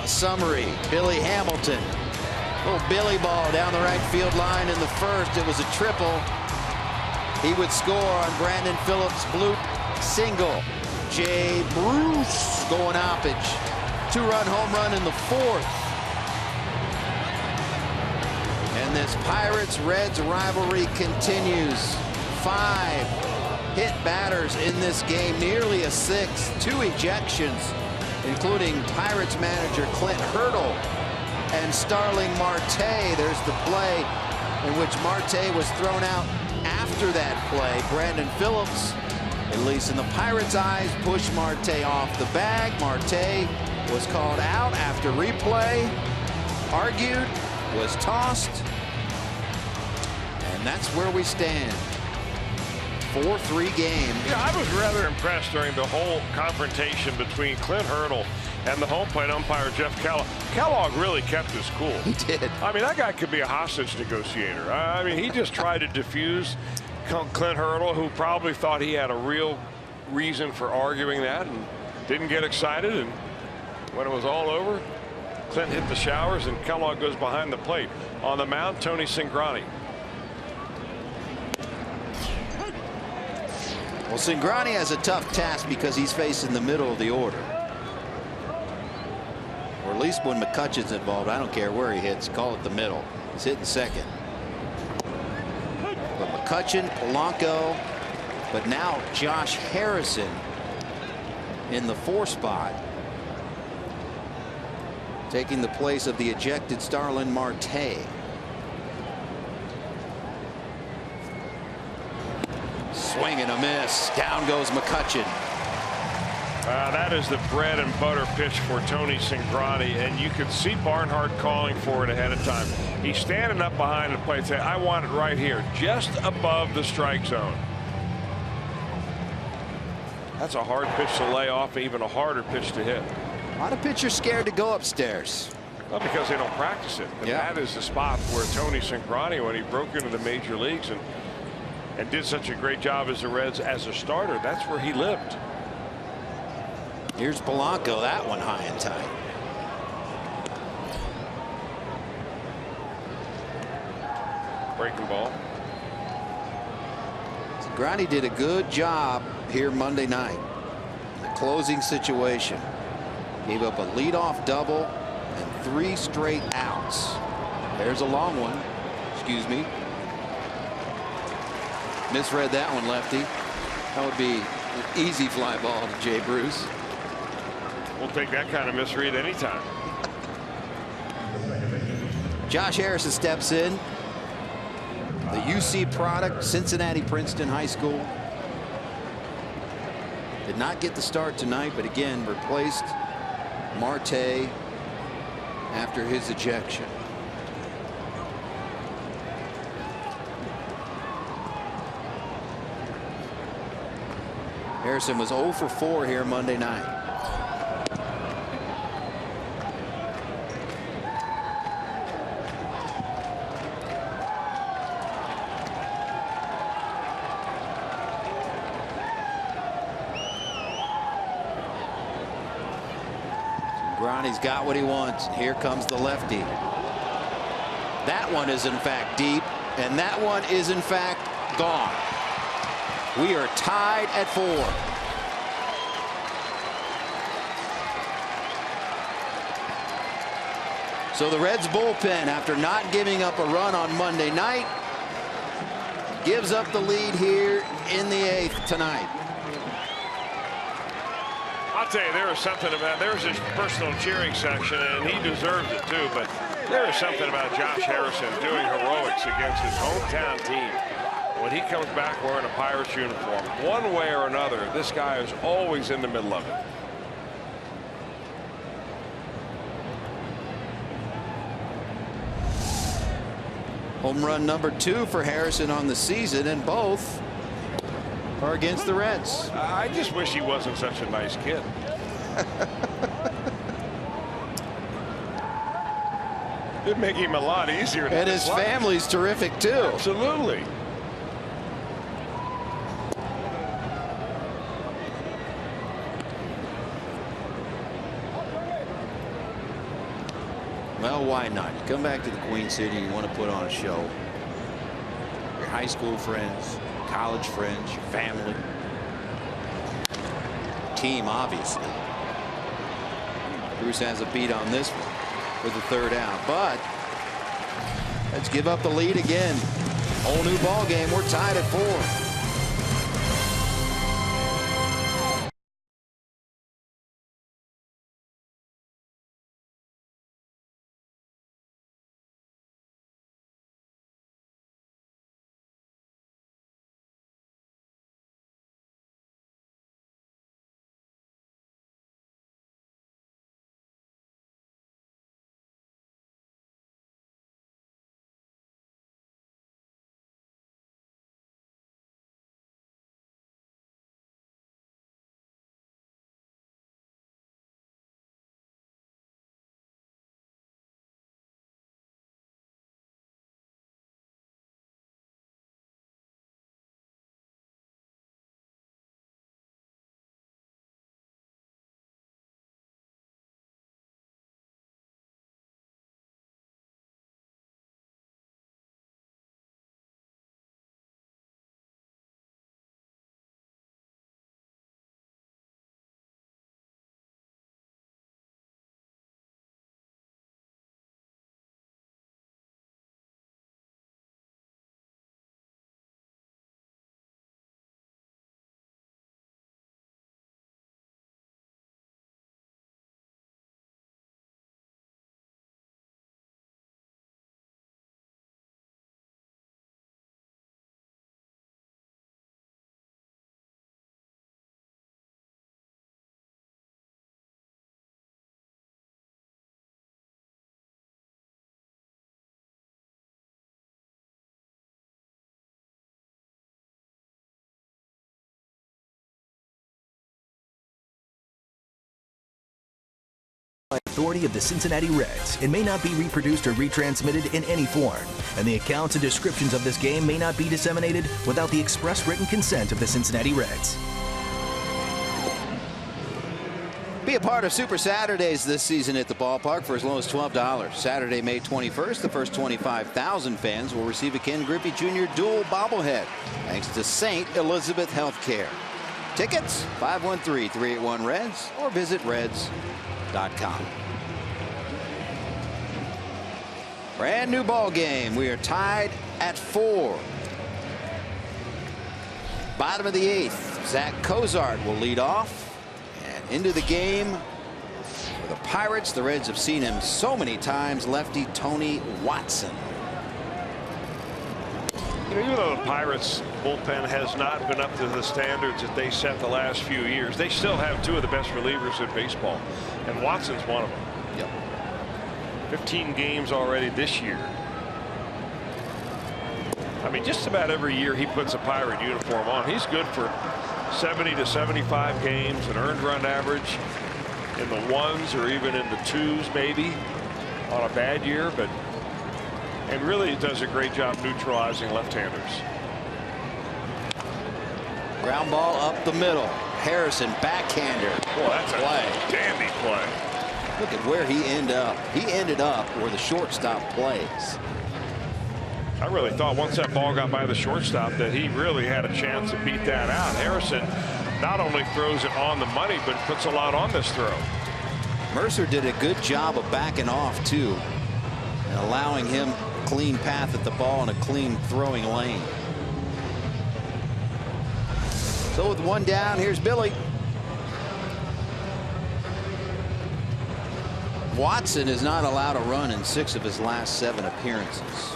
C: summary. Billy Hamilton. Little Billy ball down the right field line in the first. It was a triple. He would score on Brandon Phillips' bloop single. Jay Bruce going Oppage. 2-run home run in the fourth. And this Pirates-Reds rivalry continues. 5 hit batters in this game, nearly a 6th. 2 ejections, including Pirates manager Clint Hurdle and Starling Marte. There's the play in which Marte was thrown out after that play. Brandon Phillips, at least in the Pirates' eyes, pushed Marte off the bag. Marte was called out after replay, argued, was tossed, and that's where we stand. 4-3 game.
D: Yeah, I was rather impressed during the whole confrontation between Clint Hurdle and the home plate umpire Jeff Kellogg. Kellogg really kept his cool.
C: He did.
D: I mean, that guy could be a hostage negotiator. I mean, he just tried to diffuse Clint Hurdle, who probably thought he had a real reason for arguing that and didn't get excited. And when it was all over, Clint hit the showers and Kellogg goes behind the plate. On the mound, Tony Cingrani.
C: Well, Cingrani has a tough task because he's facing the middle of the order. Or at least when McCutchen's involved, I don't care where he hits, call it the middle. He's hitting second. But McCutchen, Polanco, but now Josh Harrison in the 4 spot, taking the place of the ejected Starling Marte. Swing and a miss. Down goes McCutchen.
D: That is the bread and butter pitch for Tony Cingrani, and you could see Barnhart calling for it ahead of time. He's standing up behind the plate saying, I want it right here, just above the strike zone. That's a hard pitch to lay off, even a harder pitch to hit.
C: A lot of pitchers scared to go upstairs.
D: Well, because they don't practice it. And that is the spot where Tony Cingrani, when he broke into the major leagues and did such a great job as the Reds as a starter, that's where he lived.
C: Here's Polanco, that one high and tight.
D: Breaking ball.
C: Cingrani did a good job here Monday night. The closing situation. Gave up a leadoff double and 3 straight outs. There's a long one. Excuse me. Misread that one, lefty. That would be an easy fly ball to Jay Bruce.
D: We'll take that kind of misread anytime.
C: Josh Harrison steps in. The UC product, Cincinnati Princeton High School. Did not get the start tonight, but again replaced Marte after his ejection. Harrison was 0 for 4 here Monday night. Cingrani's got what he wants. Here comes the lefty. That one is in fact deep, and that one is in fact gone. We are tied at 4. So the Reds bullpen, after not giving up a run on Monday night, gives up the lead here in the 8th tonight.
D: I'll tell you, there was something about, there's his personal cheering section, and he deserves it too, but there is something about Josh Harrison doing heroics against his hometown team. When he comes back wearing a Pirates uniform, one way or another, this guy is always in the middle of it.
C: Home run number 2 for Harrison on the season, and both are against the Reds.
D: I just wish he wasn't such a nice kid. It'd make him a lot easier.
C: And his family's terrific too.
D: Absolutely.
C: Well, why not? You come back to the Queen City, you want to put on a show. Your high school friends, college friends, your family, team, obviously. Bruce has a beat on this one with the third out, but let's give up the lead again. Whole new ball game. We're tied at 4.
F: Authority of the Cincinnati Reds. It may not be reproduced or retransmitted in any form, and the accounts and descriptions of this game may not be disseminated without the express written consent of the Cincinnati Reds.
C: Be a part of Super Saturdays this season at the ballpark for as low as $12. Saturday, May 21st, the first 25,000 fans will receive a Ken Griffey Jr. dual bobblehead thanks to St. Elizabeth Healthcare. Tickets 513-381-REDS or visit reds.com. Brand new ball game. We are tied at 4. Bottom of the 8th. Zach Cozart will lead off. And into the game for the Pirates. The Reds have seen him so many times. Lefty Tony Watson.
D: You know, even though the Pirates bullpen has not been up to the standards that they set the last few years, they still have 2 of the best relievers in baseball, and Watson's one of them.
C: Yep.
D: 15 games already this year. I mean, just about every year he puts a Pirate uniform on, he's good for 70 to 75 games, an earned run average in the 1s or even in the 2s maybe on a bad year, but and really does a great job neutralizing left-handers.
C: Ground ball up the middle. Harrison backhander.
D: Boy, that's a dandy play.
C: Look at where he ended up. He ended up where the shortstop plays.
D: I really thought once that ball got by the shortstop that he really had a chance to beat that out. Harrison not only throws it on the money, but puts a lot on this throw.
C: Mercer did a good job of backing off too and allowing him a clean path at the ball and a clean throwing lane. So with 1 down, here's Billy. Watson is not allowed a run in 6 of his last 7 appearances.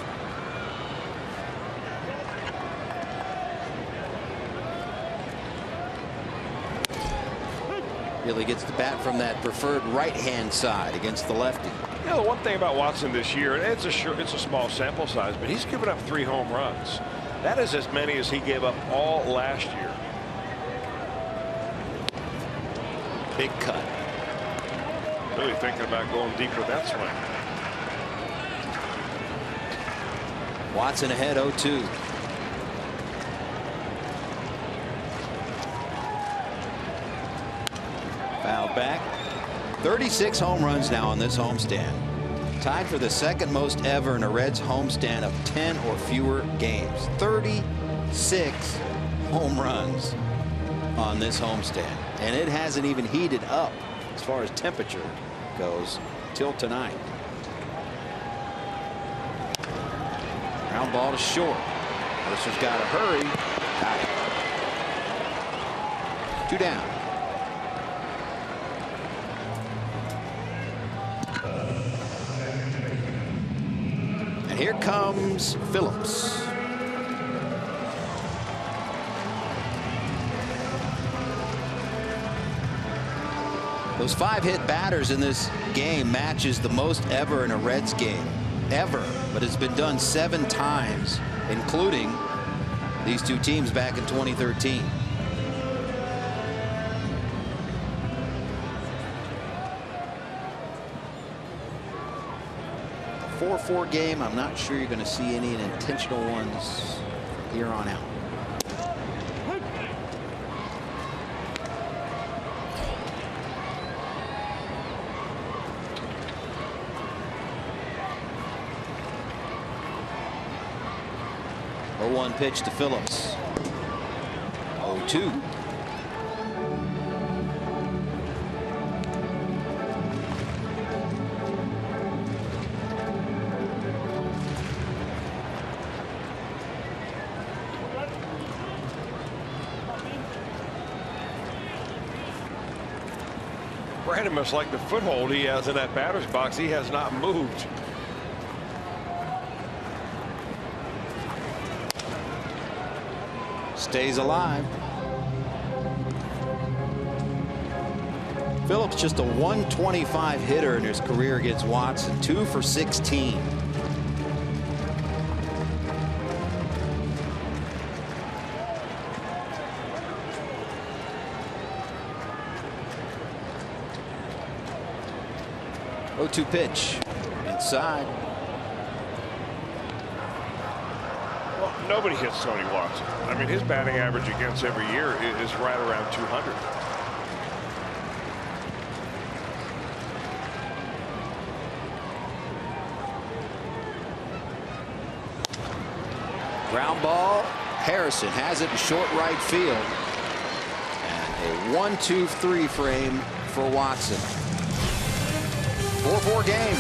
C: Billy gets the bat from that preferred right-hand side against the lefty.
D: You know, the one thing about Watson this year, and it's a small sample size, but he's given up 3 home runs. That is as many as he gave up all last year.
C: Big cut.
D: Really thinking about going deep with that swing.
C: Watson ahead 0-2. Fouled back. 36 home runs now on this homestand. Tied for the second most ever in a Reds homestand of 10 or fewer games. 36 home runs on this homestand. And it hasn't even heated up as far as temperature goes till tonight. Ground ball to short. Mercer's got to hurry. Got it. 2 down. And here comes Phillips. Those 5-hit batters in this game matches the most ever in a Reds game. Ever. But it's been done 7 times, including these 2 teams back in 2013. A 4-4 game. I'm not sure you're going to see any intentional ones from here on out. One pitch to Phillips. 0-2.
D: Brandon must like the foothold he has in that batter's box. He has not moved.
C: Stays alive. Phillips just a 125 hitter in his career against Watson. 2 for 16. Oh, 0-2 pitch inside.
D: Well, nobody hits Tony Watson. I mean, his batting average against every year is right around 200.
C: Ground ball. Harrison has it in short right field. And a 1-2-3 frame for Watson. 4-4 game.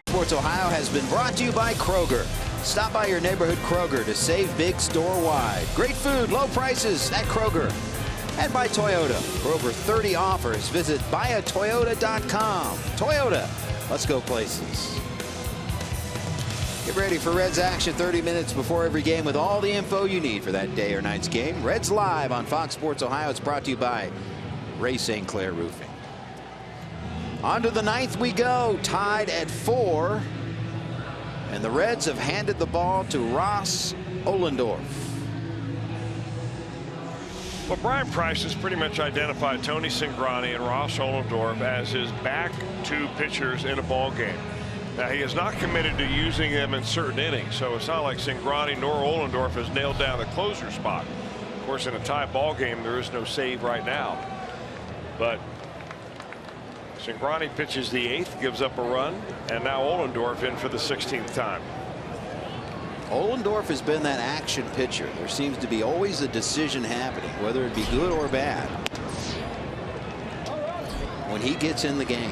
C: Sports Ohio has been brought to you by Kroger. Stop by your neighborhood Kroger to save big store-wide. Great food, low prices at Kroger. And by Toyota. For over 30 offers, visit buyatoyota.com. Toyota, let's go places. Get ready for Reds action 30 minutes before every game with all the info you need for that day or night's game. Reds Live on Fox Sports Ohio. It's brought to you by Ray St. Clair Roofing. On to the 9th we go, tied at 4. And the Reds have handed the ball to Ross Ohlendorf.
D: Well, Brian Price has pretty much identified Tony Cingrani and Ross Ollendorf as his back two pitchers in a ball game. Now, he is not committed to using them in certain innings, so it's not like Cingrani nor Ollendorf has nailed down the closer spot. Of course, in a tie ball game, there is no save right now. But Cingrani pitches the 8th, gives up a run, and now Ollendorf in for the 16th time.
G: Ollendorf has been that action pitcher. There seems to be always a decision happening, whether it be good or bad, when he gets in the game.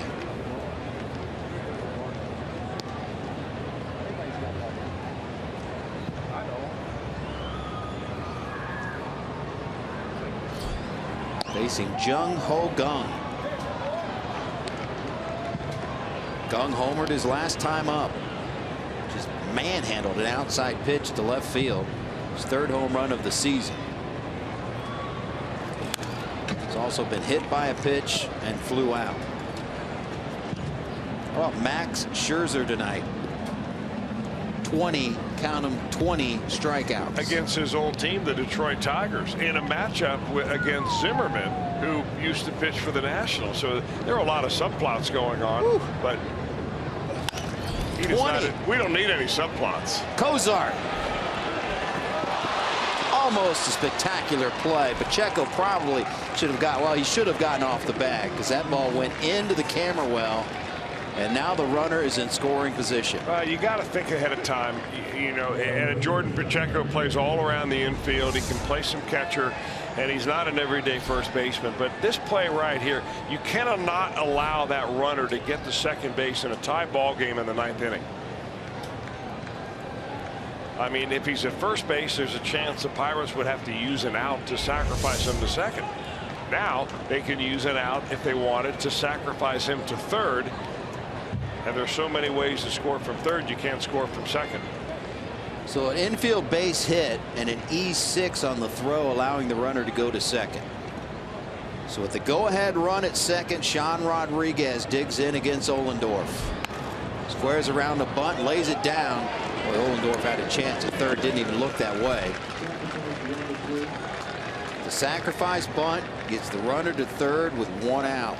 G: Facing Jung Ho Gung. Gung homered his last time up. Just manhandled an outside pitch to left field. His 3rd home run of the season. He's also been hit by a pitch and flew out. How about Max Scherzer tonight? 20, count them, 20 strikeouts.
D: Against his old team, the Detroit Tigers, in a matchup against Zimmerman, who used to pitch for the Nationals. So there are a lot of subplots going on. Woo. But he decided we don't need any subplots.
G: Cozart. Almost a spectacular play. Pacheco probably should have got, well, he should have gotten off the bag because that ball went into the camera well. And now the runner is in scoring position.
D: You got to think ahead of time, you know, and Jordan Pacheco plays all around the infield. He can play some catcher, and he's not an everyday first baseman. But this play right here, you cannot allow that runner to get to second base in a tie ball game in the 9th inning. I mean, if he's at first base, there's a chance the Pirates would have to use an out to sacrifice him to second. Now they can use an out if they wanted to sacrifice him to third. And there's so many ways to score from third, you can't score from second.
G: So an infield base hit and an E6 on the throw, allowing the runner to go to second. So with the go-ahead run at second, Sean Rodriguez digs in against Ollendorf. Squares around the bunt, lays it down. Boy, Ollendorf had a chance at third, didn't even look that way. The sacrifice bunt gets the runner to third with 1 out.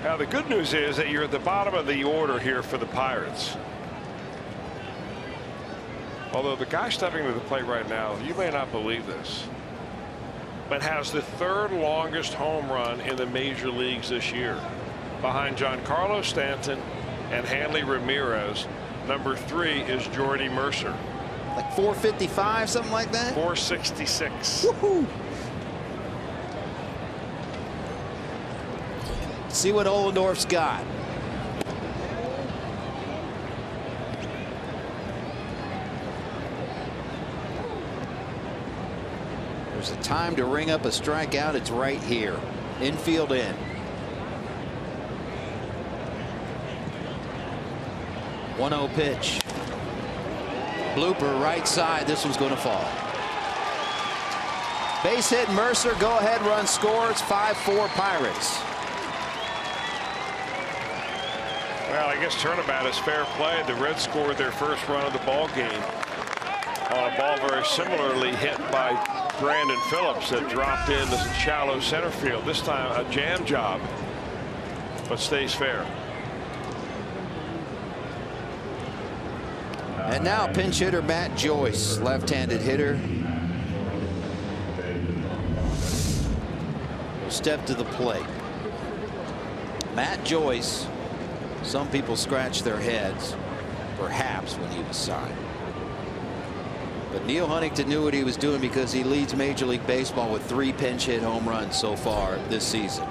D: Now, the good news is that you're at the bottom of the order here for the Pirates. Although the guy stepping to the plate right now, you may not believe this, but has the 3rd longest home run in the major leagues this year, behind Giancarlo Stanton and Hanley Ramirez. Number 3 is Jordy Mercer.
G: Like 455, something like that?
D: 466.
G: Woohoo! See what Ollendorf's got. There's a time to ring up a strikeout. It's right here. Infield in. 1-0 pitch. Blooper right side. This one's going to fall. Base hit Mercer. Go ahead run scores. 5-4 Pirates.
D: Well, I guess turnabout is fair play. The Reds scored their first run of the ball game on a ball very similarly hit by Brandon Phillips that dropped in the shallow center field. This time a jam job, but stays fair.
G: And now pinch hitter Matt Joyce, left-handed hitter. Will step to the plate. Matt Joyce. Some people scratch their heads, perhaps, when he was signed. But Neil Huntington knew what he was doing because he leads Major League Baseball with 3 pinch hit home runs so far this season.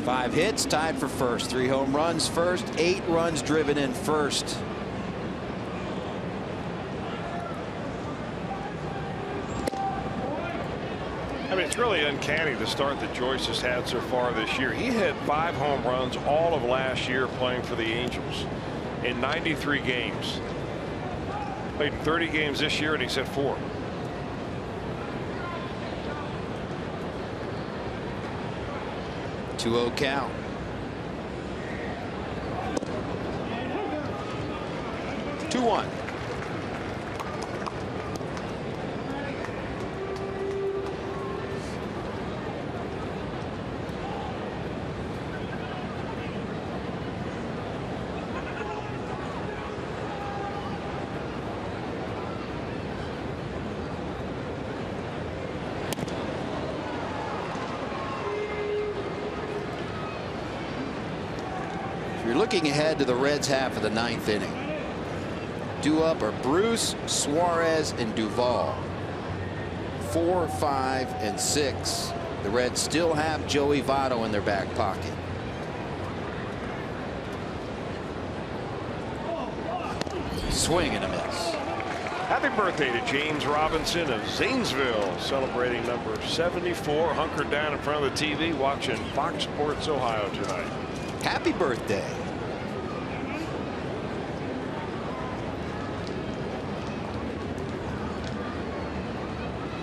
G: Five hits, tied for first. 3 home runs first, 8 runs driven in first.
D: I mean, it's really uncanny the start that Joyce has had so far this year. He hit 5 home runs all of last year playing for the Angels in 93 games. Played 30 games this year and he's hit 4.
G: 2-0 count. Two one. You're looking ahead to the Reds' half of the 9th inning. Due up are Bruce, Suarez, and Duvall. 4, 5, and 6. The Reds still have Joey Votto in their back pocket. Swing and a miss.
D: Happy birthday to James Robinson of Zanesville, celebrating number 74, hunkered down in front of the TV watching Fox Sports Ohio tonight.
G: Happy birthday.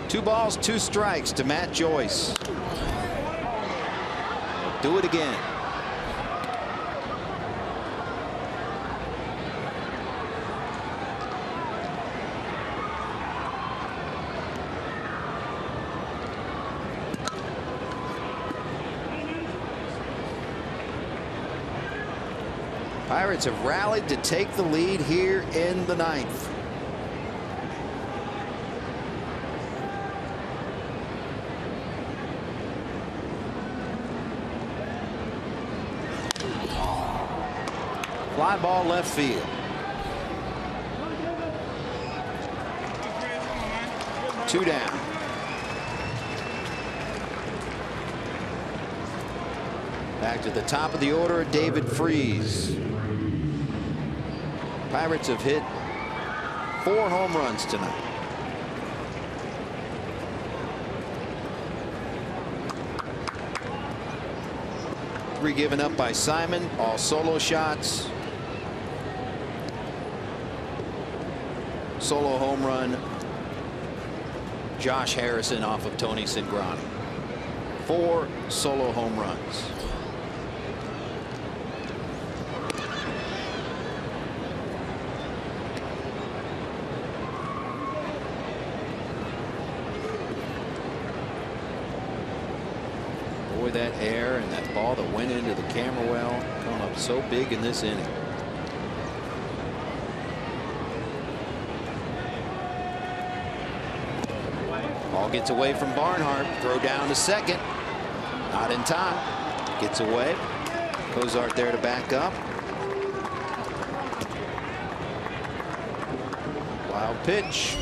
G: Two balls, two strikes to Matt Joyce. Do it again. Pirates have rallied to take the lead here in the 9th. Fly ball left field. Two down. Back to the top of the order, David Freese. Pirates have hit 4 home runs tonight. Three given up by Simon, all solo shots. Solo home run, Josh Harrison off of Tony Cingrani. 4 solo home runs. Boy, that air and that ball that went into the camera well come up so big in this inning. Ball gets away from Barnhart. Throw down to second. Not in time. Gets away. Cozart there to back up. Wild pitch.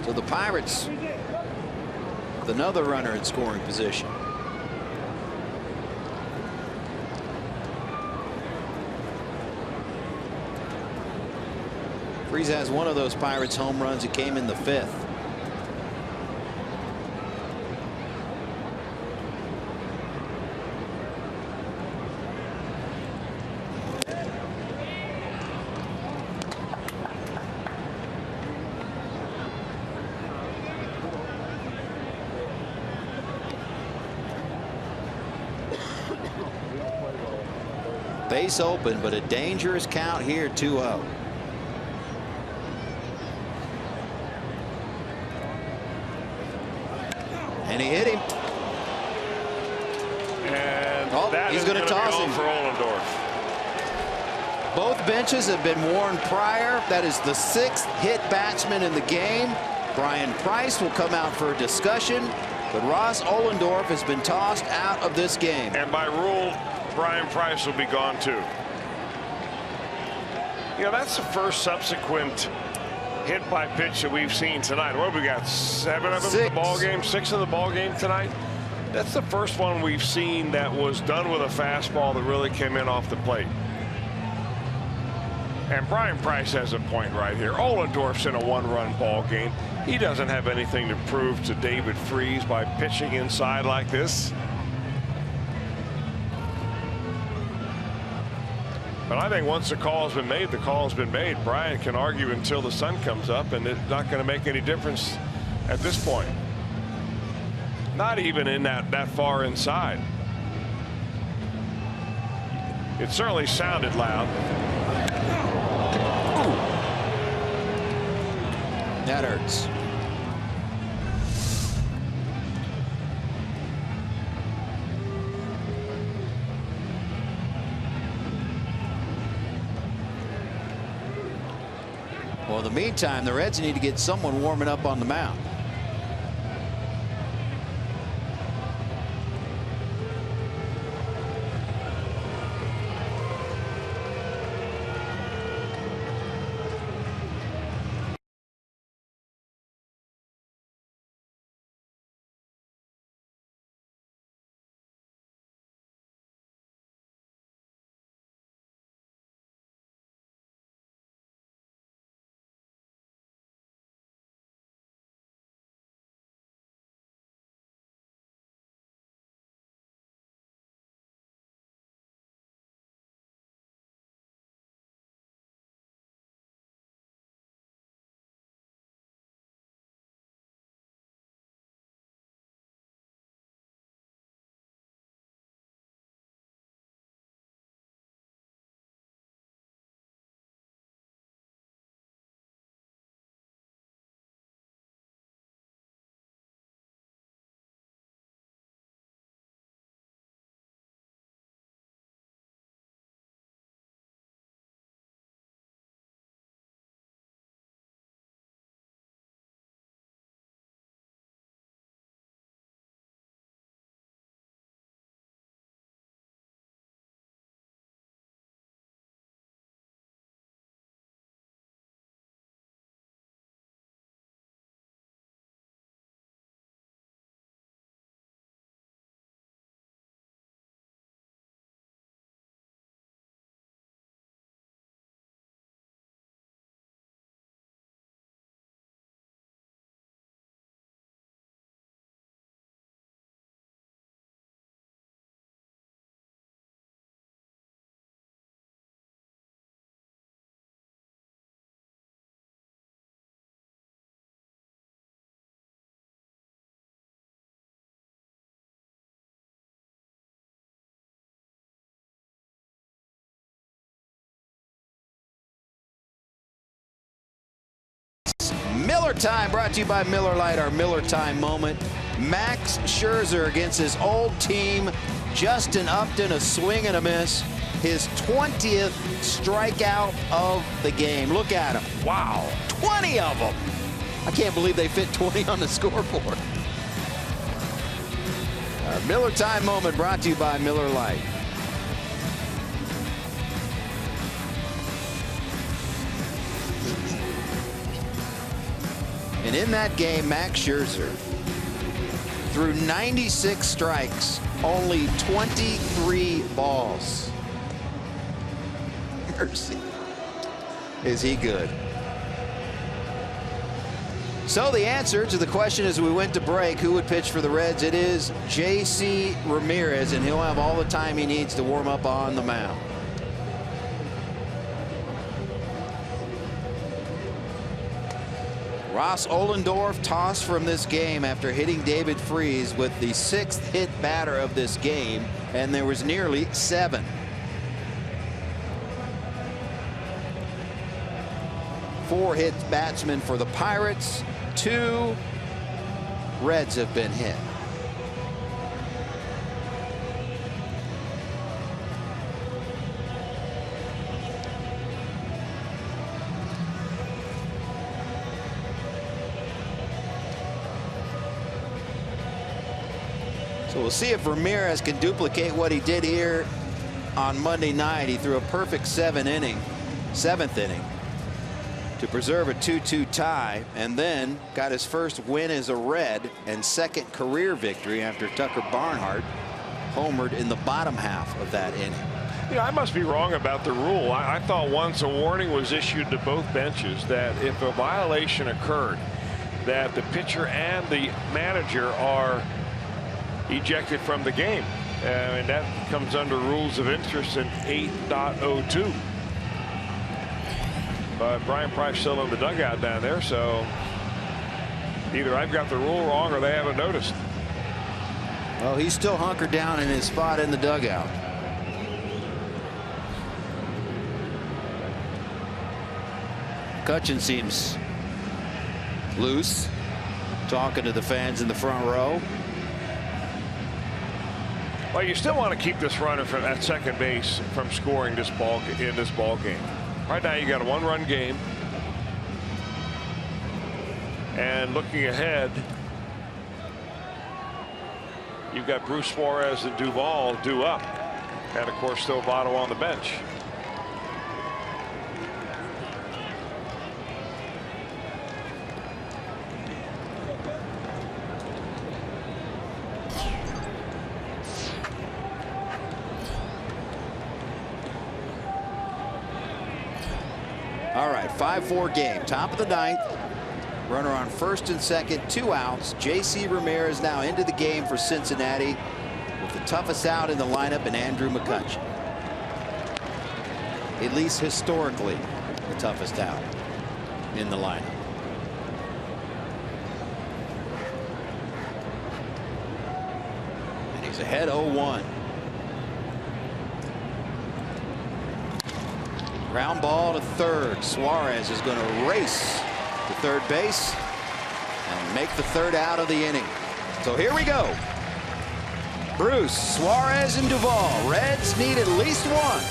G: So the Pirates with another runner in scoring position. Freese has one of those Pirates home runs. It came in the 5th. Base open, but a dangerous count here, 2-0. And he hit him.
D: And
G: he's going to toss him
D: for Ollendorf.
G: Both benches have been warned prior. That is the 6th hit batsman in the game. Brian Price will come out for a discussion, but Ross Ollendorf has been tossed out of this game.
D: And by rule, Brian Price will be gone too. You know, that's the first subsequent hit by pitch that we've seen tonight. What have we got? 7 of them in the ball game, 6 in the ball game tonight. That's the first one we've seen that was done with a fastball that really came in off the plate. And Brian Price has a point right here. Ollendorf's in a 1-run ball game. He doesn't have anything to prove to David Freese by pitching inside like this. But I think once the call has been made, the call has been made. Brian can argue until the sun comes up, and it's not going to make any difference at this point. Not even in that far inside. It certainly sounded loud.
G: Ooh. That hurts. Well, in the meantime, the Reds need to get someone warming up on the mound. Miller time, brought to you by Miller Lite, our Miller time moment. Max Scherzer against his old team. Justin Upton, a swing and a miss. His 20th strikeout of the game. Look at him. Wow, 20 of them. I can't believe they fit 20 on the scoreboard. Our Miller time moment brought to you by Miller Lite. And in that game, Max Scherzer threw 96 strikes, only 23 balls. Mercy. Is he good? So the answer to the question as we went to break, who would pitch for the Reds? It is J.C. Ramirez, and he'll have all the time he needs to warm up on the mound. Ross Ohlendorf tossed from this game after hitting David Freese with the 6th hit batter of this game, and there was nearly 7. Four hit batsmen for the Pirates. 2 Reds have been hit. So we'll see if Ramirez can duplicate what he did here on Monday night. He threw a perfect 7th inning to preserve a 2-2 tie, and then got his first win as a Red and 2nd career victory after Tucker Barnhart homered in the bottom half of that inning.
D: Yeah, I must be wrong about the rule. I thought once a warning was issued to both benches that if a violation occurred, that the pitcher and the manager are ejected from the game, and that comes under rules of interest in 8.02. But Brian Price still in the dugout down there, so either I've got the rule wrong or they haven't noticed.
G: Well, he's still hunkered down in his spot in the dugout. McCutchen seems loose, talking to the fans in the front row.
D: Well, you still want to keep this runner from at second base from scoring in this ball game. Right now, you got a one-run game, and looking ahead, you've got Bruce Suarez and Duvall due up, and of course, still Votto on the bench.
G: All right, 5-4 game, top of the ninth. Runner on first and second, 2 outs. J.C. Ramirez now into the game for Cincinnati with the toughest out in the lineup in Andrew McCutchen. At least historically, the toughest out in the lineup. And he's ahead 0-1. Ground ball to third. Suarez is going to race to third base and make the third out of the inning. So here we go. Bruce, Suarez, and Duvall. Reds need at least one.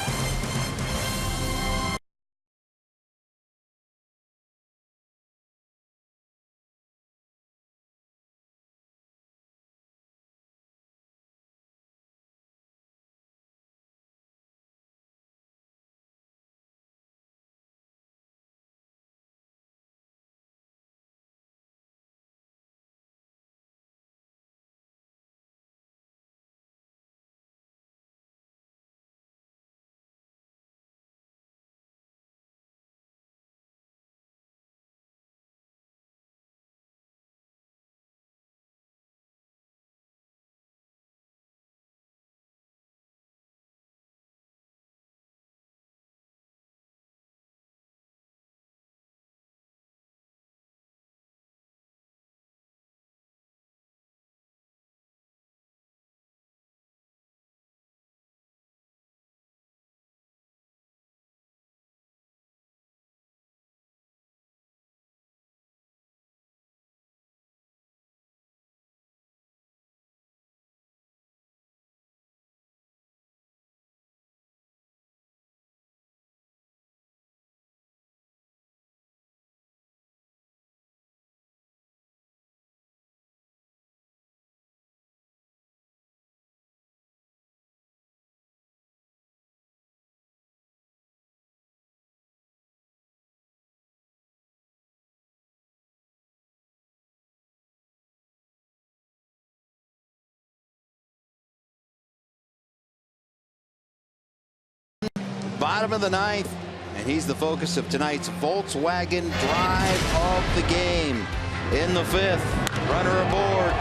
G: Bottom of the ninth, and he's the focus of tonight's Volkswagen drive of the game. In the fifth, runner aboard.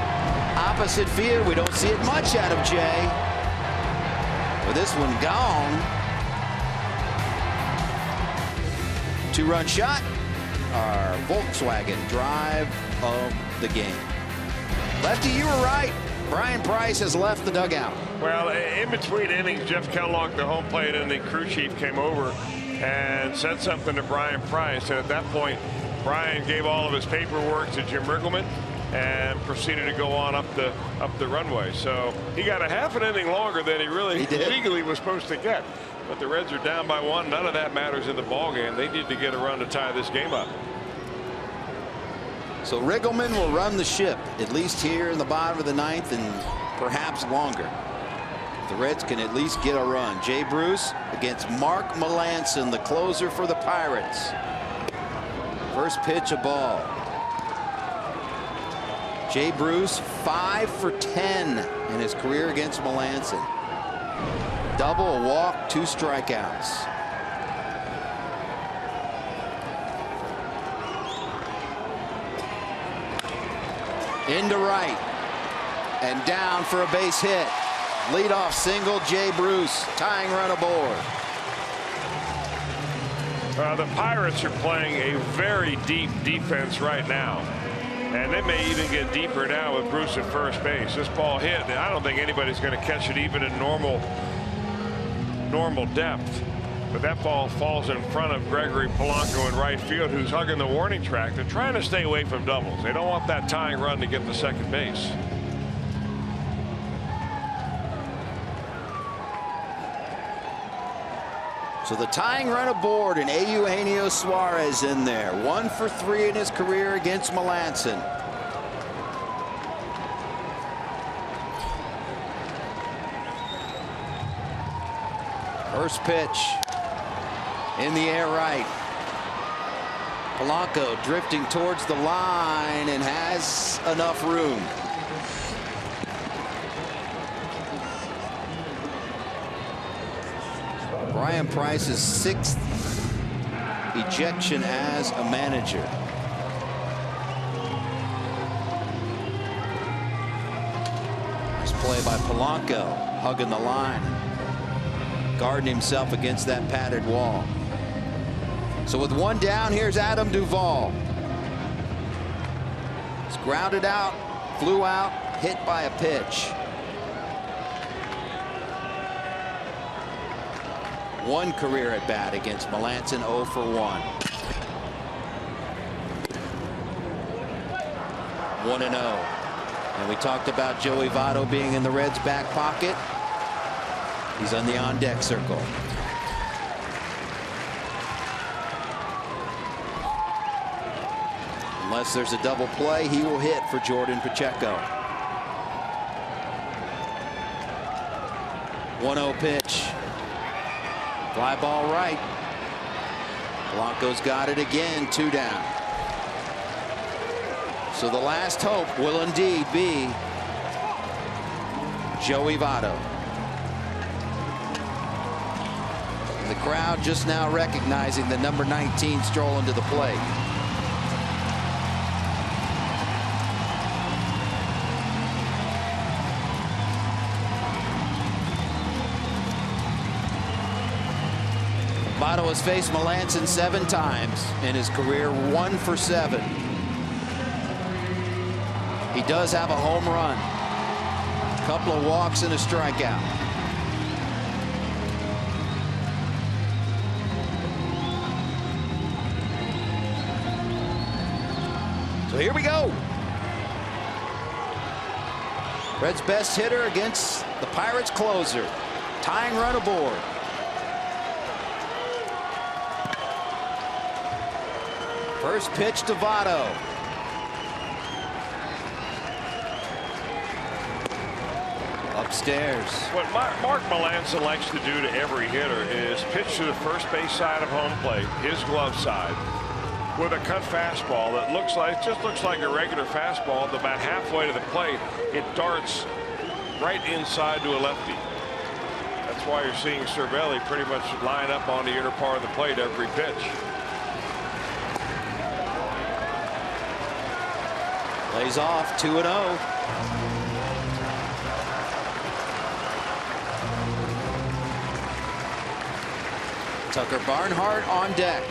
G: Opposite field, we don't see it much out of Jay. With this one gone. 2-run shot. Our Volkswagen drive of the game. Lefty, you were right. Brian Price has left the dugout.
D: Well, in between innings, Jeff Kellogg, the home plate, and the crew chief came over and said something to Brian Price. And at that point, Brian gave all of his paperwork to Jim Riggleman and proceeded to go on up the runway. So he got a half an inning longer than he really legally was supposed to get. But the Reds are down by 1. None of that matters in the ball game. They need to get a run to tie this game up.
G: So Riggleman will run the ship, at least here in the bottom of the ninth, and perhaps longer. The Reds can at least get a run. Jay Bruce against Mark Melancon, the closer for the Pirates. First pitch, a ball. Jay Bruce 5 for 10 in his career against Melancon. Double, a walk, 2 strikeouts. Into right and down for a base hit. Leadoff single, Jay Bruce, tying run aboard.
D: The Pirates are playing a very deep defense right now. And they may even get deeper now with Bruce at first base. This ball hit, and I don't think anybody's going to catch it even in normal depth. But that ball falls in front of Gregory Polanco in right field, who's hugging the warning track. They're trying to stay away from doubles. They don't want that tying run to get to second base.
G: So the tying run aboard, and Eugenio Suarez in there. 1 for 3 in his career against Melanson. First pitch in the air right. Polanco drifting towards the line and has enough room. Brian Price's 6th ejection as a manager. Nice play by Polanco, hugging the line, guarding himself against that padded wall. So with 1 down, here's Adam Duvall. It's grounded out, flew out, hit by a pitch. 1 career at bat against Melanson, 0 for 1. 1-0. And we talked about Joey Votto being in the Reds' back pocket. He's on the on-deck circle. Unless there's a double play, he will hit for Jordan Pacheco. 1-0 pitch. Fly ball right. Polanco's got it again, 2 down. So the last hope will indeed be Joey Votto. The crowd just now recognizing the number 19 strolling to the plate. Votto has faced Melanson 7 times in his career, 1 for 7. He does have a home run, a couple of walks and a strikeout. So here we go. Reds' best hitter against the Pirates' closer. Tying run aboard. First pitch to Votto. Upstairs.
D: What Mark Melanson likes to do to every hitter is pitch to the first base side of home plate, his glove side, with a cut fastball that just looks like a regular fastball. About halfway to the plate, it darts right inside to a lefty. That's why you're seeing Cervelli pretty much line up on the inner part of the plate every pitch.
G: Plays off, 2-0. Tucker Barnhart on deck.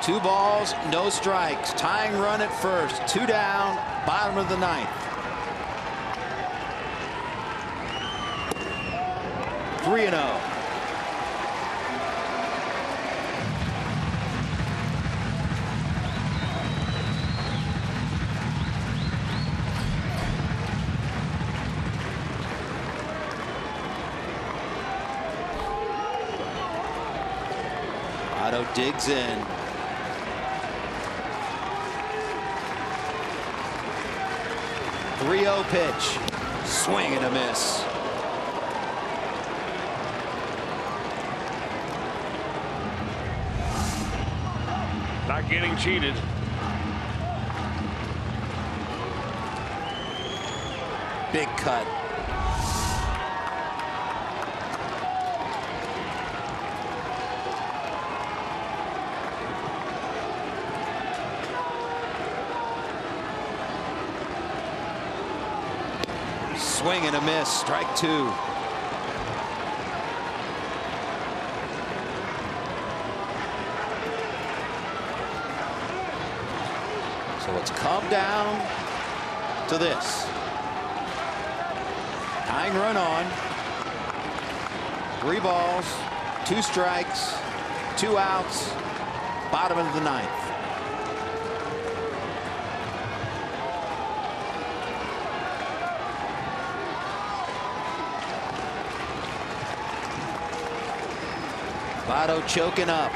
G: Two balls, no strikes. Tying run at first. 2 down, bottom of the 9th. 3-0. Votto digs in. .30 pitch. Swing and a miss.
D: Not getting cheated.
G: Big cut. Swing and a miss. Strike 2. So it's come down to this. Tying run on. 3 balls, 2 strikes, 2 outs, bottom of the 9th. Votto choking up.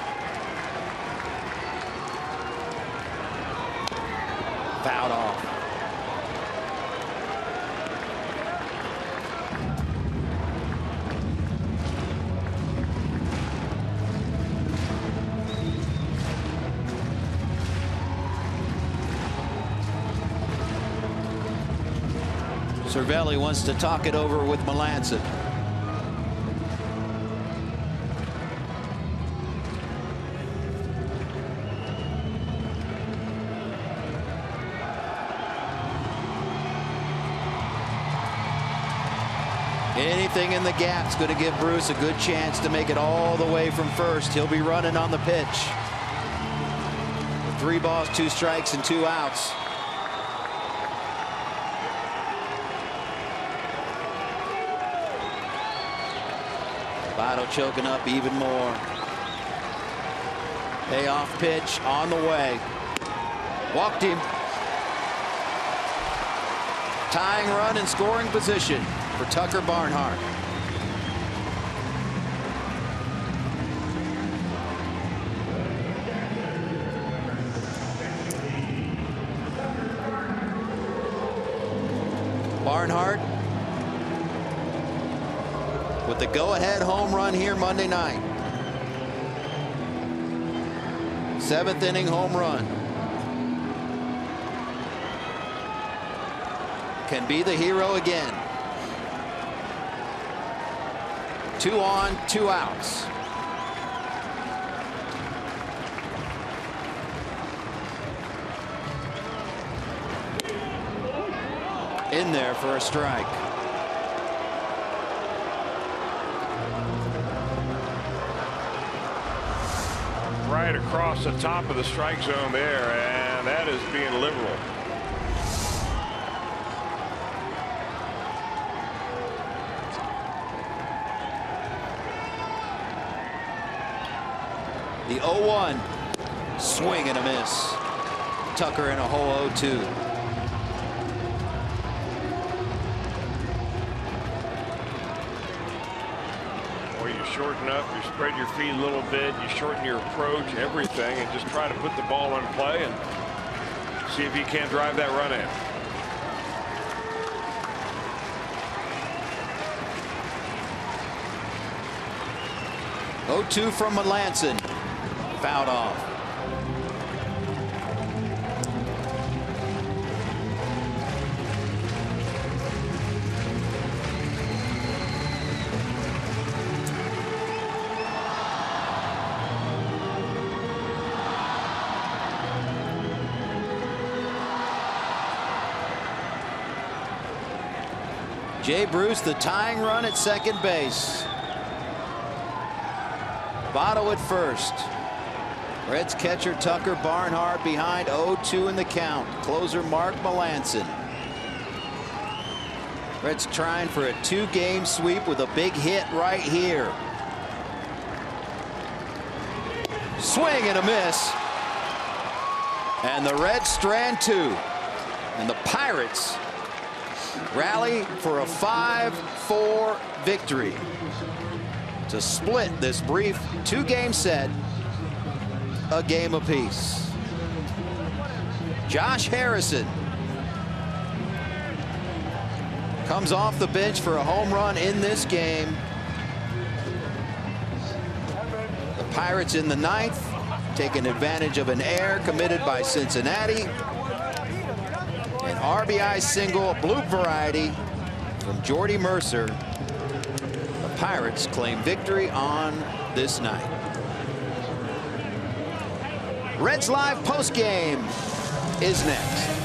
G: Fouled off. Cervelli wants to talk it over with Melancon. Anything in the gap's going to give Bruce a good chance to make it all the way from first. He'll be running on the pitch. 3 balls, 2 strikes, and 2 outs. Votto choking up even more. Payoff pitch on the way. Walked him. Tying run in scoring position for Tucker Barnhart. Barnhart with the go-ahead home run here Monday night. 7th inning home run. Can be the hero again. 2 on, 2 outs. In there for a strike.
D: Right across the top of the strike zone there, and that is being liberal.
G: The 0-1 swing and a miss. Tucker in a hole 0-2.
D: Well, you shorten up, you spread your feet a little bit, you shorten your approach, everything, and just try to put the ball in play and see if you can't drive that run in.
G: Oh-2 from Melancon. Fouled off. Jay Bruce, the tying run at second base. Votto at first. Reds catcher Tucker Barnhart behind 0-2 in the count. Closer Mark Melancon. Reds trying for a 2-game sweep with a big hit right here. Swing and a miss. And the Reds strand 2. And the Pirates rally for a 5-4 victory to split this brief 2-game set a game apiece. Josh Harrison comes off the bench for a home run in this game. The Pirates in the 9th taking advantage of an error committed by Cincinnati. An RBI single, bloop variety from Jordy Mercer. The Pirates claim victory on this night. Reds Live postgame is next.